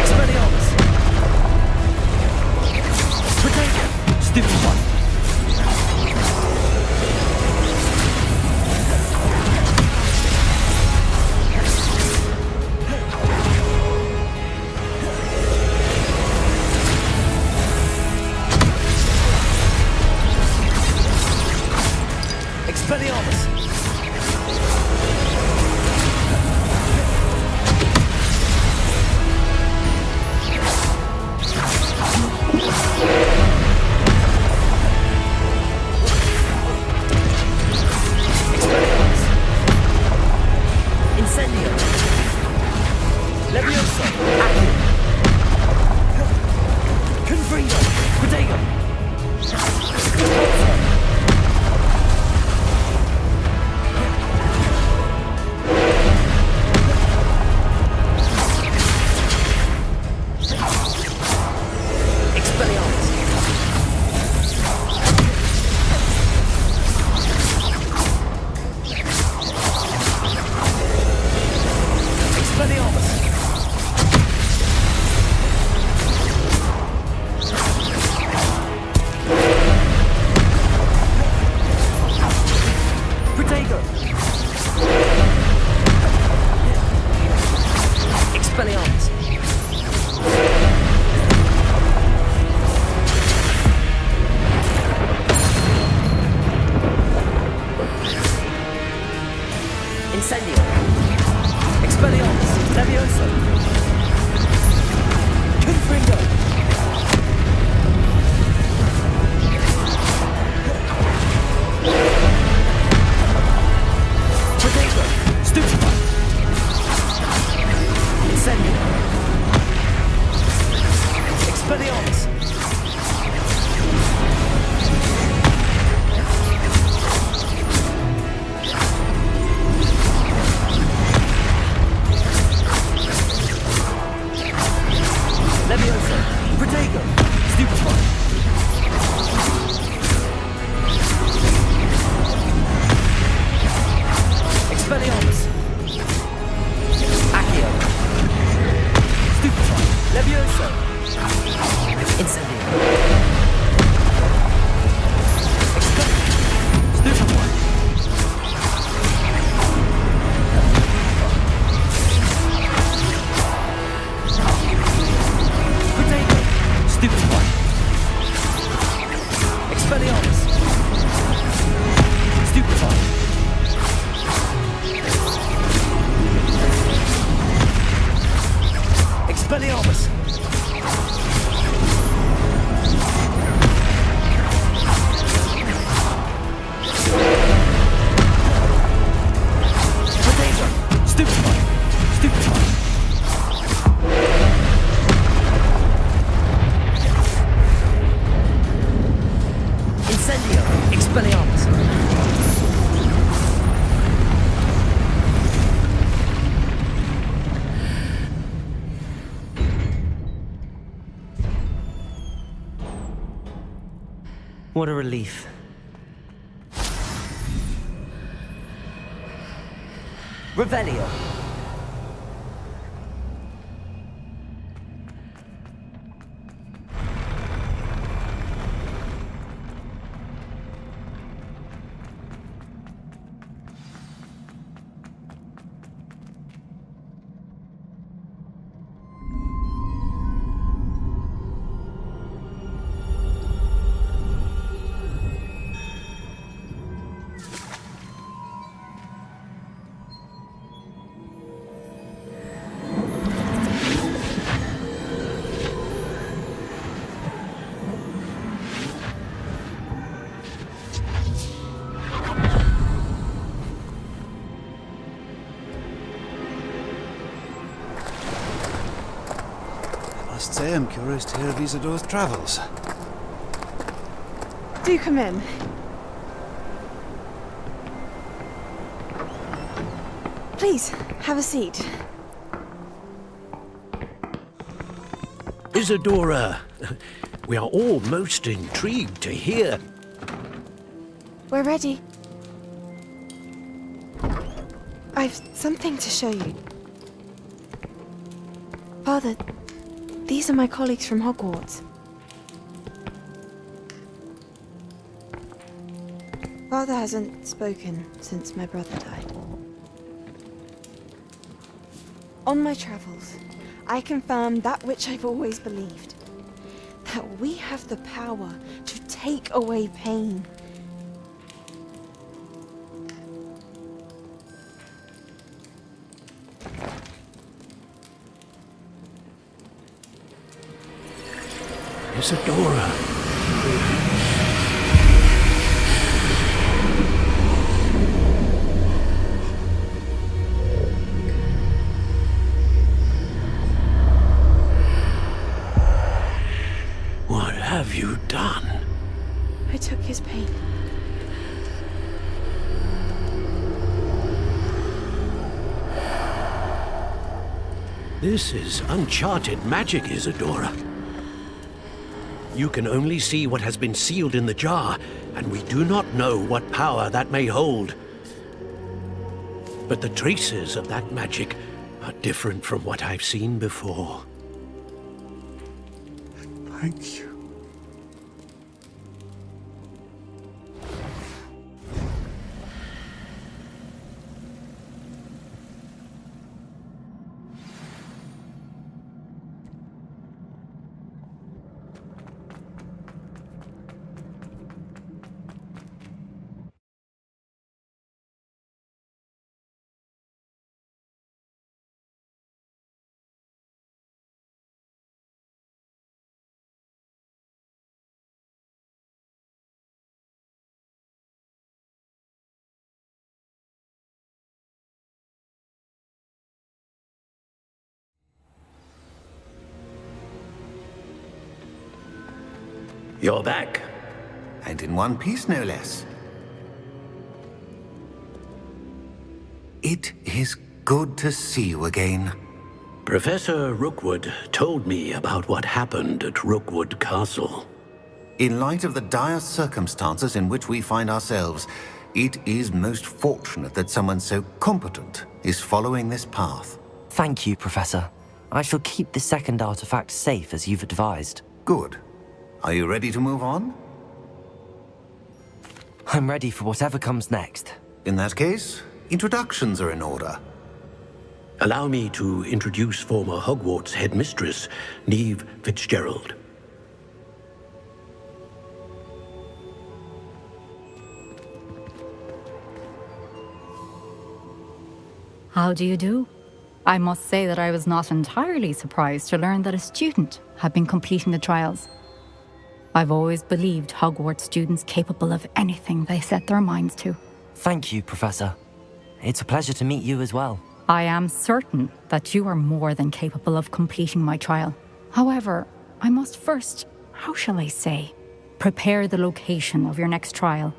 Expelliarmus! Protect! Stupefy! Expelliarmus! Expelliarmus! Incendio! Levioso! Accio! Confringo! Protego! Expelliarmus! Expelliarmus! Protego! Expelliarmus! Incendio! Expelliarmus! Levioso! Confringo! Protego! Stupefy! Incendio! Expelliarmus! Levioso! Protego! Stupefy! Expelliarmus! Accio! Stupefy! Levioso! Incendio! Stupefy! Protego! Stupefy! Expelliarmus! Stupefy! Expelliarmus! Protego! Stupefy! Stupefy! Incendio! Expelliarmus! What a relief. Revelio. Must say I'm curious to hear of Isadore's travels. Do come in. Please, have a seat. Isadora, we are all most intrigued to hear. We're ready. I've something to show you. Father, these are my colleagues from Hogwarts. Father hasn't spoken since my brother died. On my travels, I confirmed that which I've always believed. That we have the power to take away pain. Isadora. What have you done? I took his pain. This is uncharted magic, Isadora. You can only see what has been sealed in the jar, and we do not know what power that may hold. But the traces of that magic are different from what I've seen before. Thank you. You're back. And in one piece, no less. It is good to see you again. Professor Rookwood told me about what happened at Rookwood Castle. In light of the dire circumstances in which we find ourselves, it is most fortunate that someone so competent is following this path. Thank you, Professor. I shall keep the second artifact safe as you've advised. Good. Are you ready to move on? I'm ready for whatever comes next. In that case, introductions are in order. Allow me to introduce former Hogwarts headmistress, Neve Fitzgerald. How do you do? I must say that I was not entirely surprised to learn that a student had been completing the trials. I've always believed Hogwarts students capable of anything they set their minds to. Thank you, Professor. It's a pleasure to meet you as well. I am certain that you are more than capable of completing my trial. However, I must first, how shall I say, prepare the location of your next trial.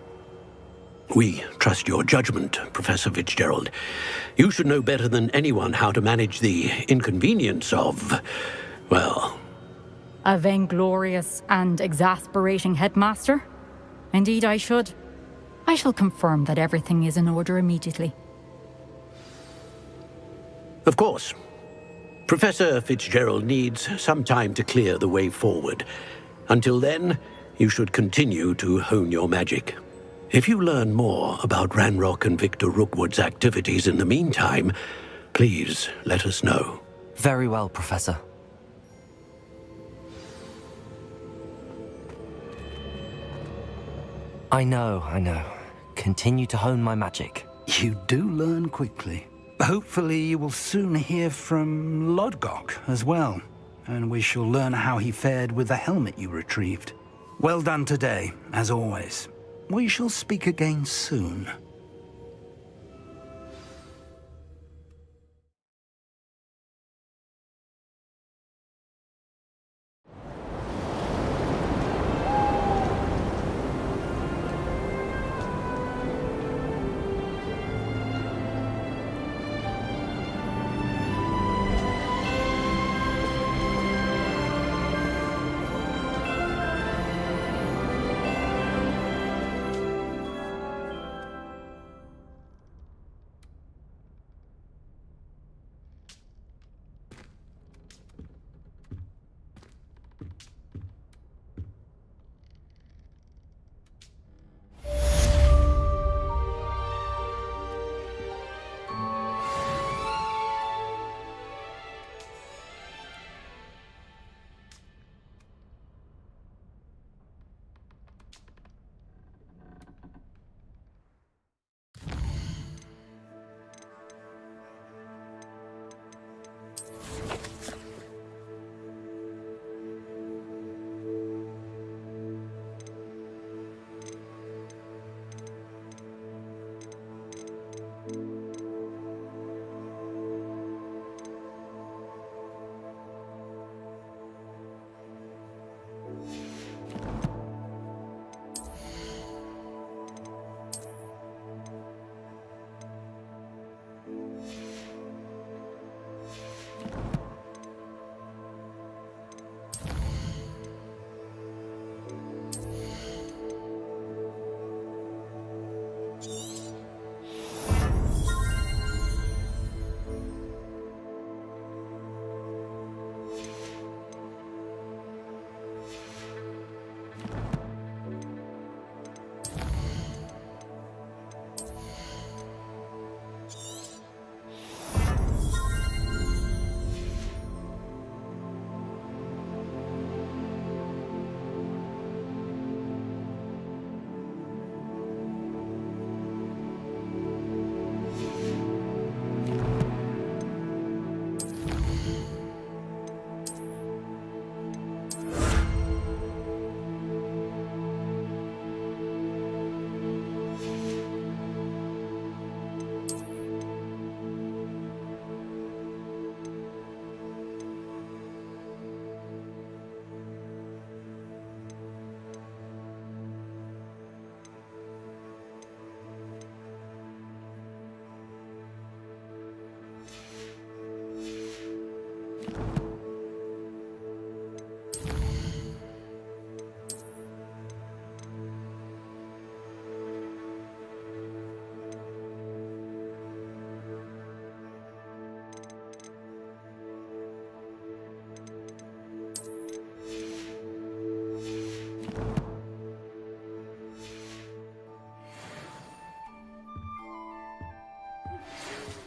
We trust your judgment, Professor Fitzgerald. You should know better than anyone how to manage the inconvenience of, well... A vainglorious and exasperating headmaster? Indeed, I should. I shall confirm that everything is in order immediately. Of course. Professor Fitzgerald needs some time to clear the way forward. Until then, you should continue to hone your magic. If you learn more about Ranrock and Victor Rookwood's activities in the meantime, please let us know. Very well, Professor. I know. Continue to hone my magic. You do learn quickly. Hopefully you will soon hear from Lodgok as well, and we shall learn how he fared with the helmet you retrieved. Well done today, as always. We shall speak again soon.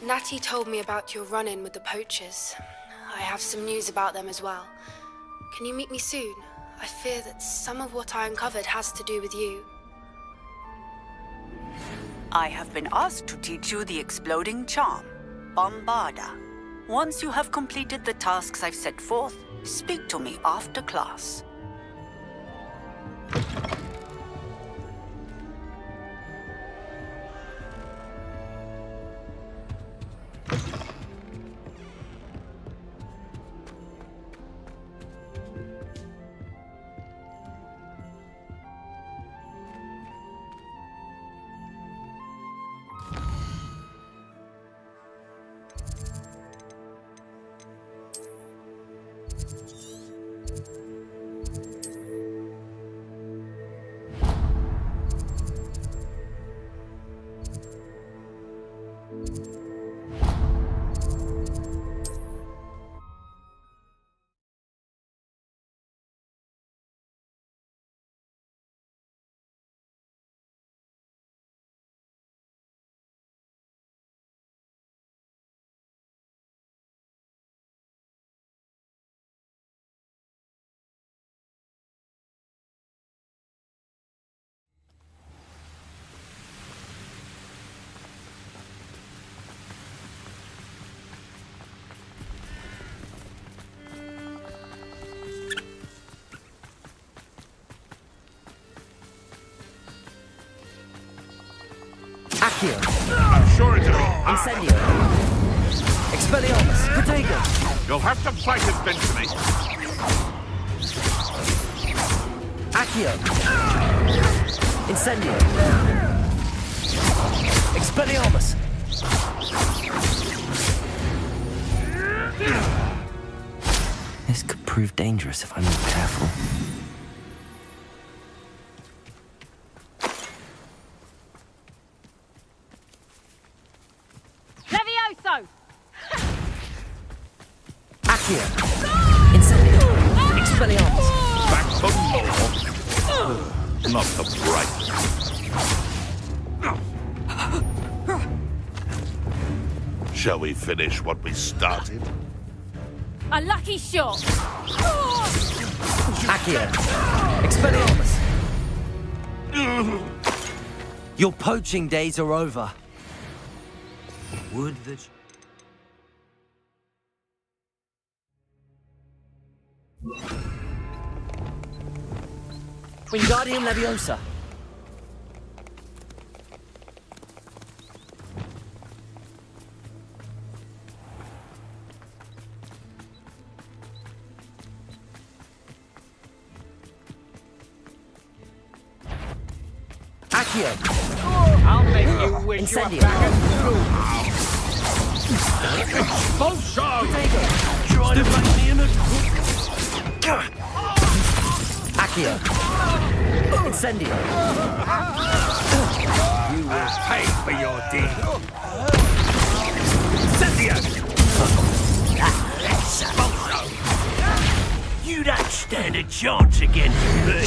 Natty told me about your run-in with the poachers. I have some news about them as well. Can you meet me soon? I fear that some of what I uncovered has to do with you. I have been asked to teach you the exploding charm, Bombarda. Once you have completed the tasks I've set forth, speak to me after class. Accio. I'm sure it'll be hard. Incendio. Expelliarmus. Protego. You'll have to fight it, Benjamin. Accio. Incendio. Expelliarmus. This could prove dangerous if I'm not careful. Levioso! Accio. Incendio. Expelliarmus. Back for more. Not the bright. Shall we finish what we started? A lucky shot! Accio. Expelliarmus. Your poaching days are over. Would that... Wingardium Leviosa. Accio. I'll make you wish Incendio. you were back at school. Expulso! Trying to make me in a... Accio. Incendio. You will pay for your deed. Incendio! Expulso! You don't stand a chance against me.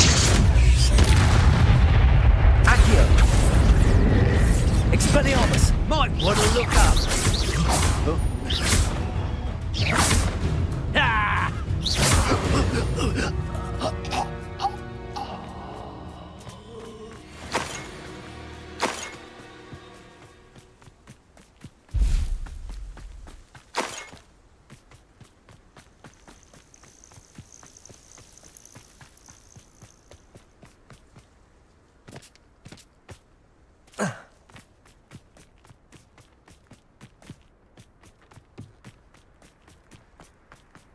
Accio. Expelliarmus. Might want to look up. Ah!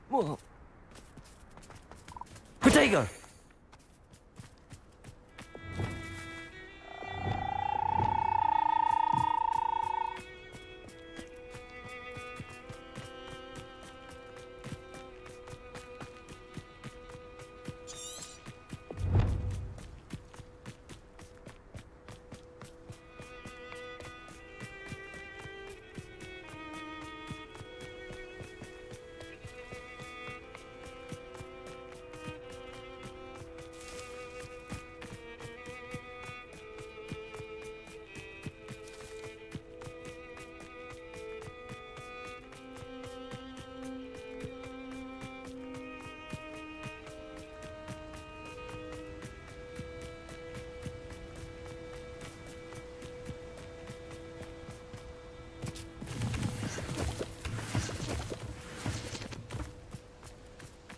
Whoa. Protego.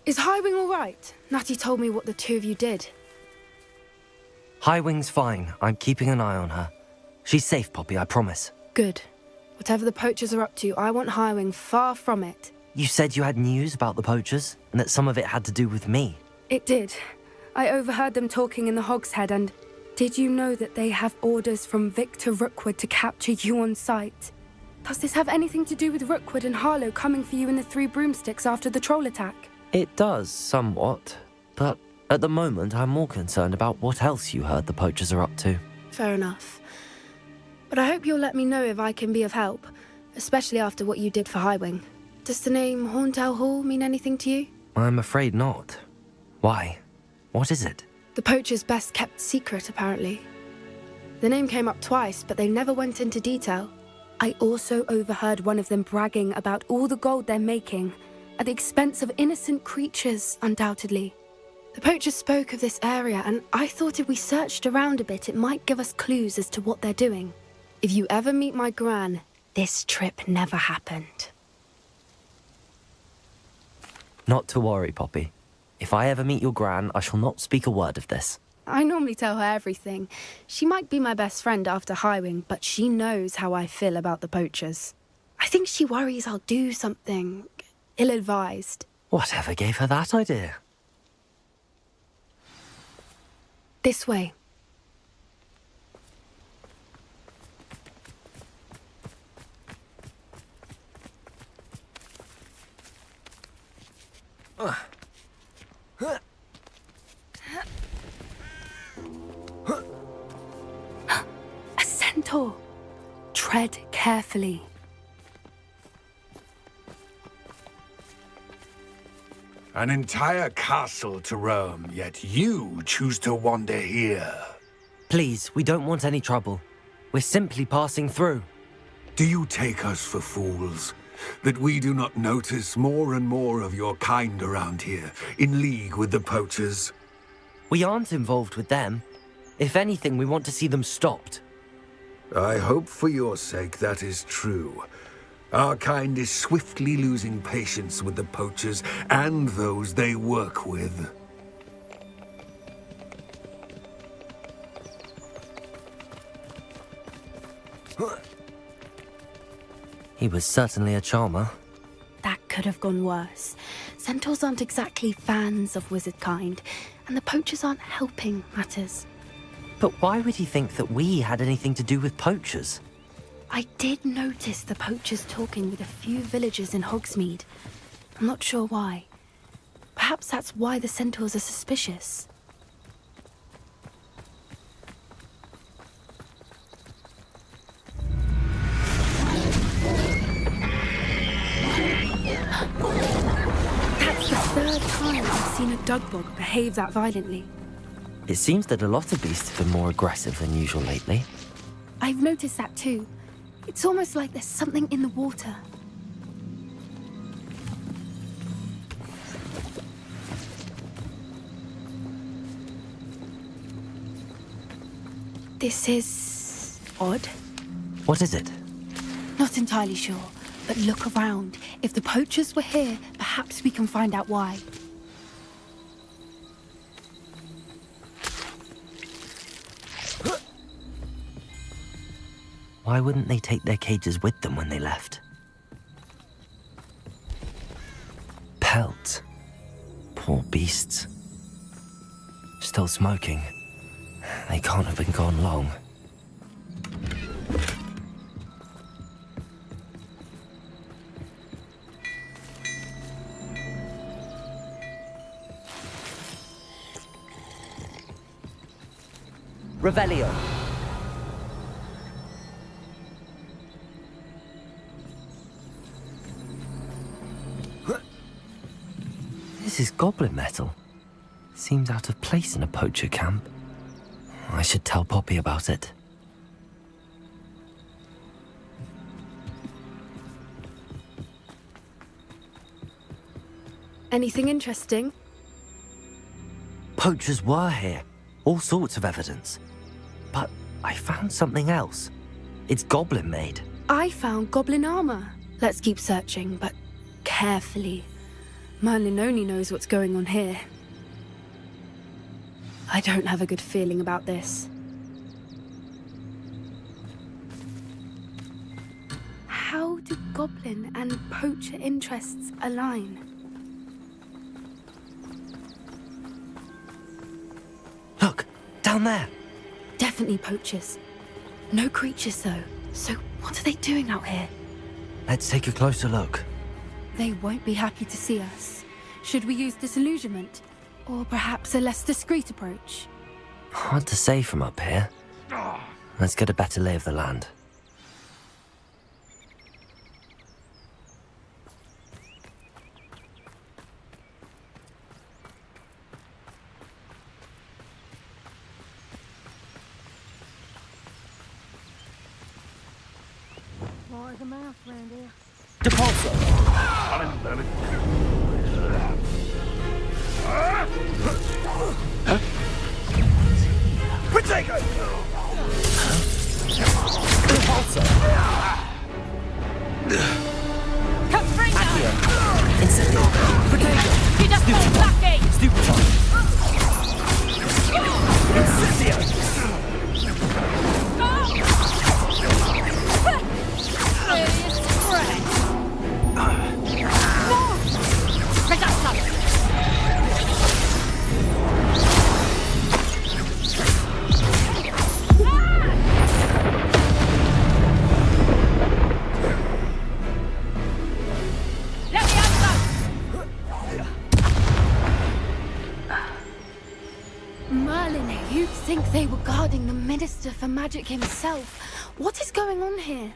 Is Highwing all right? Natty told me what the two of you did. Highwing's fine. I'm keeping an eye on her. She's safe, Poppy, I promise. Good. Whatever the poachers are up to, I want Highwing far from it. You said you had news about the poachers, and that some of it had to do with me. It did. I overheard them talking in the Hogshead, and did you know that they have orders from Victor Rookwood to capture you on sight? Does this have anything to do with Rookwood and Harlow coming for you in the Three Broomsticks after the troll attack? It does, somewhat. But at the moment, I'm more concerned about what else you heard the poachers are up to. Fair enough. But I hope you'll let me know if I can be of help, especially after what you did for Highwing. Does the name Horntail Hall mean anything to you? I'm afraid not. Why? What is it? The poacher's best kept secret, apparently. The name came up twice, but they never went into detail. I also overheard one of them bragging about all the gold they're making, at the expense of innocent creatures, undoubtedly. The poachers spoke of this area, and I thought if we searched around a bit, it might give us clues as to what they're doing. If you ever meet my gran, this trip never happened. Not to worry, Poppy. If I ever meet your gran, I shall not speak a word of this. I normally tell her everything. She might be my best friend after Highwing, but she knows how I feel about the poachers. I think she worries I'll do something ill-advised. Whatever gave her that idea? This way. A centaur. Tread carefully. An entire castle to roam, yet you choose to wander here. Please, we don't want any trouble. We're simply passing through. Do you take us for fools? That we do not notice more and more of your kind around here, in league with the poachers? We aren't involved with them. If anything, we want to see them stopped. I hope for your sake that is true. Our kind is swiftly losing patience with the poachers and those they work with. He was certainly a charmer. That could have gone worse. Centaurs aren't exactly fans of wizard kind, and the poachers aren't helping matters. But why would he think that we had anything to do with poachers? I did notice the poachers talking with a few villagers in Hogsmeade. I'm not sure why. Perhaps that's why the centaurs are suspicious. That's the third time I've seen a dugbog behave that violently. It seems that a lot of beasts have been more aggressive than usual lately. I've noticed that too. It's almost like there's something in the water. This is odd. What is it? Not entirely sure, but look around. If the poachers were here, perhaps we can find out why. Why wouldn't they take their cages with them when they left? Pelts. Poor beasts. Still smoking. They can't have been gone long. Revelio. This is goblin metal. Seems out of place in a poacher camp. I should tell Poppy about it. Anything interesting? Poachers were here. All sorts of evidence. But I found something else. It's goblin made. I found goblin armor. Let's keep searching, but carefully. Merlin only knows what's going on here. I don't have a good feeling about this. How do goblin and poacher interests align? Look, down there. Definitely poachers. No creatures, though. So what are they doing out here? Let's take a closer look. They won't be happy to see us. Should we use disillusionment? Or perhaps a less discreet approach? Hard to say from up here. Let's get a better lay of the land. There's a mouse around here. Depulso! Protego! Depulso! Confringo! Incendio! Protego! He just Stupefy! Blackgate! Stupefy! Merlin, you'd think they were guarding the Minister for Magic himself. What is going on here?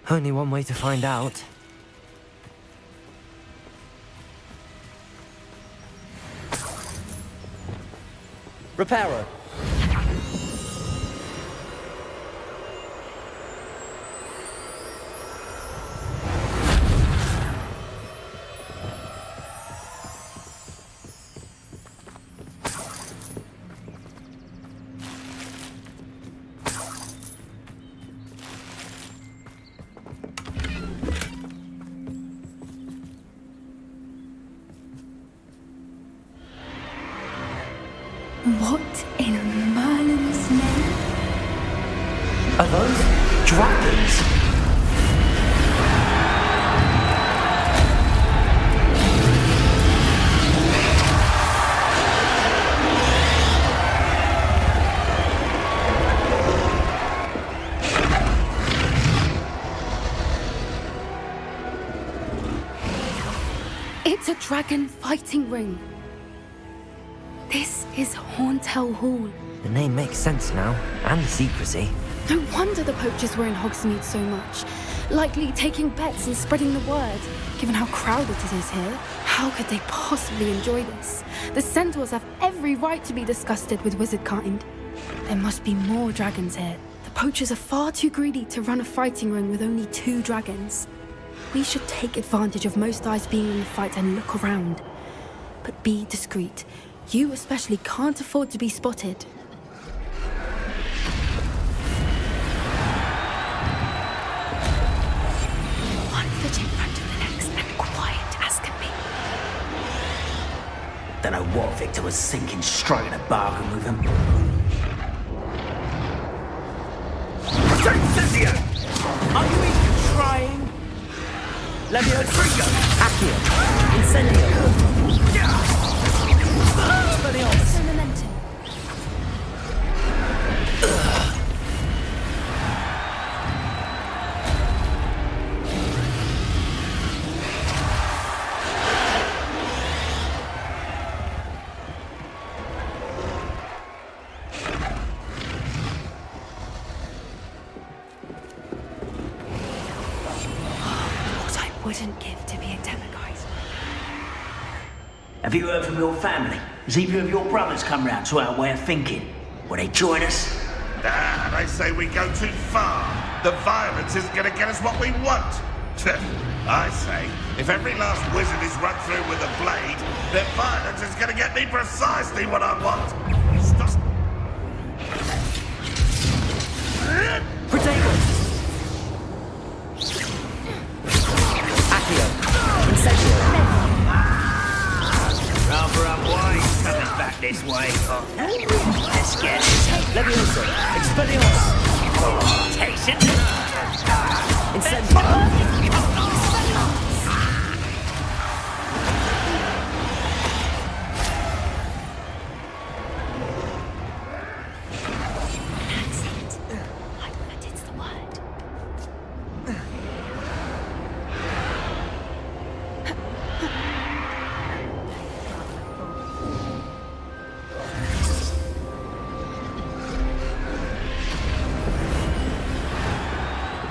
Only one way to find out. Reparo. What in Merlin's name? Are those dragons? It's a dragon fighting ring. This is Horntail Hall. The name makes sense now, and the secrecy. No wonder the poachers were in Hogsmeade so much. Likely taking bets and spreading the word. Given how crowded it is here, how could they possibly enjoy this? The centaurs have every right to be disgusted with wizard kind. There must be more dragons here. The poachers are far too greedy to run a fighting ring with only 2 dragons. We should take advantage of most eyes being in the fight and look around. But be discreet. You especially can't afford to be spotted. One foot in front of the next and quiet as can be. Don't know what Victor was thinking, striking a bargain with him. Cynthia! Are you even trying? Levio Trigger! Accio! Incendio! Extra momentum. What I wouldn't give to be a demiguise. Have you heard from your family? Has either of your brothers come round to our way of thinking? Will they join us? Ah, they say we go too far. The violence isn't going to get us what we want. I say, if every last wizard is run through with a blade, then violence is going to get me precisely what I want. Stop. Protego! Accio! Incendio! Rather unwise coming back this way. Let's get it. Levioso! Expelliarmus! Takes it. Incendio!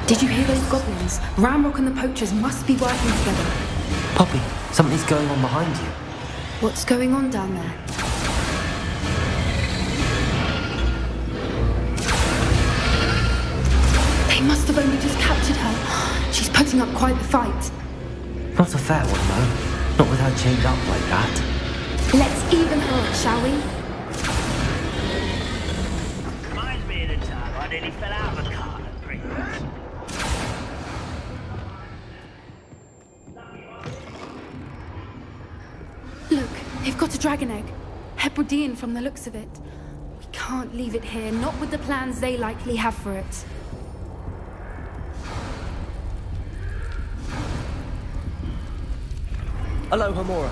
Did you hear those goblins? Ramrock and the poachers must be working together. Poppy, something's going on behind you. What's going on down there? They must have only just captured her. She's putting up quite the fight. Not a fair one, though. Not with her chained up like that. Let's even her up, shall we? Reminds me of the time I nearly fell out of a car at Pringles. Look, they've got a dragon egg. Hebridean from the looks of it. We can't leave it here, not with the plans they likely have for it. Aloha, Mora.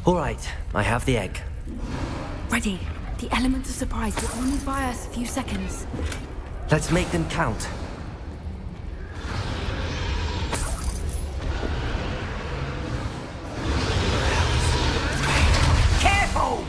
All right, I have the egg. Ready. The elements of surprise will only buy us a few seconds. Let's make them count. Careful!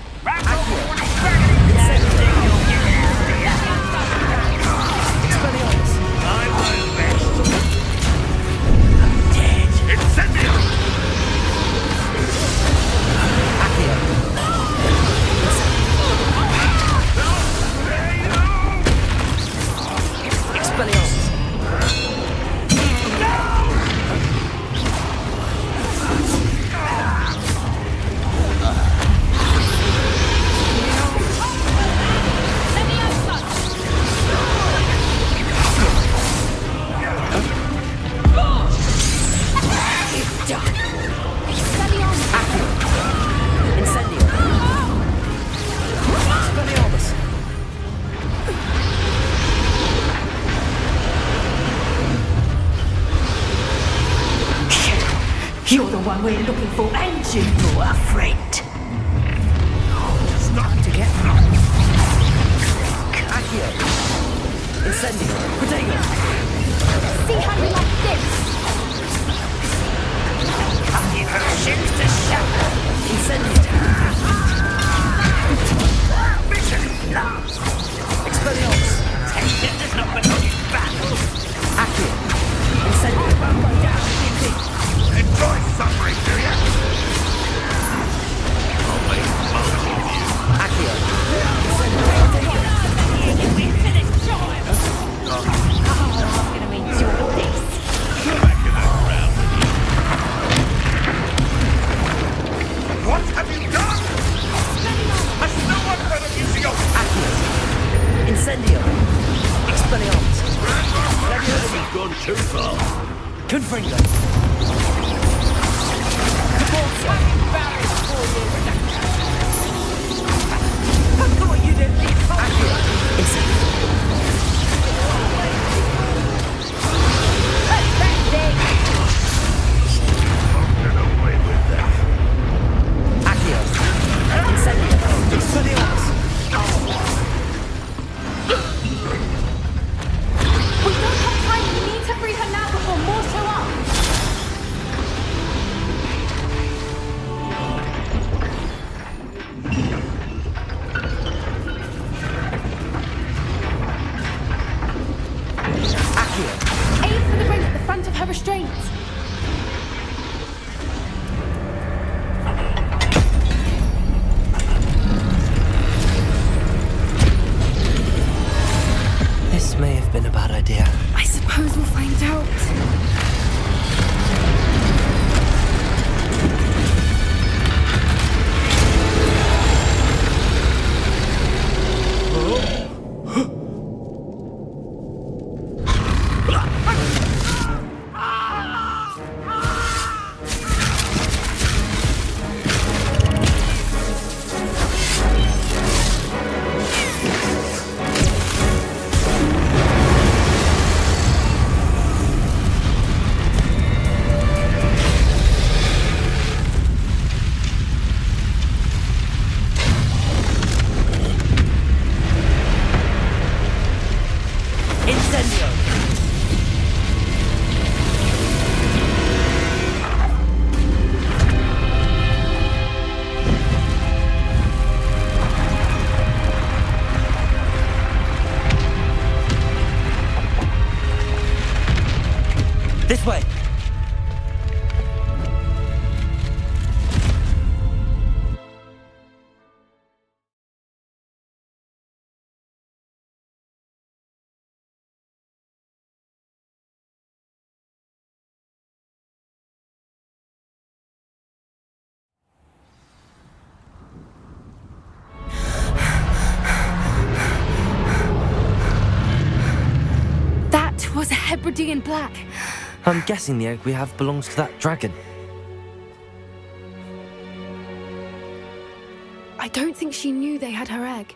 You're the one we're looking for, and you're afraid. Stop to get Accio. Incendio. Protego. See how you like this? Coming from ships to shatter. Incendio. Expelliarmus. Tension does not belong in battle. Accio. Incendio. Enjoy suffering, do you? I'll make fun of you. Accio. I'm gonna enjoy this. What have you done? Has no one heard of using your... Accio. Incendio. Expelliarmus. This has gone too far. Confringo. We don't have time. We need to free her now before more show up. It's a Hebridean black. I'm guessing the egg we have belongs to that dragon. I don't think she knew they had her egg.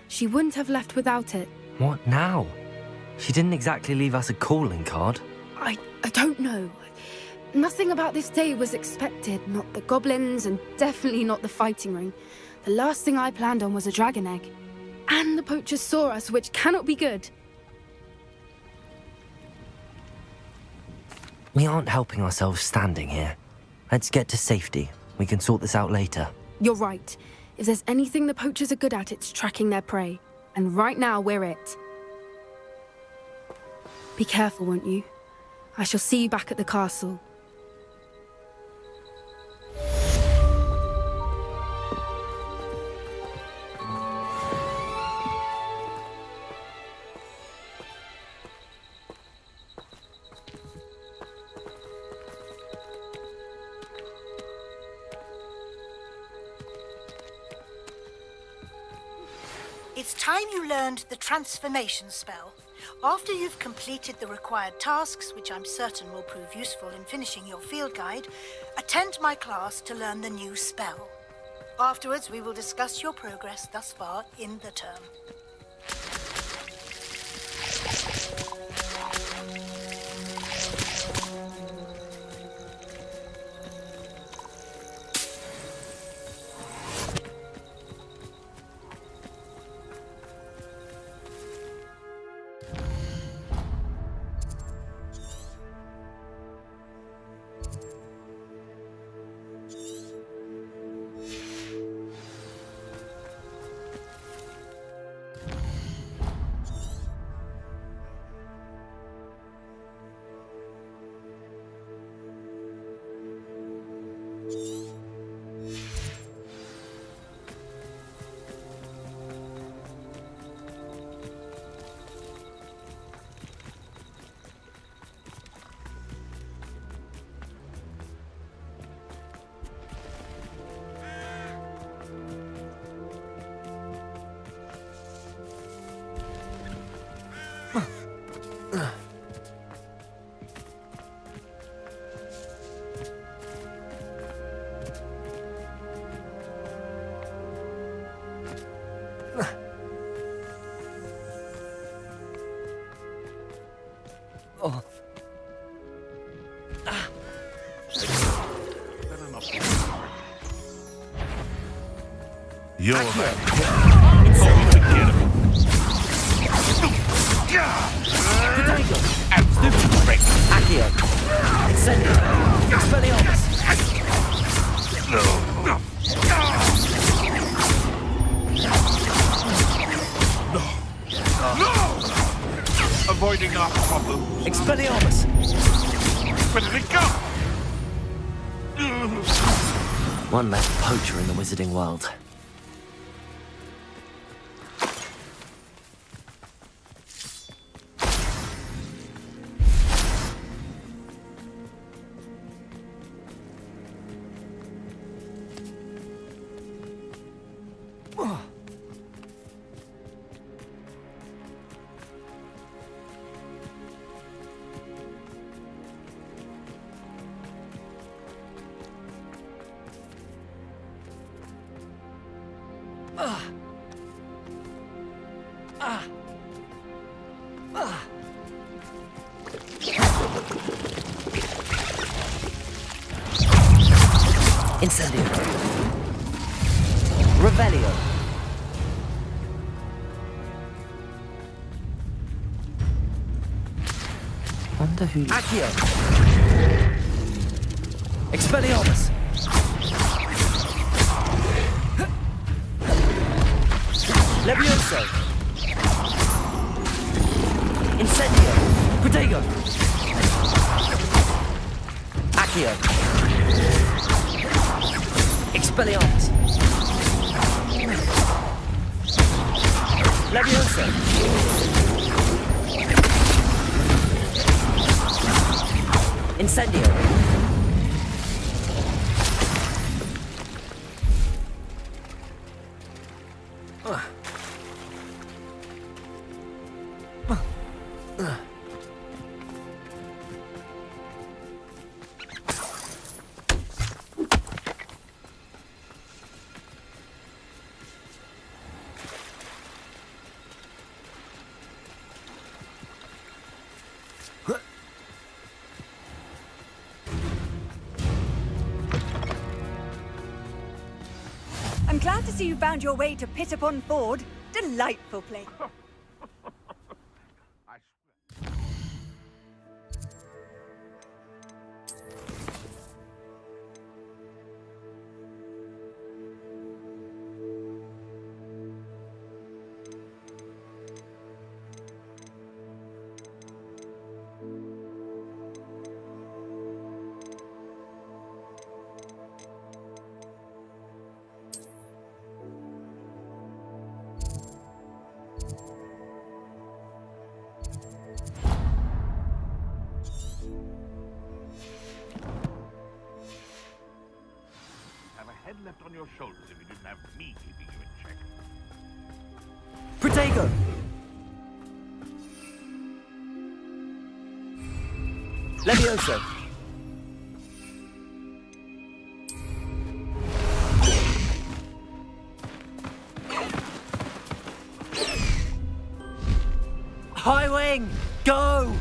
She wouldn't have left without it. What now? She didn't exactly leave us a calling card. I don't know. Nothing about this day was expected. Not the goblins, and definitely not the fighting ring. The last thing I planned on was a dragon egg. And the poachers saw us, which cannot be good. We aren't helping ourselves standing here. Let's get to safety. We can sort this out later. You're right. If there's anything the poachers are good at, it's tracking their prey. And right now, we're it. Be careful, won't you? I shall see you back at the castle. It's time you learned the transformation spell. After you've completed the required tasks, which I'm certain will prove useful in finishing your field guide, attend my class to learn the new spell. Afterwards, we will discuss your progress thus far in the term. Oh. You're that. Accio. Incendio. Expelliarmus. Avoiding our problem. Expelliarmus. Where did it go? One less poacher in the wizarding world. Incendio. Revelio. Wonder who... Accio. Expelliarmus. Levioso. Incendio. Protego. Accio. Expelliarmus. Levioso. Incendio. I'm glad to see you found your way to Pit upon Ford. Delightful place. Head left on your shoulders if you didn't have me keeping you in check. Protego! Levioso! High wing! Go!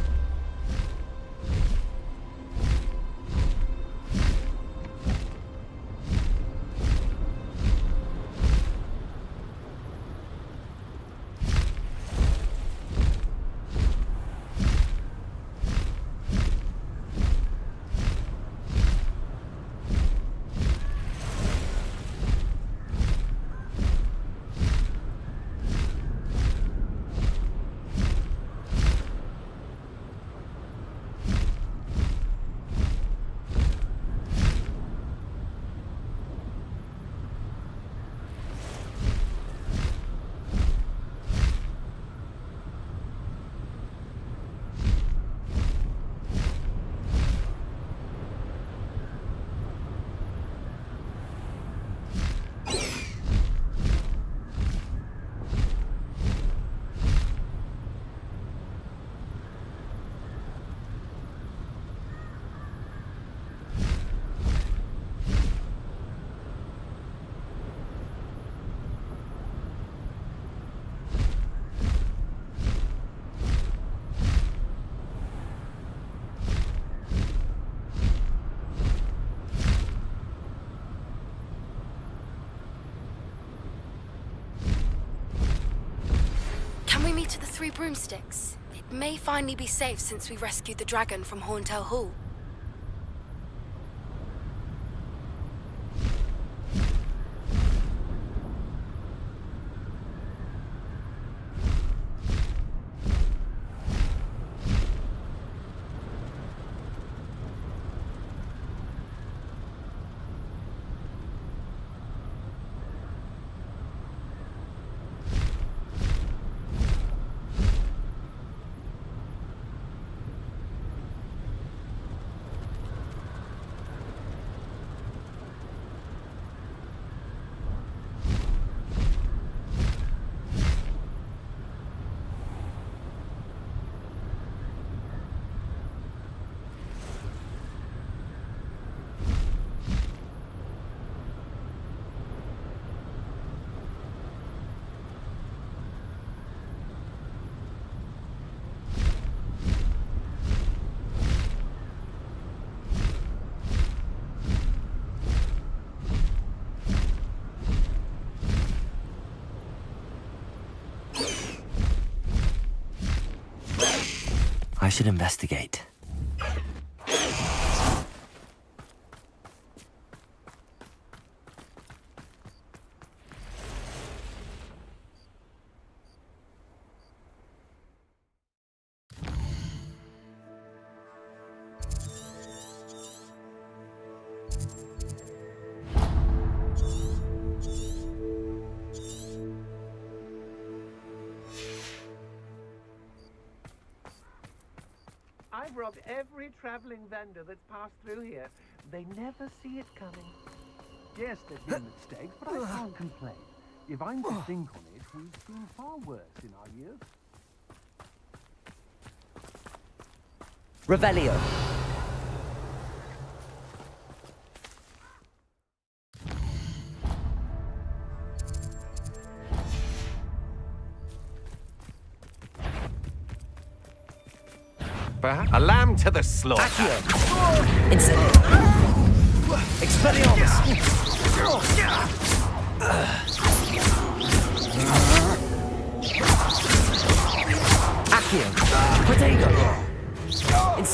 To the Three Broomsticks. It may finally be safe since we rescued the dragon from Horntail Hall. I should investigate. I've robbed every traveling vendor that's passed through here. They never see it coming. Yes, there's been mistakes, but I can't complain. If I'm to think on it, we've seen far worse in our youth. Revelio. A lamb to the slaughter. Incendio. Expelliarmus.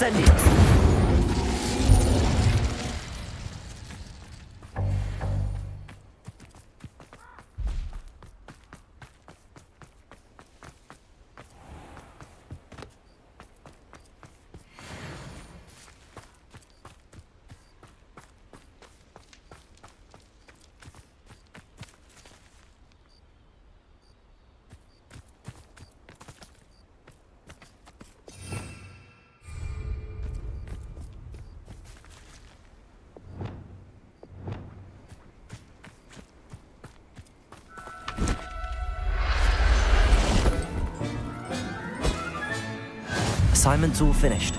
Incendio! Assignment's all finished.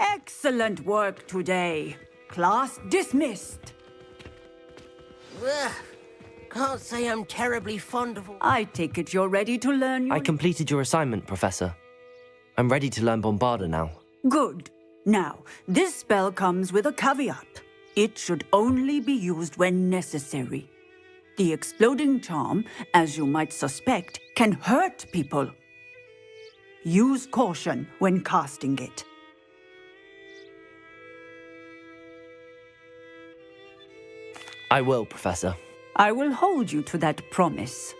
Excellent work today. Class dismissed. Ugh. Can't say I'm terribly fond of all... I take it you're ready to learn your... I completed your assignment, Professor. I'm ready to learn Bombarda now. Good. Now, this spell comes with a caveat. It should only be used when necessary. The exploding charm, as you might suspect, can hurt people. Use caution when casting it. I will, Professor. I will hold you to that promise.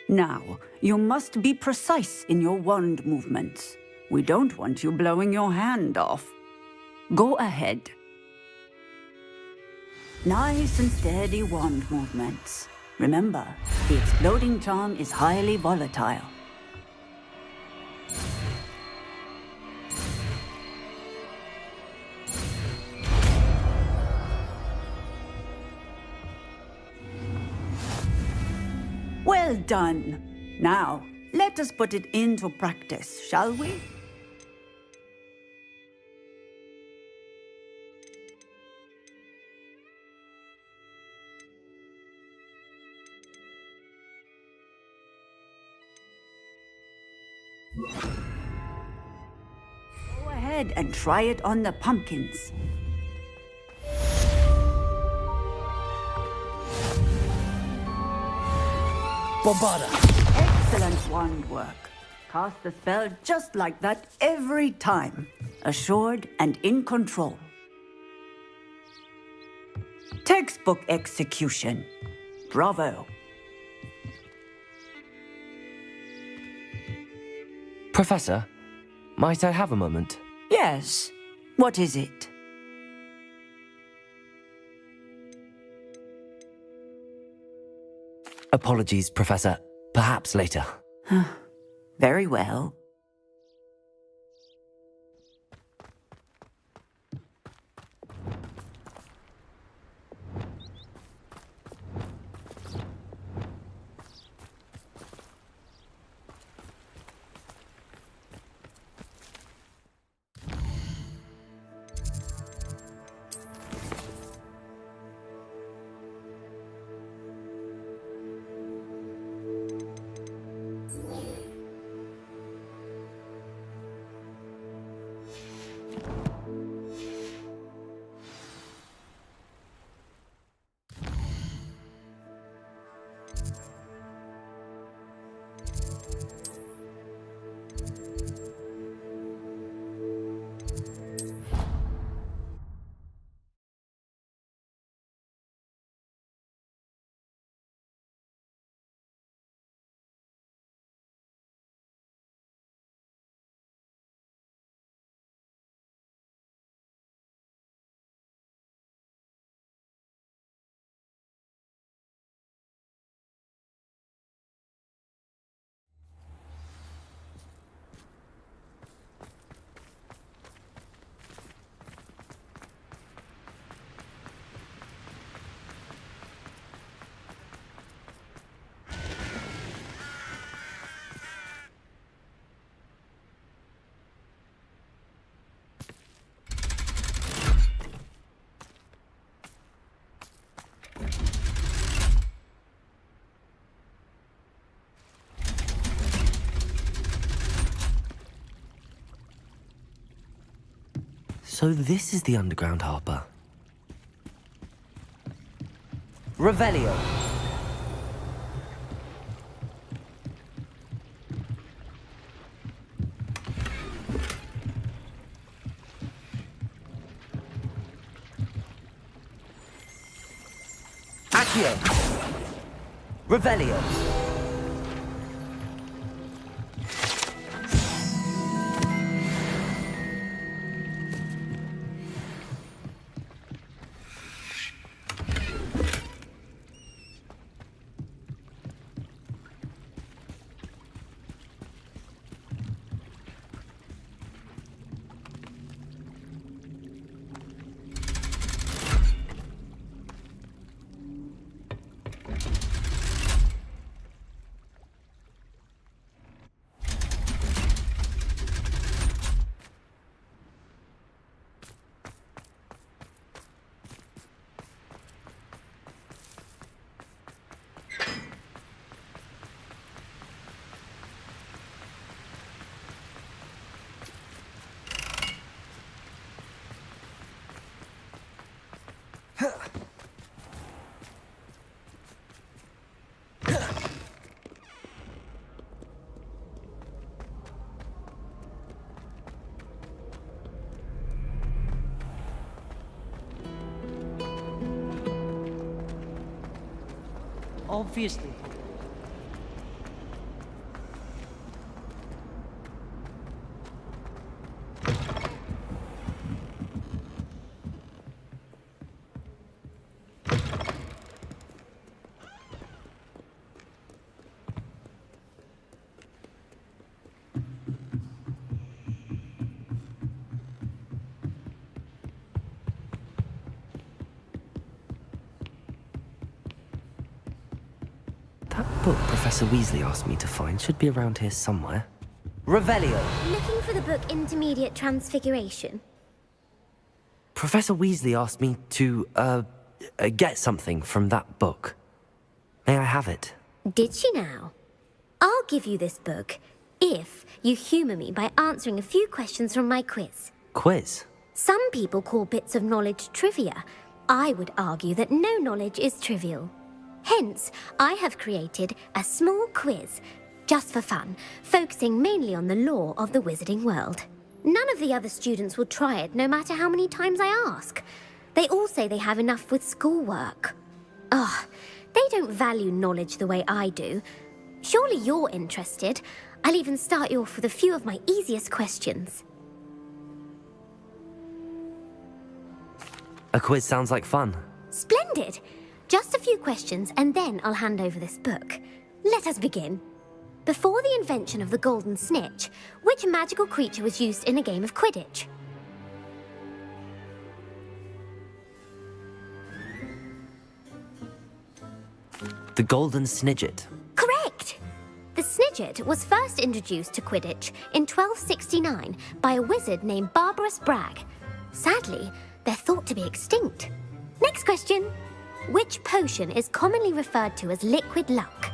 Now, you must be precise in your wand movements. We don't want you blowing your hand off. Go ahead. Nice and steady wand movements. Remember, the exploding charm is highly volatile. Well done. Now, let us put it into practice, shall we? Go ahead and try it on the pumpkins. Bombarda! Excellent wand work. Cast the spell just like that every time. Assured and in control. Textbook execution. Bravo. Professor, might I have a moment? Yes. What is it? Apologies, Professor. Perhaps later. Very well. So this is the underground harbour. Revelio. Accio. Revelio. Obviously. That book Professor Weasley asked me to find should be around here somewhere. Revelio. Looking for the book Intermediate Transfiguration? Professor Weasley asked me to, get something from that book. May I have it? Did she now? I'll give you this book if you humour me by answering a few questions from my quiz. Quiz? Some people call bits of knowledge trivia. I would argue that no knowledge is trivial. Hence, I have created a small quiz, just for fun, focusing mainly on the lore of the wizarding world. None of the other students will try it, no matter how many times I ask. They all say they have enough with schoolwork. Ugh, they don't value knowledge the way I do. Surely you're interested. I'll even start you off with a few of my easiest questions. A quiz sounds like fun. Splendid! Just a few questions, and then I'll hand over this book. Let us begin. Before the invention of the golden snitch, which magical creature was used in a game of Quidditch? The golden snidget. Correct! The snidget was first introduced to Quidditch in 1269 by a wizard named Barbarous Bragg. Sadly, they're thought to be extinct. Next question. Which potion is commonly referred to as liquid luck?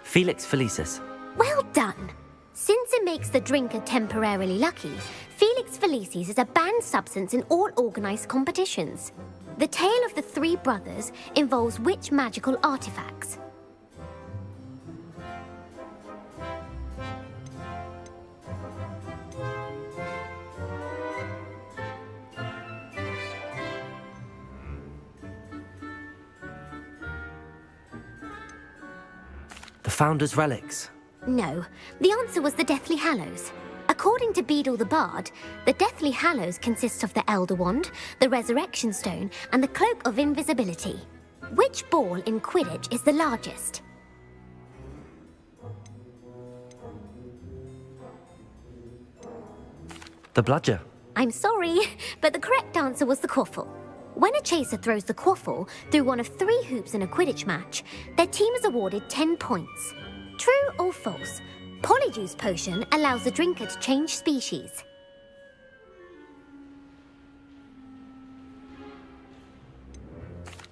Felix Felicis. Well done! Since it makes the drinker temporarily lucky, Felix Felicis is a banned substance in all organised competitions. The tale of the three brothers involves which magical artifacts? The Founder's Relics. No, the answer was the Deathly Hallows. According to Beedle the Bard, the Deathly Hallows consists of the Elder Wand, the Resurrection Stone, and the Cloak of Invisibility. Which ball in Quidditch is the largest? The Bludger. I'm sorry, but the correct answer was the Quaffle. When a chaser throws the Quaffle through one of 3 hoops in a Quidditch match, their team is awarded 10 points. True or false? Polyjuice Potion allows the drinker to change species.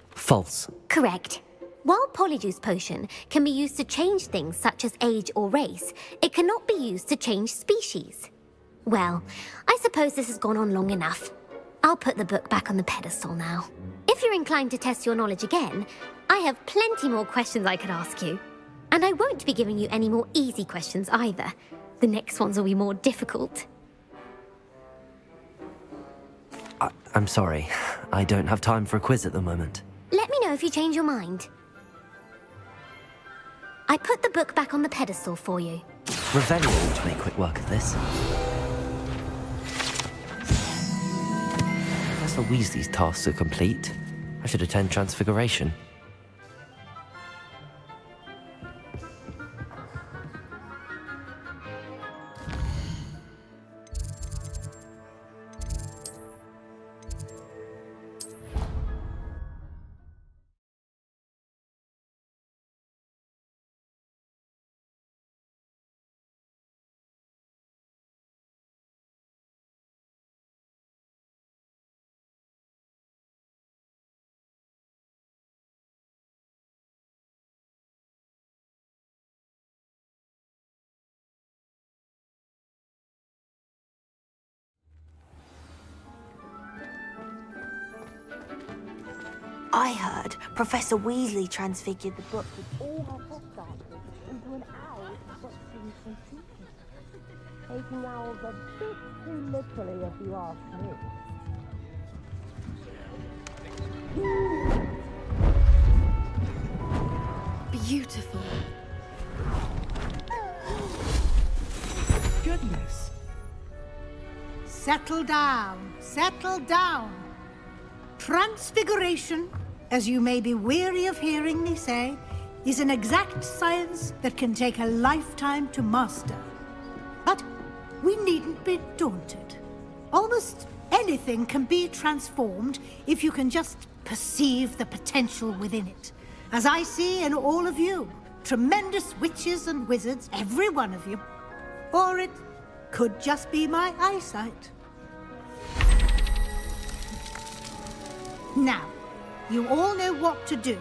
False. Correct. While Polyjuice Potion can be used to change things such as age or race, it cannot be used to change species. Well, I suppose this has gone on long enough. I'll put the book back on the pedestal now. If you're inclined to test your knowledge again, I have plenty more questions I could ask you. And I won't be giving you any more easy questions either. The next ones will be more difficult. I'm sorry. I don't have time for a quiz at the moment. Let me know if you change your mind. I put the book back on the pedestal for you. Ravenna ought to make quick work of this. Professor Weasley's tasks are complete. I should attend Transfiguration. I heard Professor Weasley transfigured the book with all her test answers into an owl that seems so secret. Taking owls a bit too literally, if you ask me. Beautiful. Goodness. Settle down. Settle down. Transfiguration, as you may be weary of hearing me say, is an exact science that can take a lifetime to master. But we needn't be daunted. Almost anything can be transformed if you can just perceive the potential within it. As I see in all of you, tremendous witches and wizards, every one of you. Or it could just be my eyesight. Now, you all know what to do.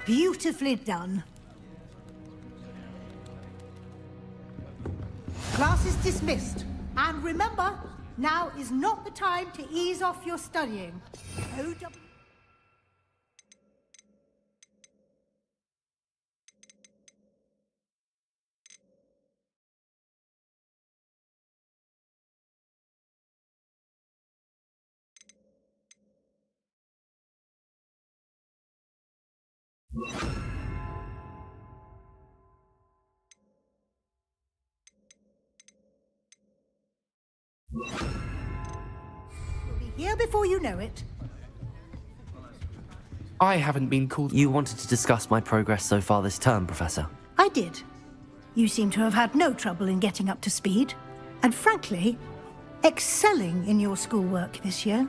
Beautifully done. Class is dismissed. And remember, now is not the time to ease off your studying. You'll be here before you know it. I haven't been called... You wanted to discuss my progress so far this term, Professor? I did. You seem to have had no trouble in getting up to speed. And frankly, excelling in your schoolwork this year.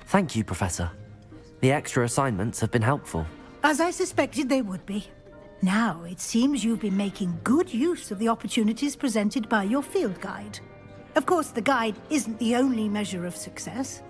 Thank you, Professor. The extra assignments have been helpful. As I suspected they would be. Now, it seems you've been making good use of the opportunities presented by your field guide. Of course, the guide isn't the only measure of success.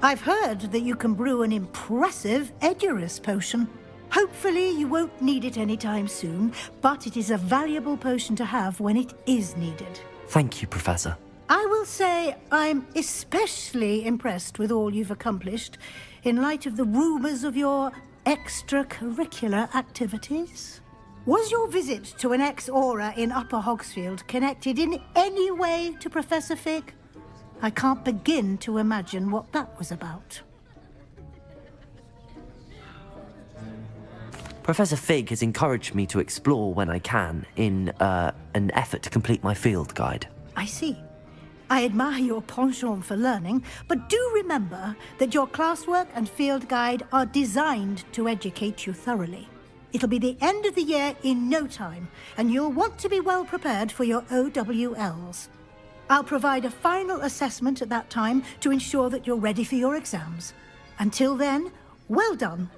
I've heard that you can brew an impressive Edurus potion. Hopefully, you won't need it anytime soon, but it is a valuable potion to have when it is needed. Thank you, Professor. I will say I'm especially impressed with all you've accomplished in light of the rumors of your extracurricular activities. Was your visit to an ex-aura in Upper Hogsfield connected in any way to Professor Fig? I can't begin to imagine what that was about. Professor Fig has encouraged me to explore when I can in an effort to complete my field guide. I see. I admire your penchant for learning, but do remember that your classwork and field guide are designed to educate you thoroughly. It'll be the end of the year in no time, and you'll want to be well prepared for your OWLs. I'll provide a final assessment at that time to ensure that you're ready for your exams. Until then, well done.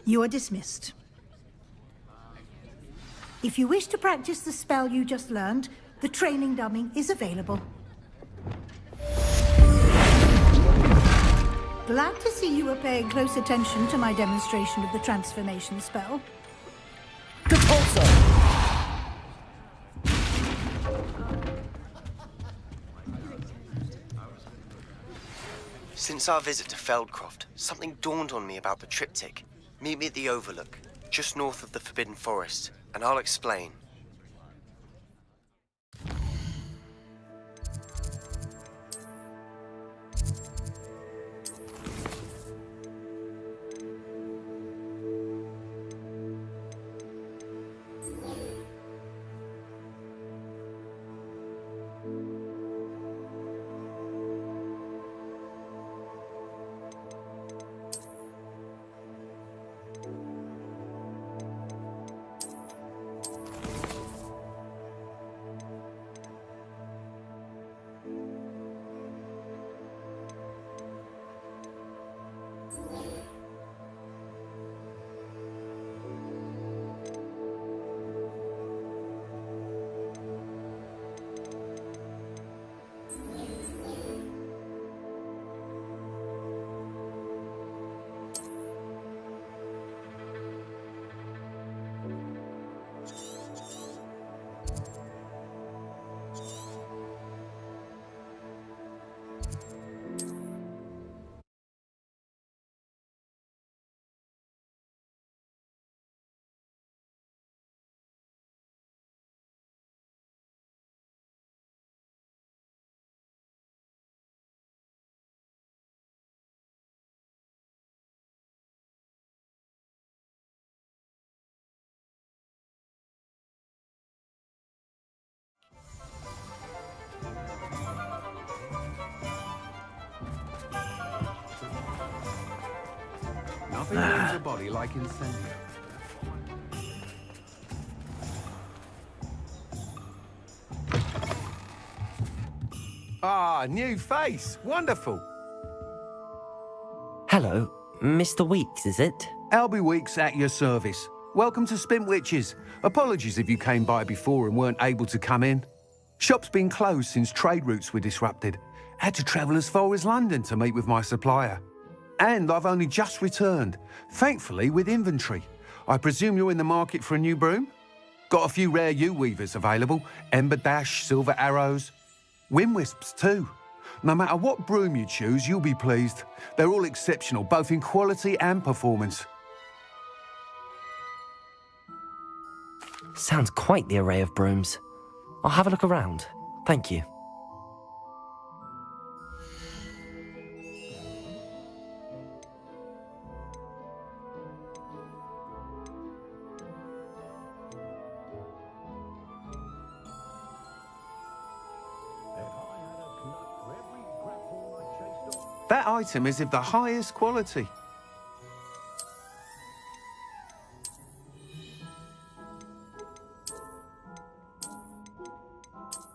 You are dismissed. If you wish to practice the spell you just learned, the training dummy is available. Glad to see you were paying close attention to my demonstration of the transformation spell. Since our visit to Feldcroft, something dawned on me about the triptych. Meet me at the Overlook, just north of the Forbidden Forest, and I'll explain. Nothing burns a body like incendio. Ah, new face. Wonderful. Hello, Mr. Weeks, is it? Albie Weeks at your service. Welcome to Spintwitches. Apologies if you came by before and weren't able to come in. Shop's been closed since trade routes were disrupted. Had to travel as far as London to meet with my supplier. And I've only just returned, thankfully with inventory. I presume you're in the market for a new broom? Got a few rare U-weavers available, Ember Dash, Silver Arrows, Wind Wisps too. No matter what broom you choose, you'll be pleased. They're all exceptional, both in quality and performance. Sounds quite the array of brooms. I'll have a look around. Thank you. That item is of the highest quality.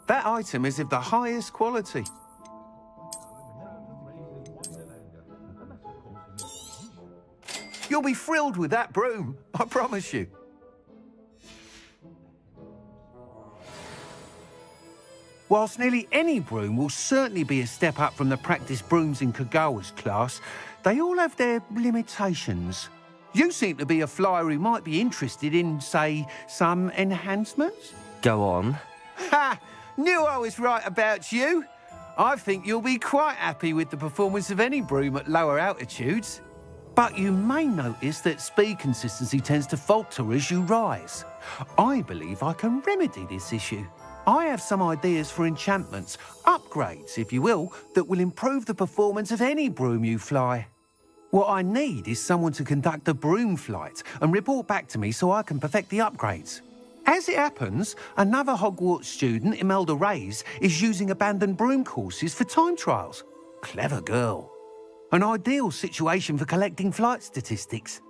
That item is of the highest quality. You'll be thrilled with that broom, I promise you. Whilst nearly any broom will certainly be a step up from the practice brooms in Kagawa's class, they all have their limitations. You seem to be a flyer who might be interested in, say, some enhancements? Go on. Ha! Knew I was right about you. I think you'll be quite happy with the performance of any broom at lower altitudes. But you may notice that speed consistency tends to falter as you rise. I believe I can remedy this issue. I have some ideas for enchantments, upgrades, if you will, that will improve the performance of any broom you fly. What I need is someone to conduct a broom flight and report back to me so I can perfect the upgrades. As it happens, another Hogwarts student, Imelda Reyes, is using abandoned broom courses for time trials. Clever girl. An ideal situation for collecting flight statistics.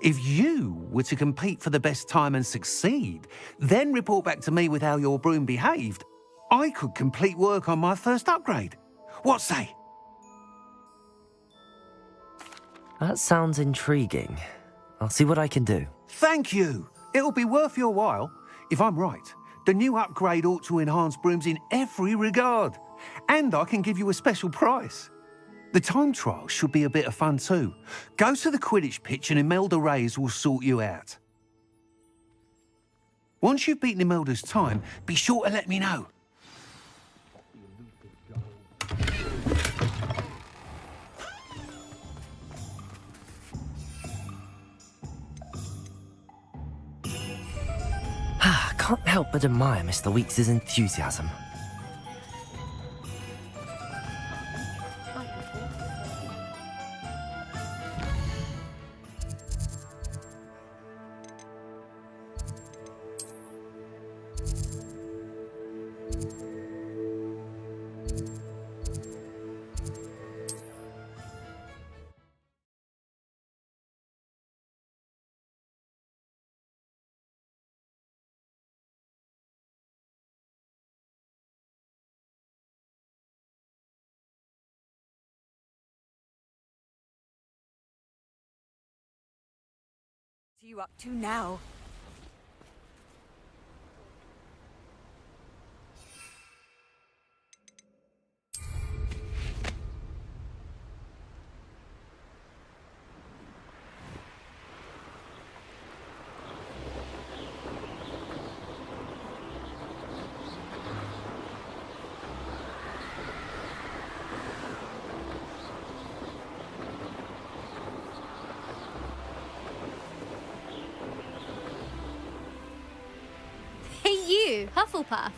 If you were to compete for the best time and succeed, then report back to me with how your broom behaved, I could complete work on my first upgrade. What say? That sounds intriguing. I'll see what I can do. Thank you. It'll be worth your while. If I'm right, the new upgrade ought to enhance brooms in every regard. And I can give you a special price. The time trial should be a bit of fun too. Go to the Quidditch pitch and Imelda Reyes will sort you out. Once you've beaten Imelda's time, be sure to let me know. Can't help but admire Mr. Weeks' enthusiasm. What are you up to now? Hey you, Hufflepuff.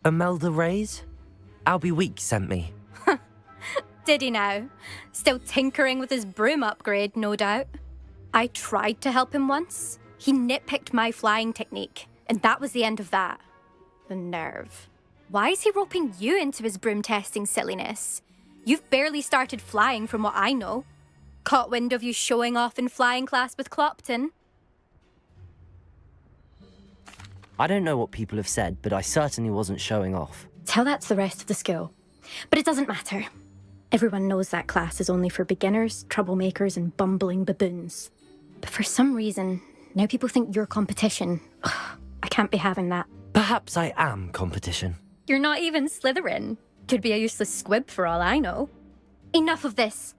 Imelda Reyes? Albie Weeks sent me. Did he now? Still tinkering with his broom upgrade, no doubt. I tried to help him once. He nitpicked my flying technique, and that was the end of that. The nerve. Why is he roping you into his broom testing silliness? You've barely started flying from what I know. Caught wind of you showing off in flying class with Clopton. I don't know what people have said, but I certainly wasn't showing off. Tell that to the rest of the school. But it doesn't matter. Everyone knows that class is only for beginners, troublemakers, and bumbling baboons. But for some reason, now people think you're competition. Ugh, I can't be having that. Perhaps I am competition. You're not even Slytherin. Could be a useless squib for all I know. Enough of this.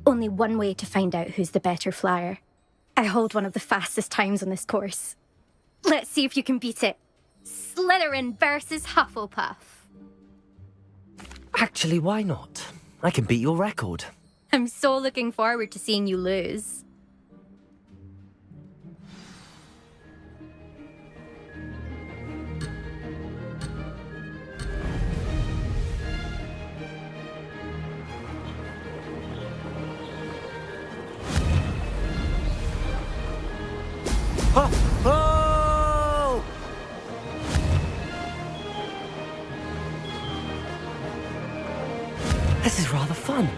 Only one way to find out who's the better flyer. I hold one of the fastest times on this course. Let's see if you can beat it. Slytherin versus Hufflepuff. Actually, why not? I can beat your record. I'm so looking forward to seeing you lose. Oh! This is rather fun.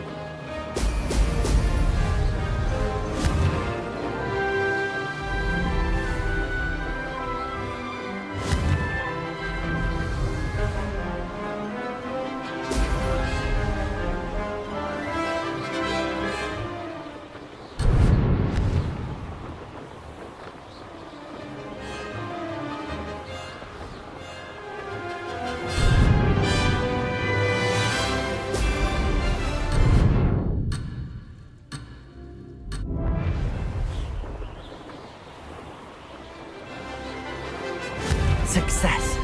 Success.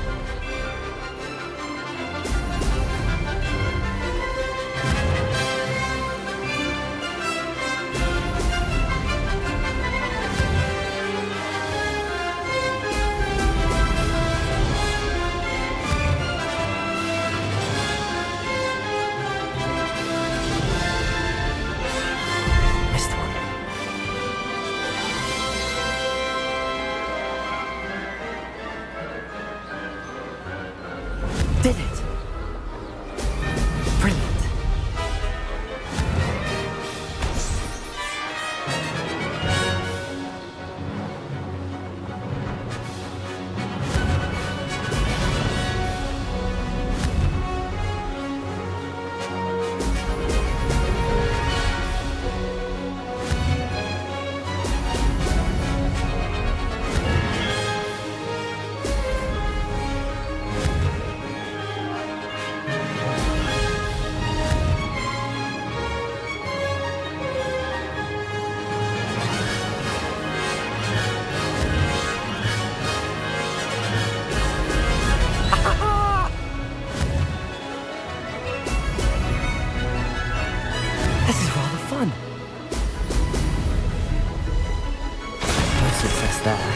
Missed one. Did it! Brilliant. This is rather fun. No success there.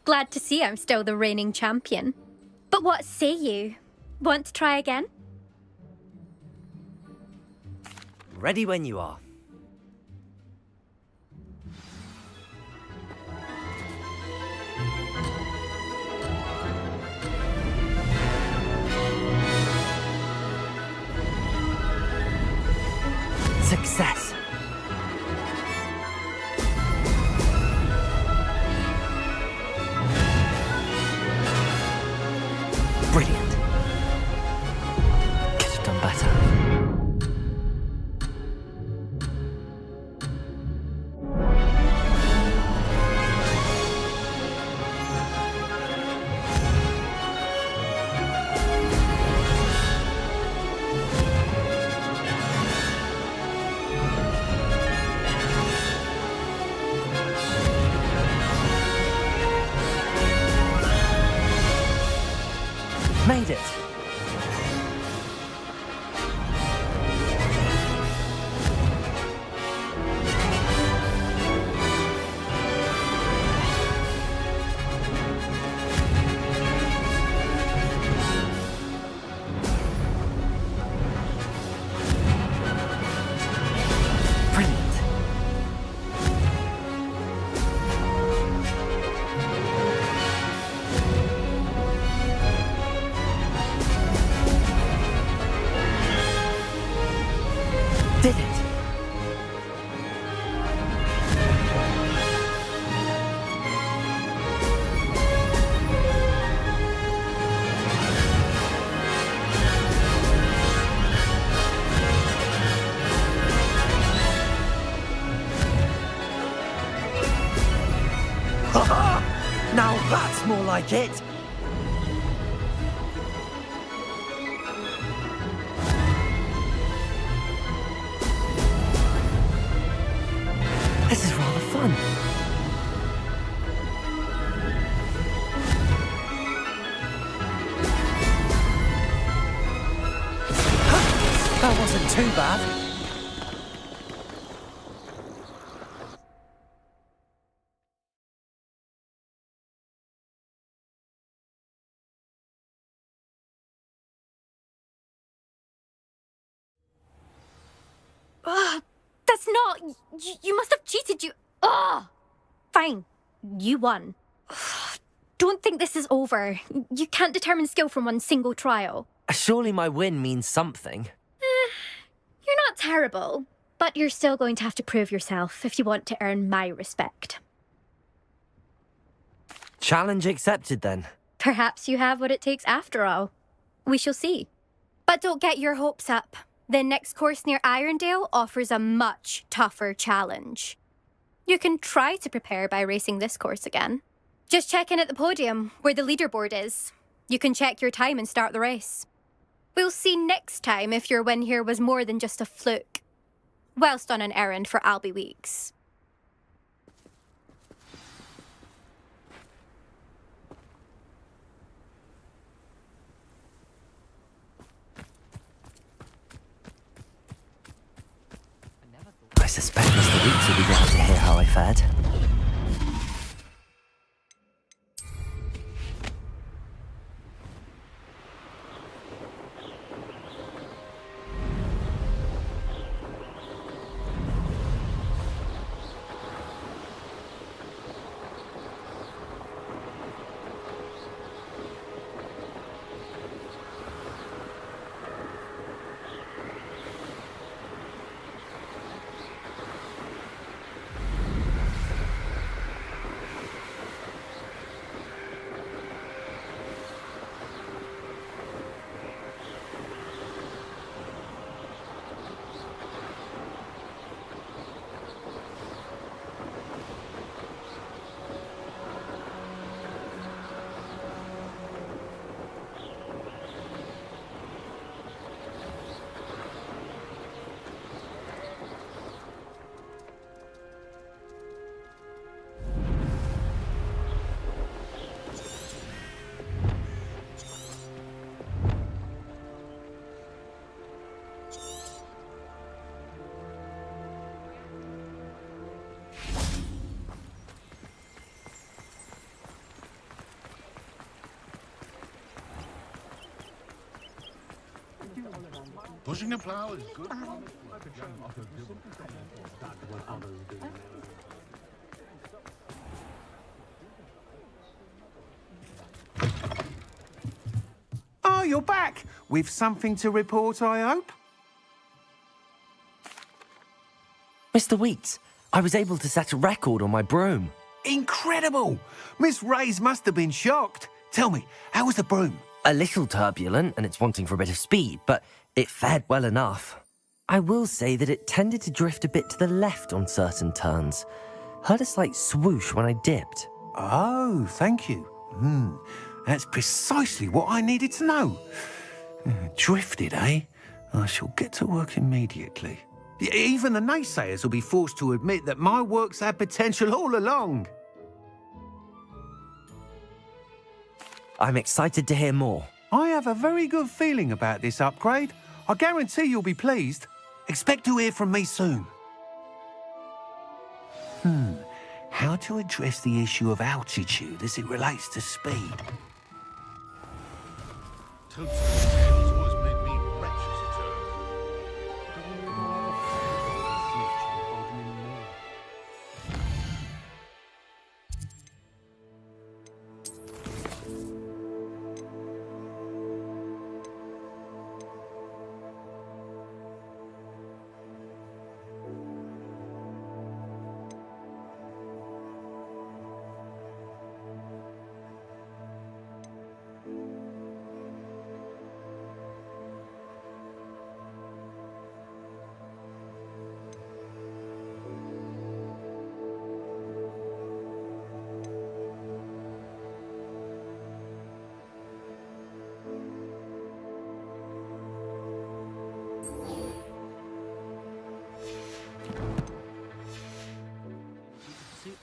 Glad to see I'm still the reigning champion. But what say you? Want to try again? Ready when you are. Success. Brilliant. Could have done better. Made it. Brilliant. Did it. Now that's more like it. This is rather fun. That wasn't too bad. Ugh, that's not... You must have cheated, you... Ugh! Fine. You won. Ugh, don't think this is over. You can't determine skill from one single trial. Surely my win means something. You're not terrible, but you're still going to have to prove yourself if you want to earn my respect. Challenge accepted then. Perhaps you have what it takes after all. We shall see. But don't get your hopes up. The next course near Irondale offers a much tougher challenge. You can try to prepare by racing this course again. Just check in at the podium, where the leaderboard is. You can check your time and start the race. We'll see next time if your win here was more than just a fluke. Whilst on an errand for Albie Weeks. I suspect Mr. Weeks will be glad to hear how I fared. Pushing the plow is good. Oh, you're back! With something to report, I hope? Mr. Weeks, I was able to set a record on my broom. Incredible! Miss Reyes must have been shocked. Tell me, how was the broom? A little turbulent, and it's wanting for a bit of speed, but it fared well enough. I will say that it tended to drift a bit to the left on certain turns. Heard a slight swoosh when I dipped. Oh, thank you. That's precisely what I needed to know. Drifted, eh? I shall get to work immediately. Even the naysayers will be forced to admit that my work's had potential all along. I'm excited to hear more. I have a very good feeling about this upgrade. I guarantee you'll be pleased. Expect to hear from me soon. How to address the issue of altitude as it relates to speed? It's always made me wretched as a turd.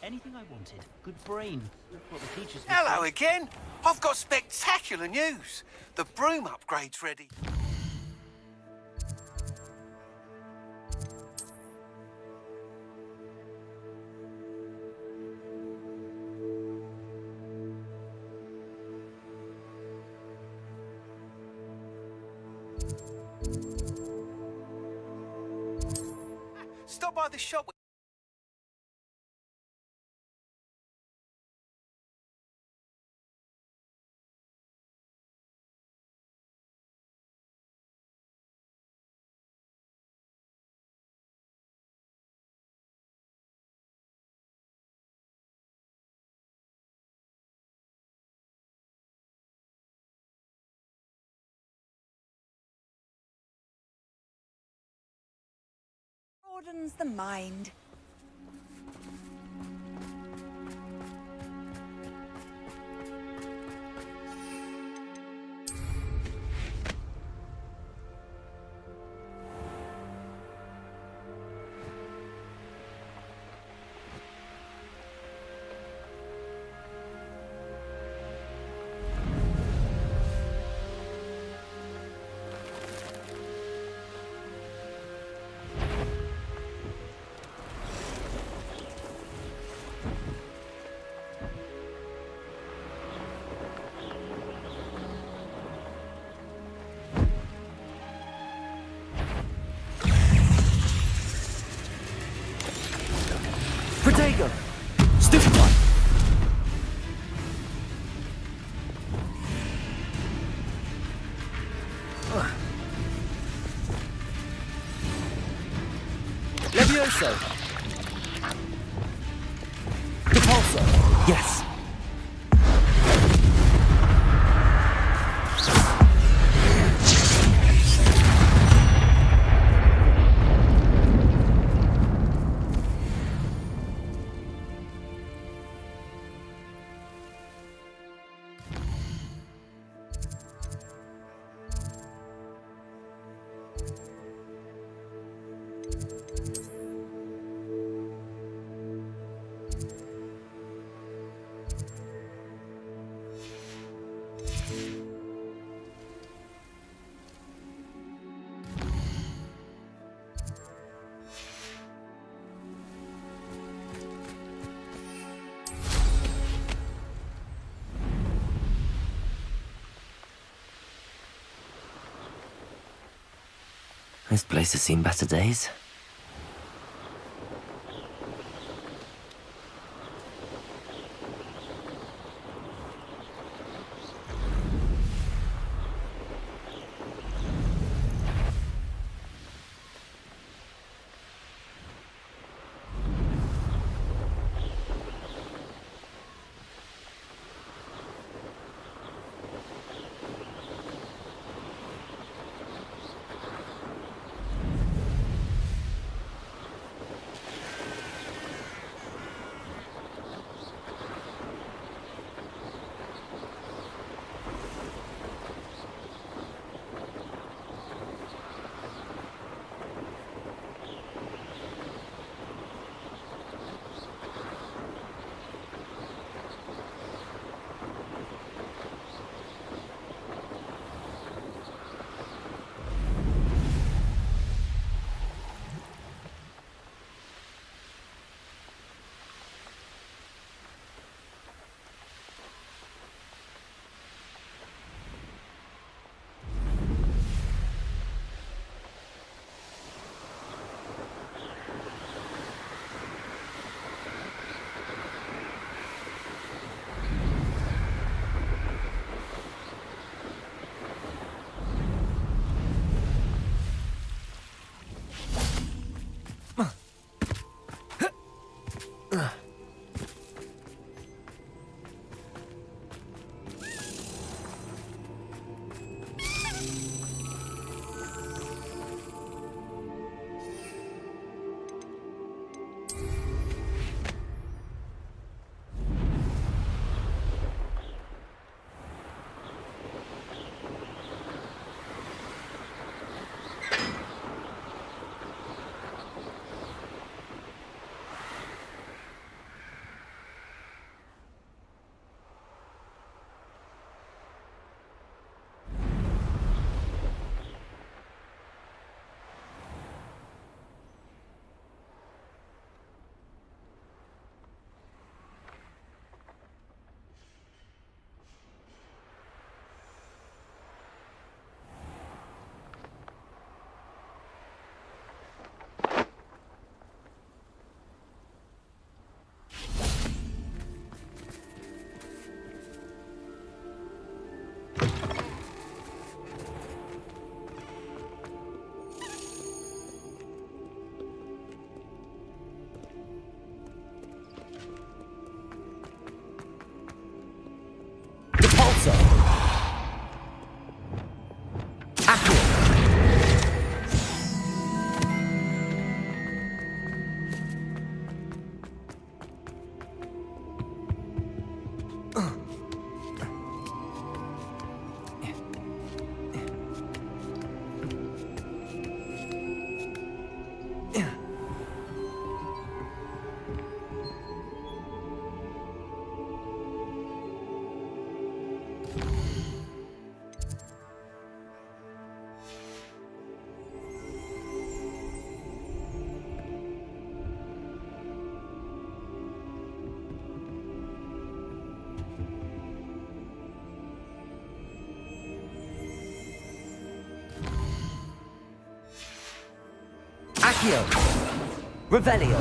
Anything I wanted. Good brain. What the teachers. Hello again. I've got spectacular news. The broom upgrade's ready. Stop by the shop. Broadens the mind. Stupefy! Levioso! Repulsor! Yes! This place has seen better days. Accio! Revelio!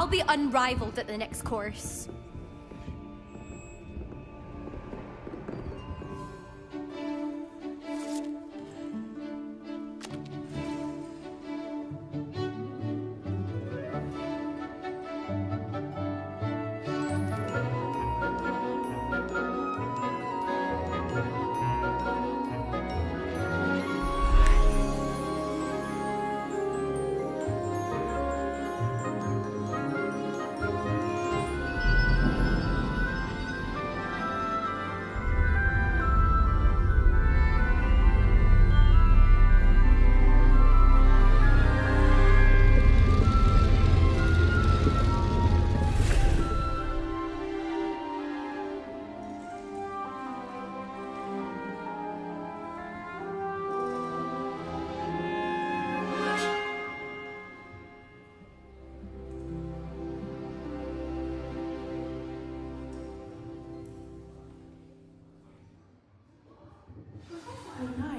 I'll be unrivaled at the next course.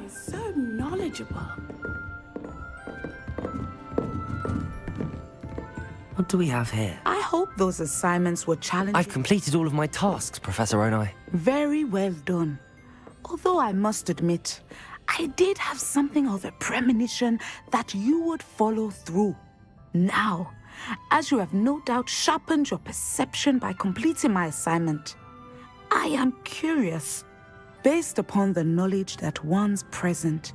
So knowledgeable. What do we have here? I hope those assignments were challenging. I've completed all of my tasks, Professor Onai. Very well done. Although I must admit, I did have something of a premonition that you would follow through. Now, as you have no doubt sharpened your perception by completing my assignment, I am curious. Based upon the knowledge that one's present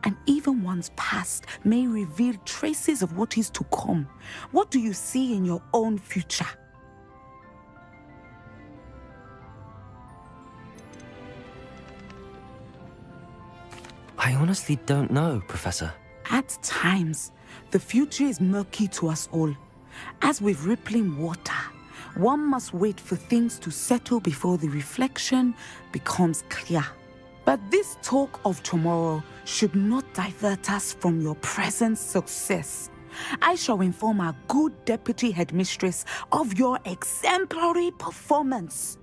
and even one's past may reveal traces of what is to come, what do you see in your own future? I honestly don't know, Professor. At times, the future is murky to us all. As with rippling water, one must wait for things to settle before the reflection becomes clear. But this talk of tomorrow should not divert us from your present success. I shall inform our good deputy headmistress of your exemplary performance.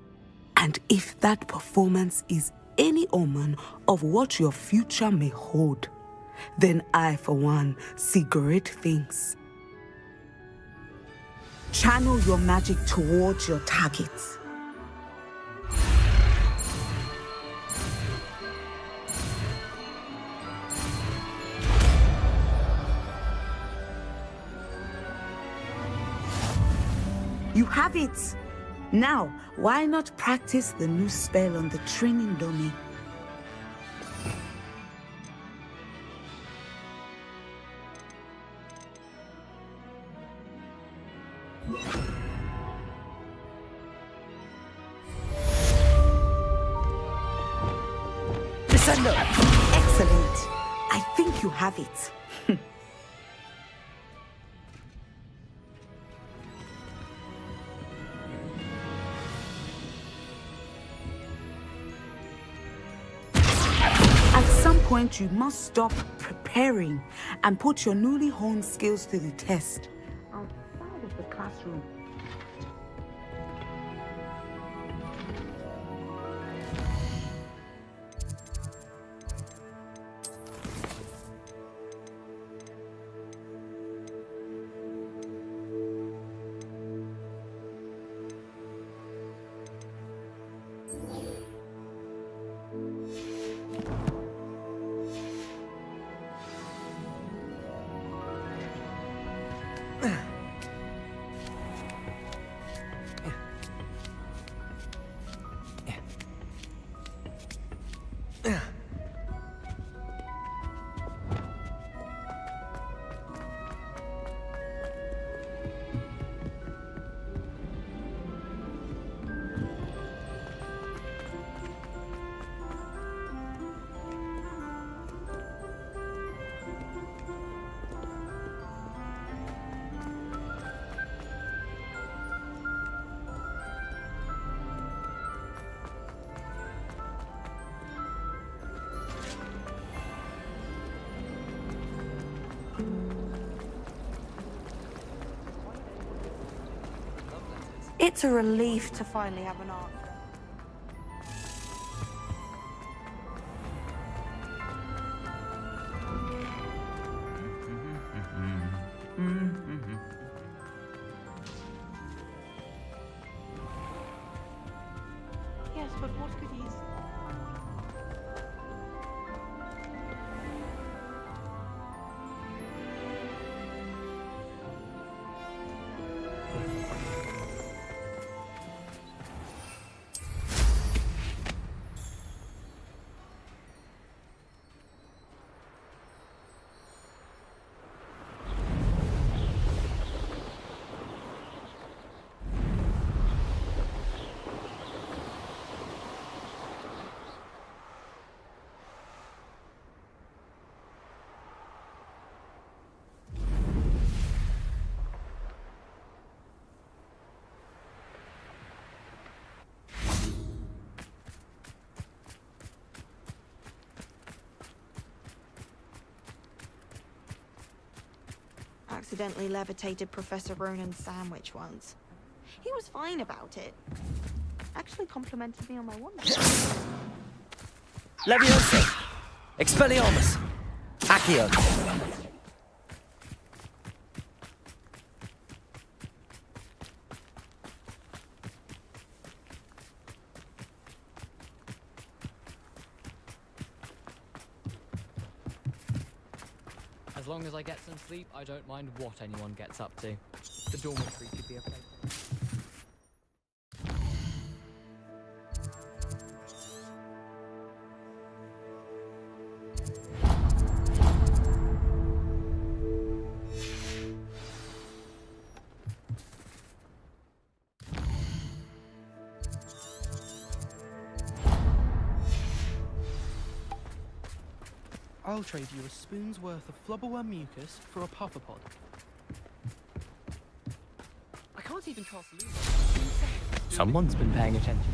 And if that performance is any omen of what your future may hold, then I, for one, see great things. Channel your magic towards your targets. You have it! Now, why not practice the new spell on the training dummy? Descendo! Excellent! I think you have it. At some point, you must stop preparing and put your newly honed skills to the test outside of the classroom. It's a relief to finally have an arc. Yes, but what goodies? Accidentally levitated Professor Ronan's sandwich once. He was fine about it. Actually complimented me on my wonder. Leviosa! Expelliarmus! Accio! As long as I get some sleep, I don't mind what anyone gets up to. The dormitory should be a place. I'll trade you a spoon's worth of flubberworm mucus for a puffapod. I can't even cast Luna. Someone's been paying attention.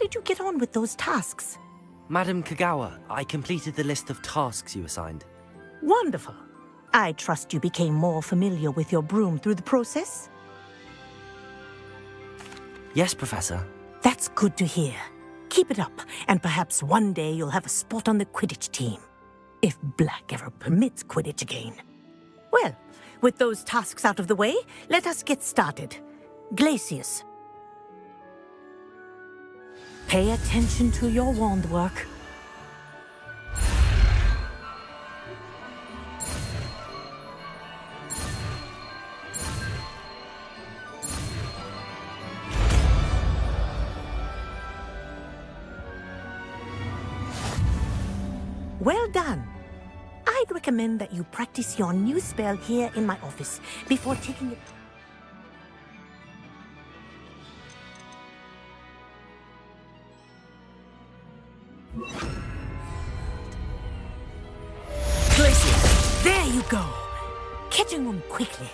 did you get on with those tasks? Madam Kagawa, I completed the list of tasks you assigned. Wonderful. I trust you became more familiar with your broom through the process? Yes, Professor. That's good to hear. Keep it up, and perhaps one day you'll have a spot on the Quidditch team. If Black ever permits Quidditch again. Well, with those tasks out of the way, let us get started. Glacius. Pay attention to your wand work. Well done. I'd recommend that you practice your new spell here in my office before taking it. Glacius, there you go. Catching them quickly.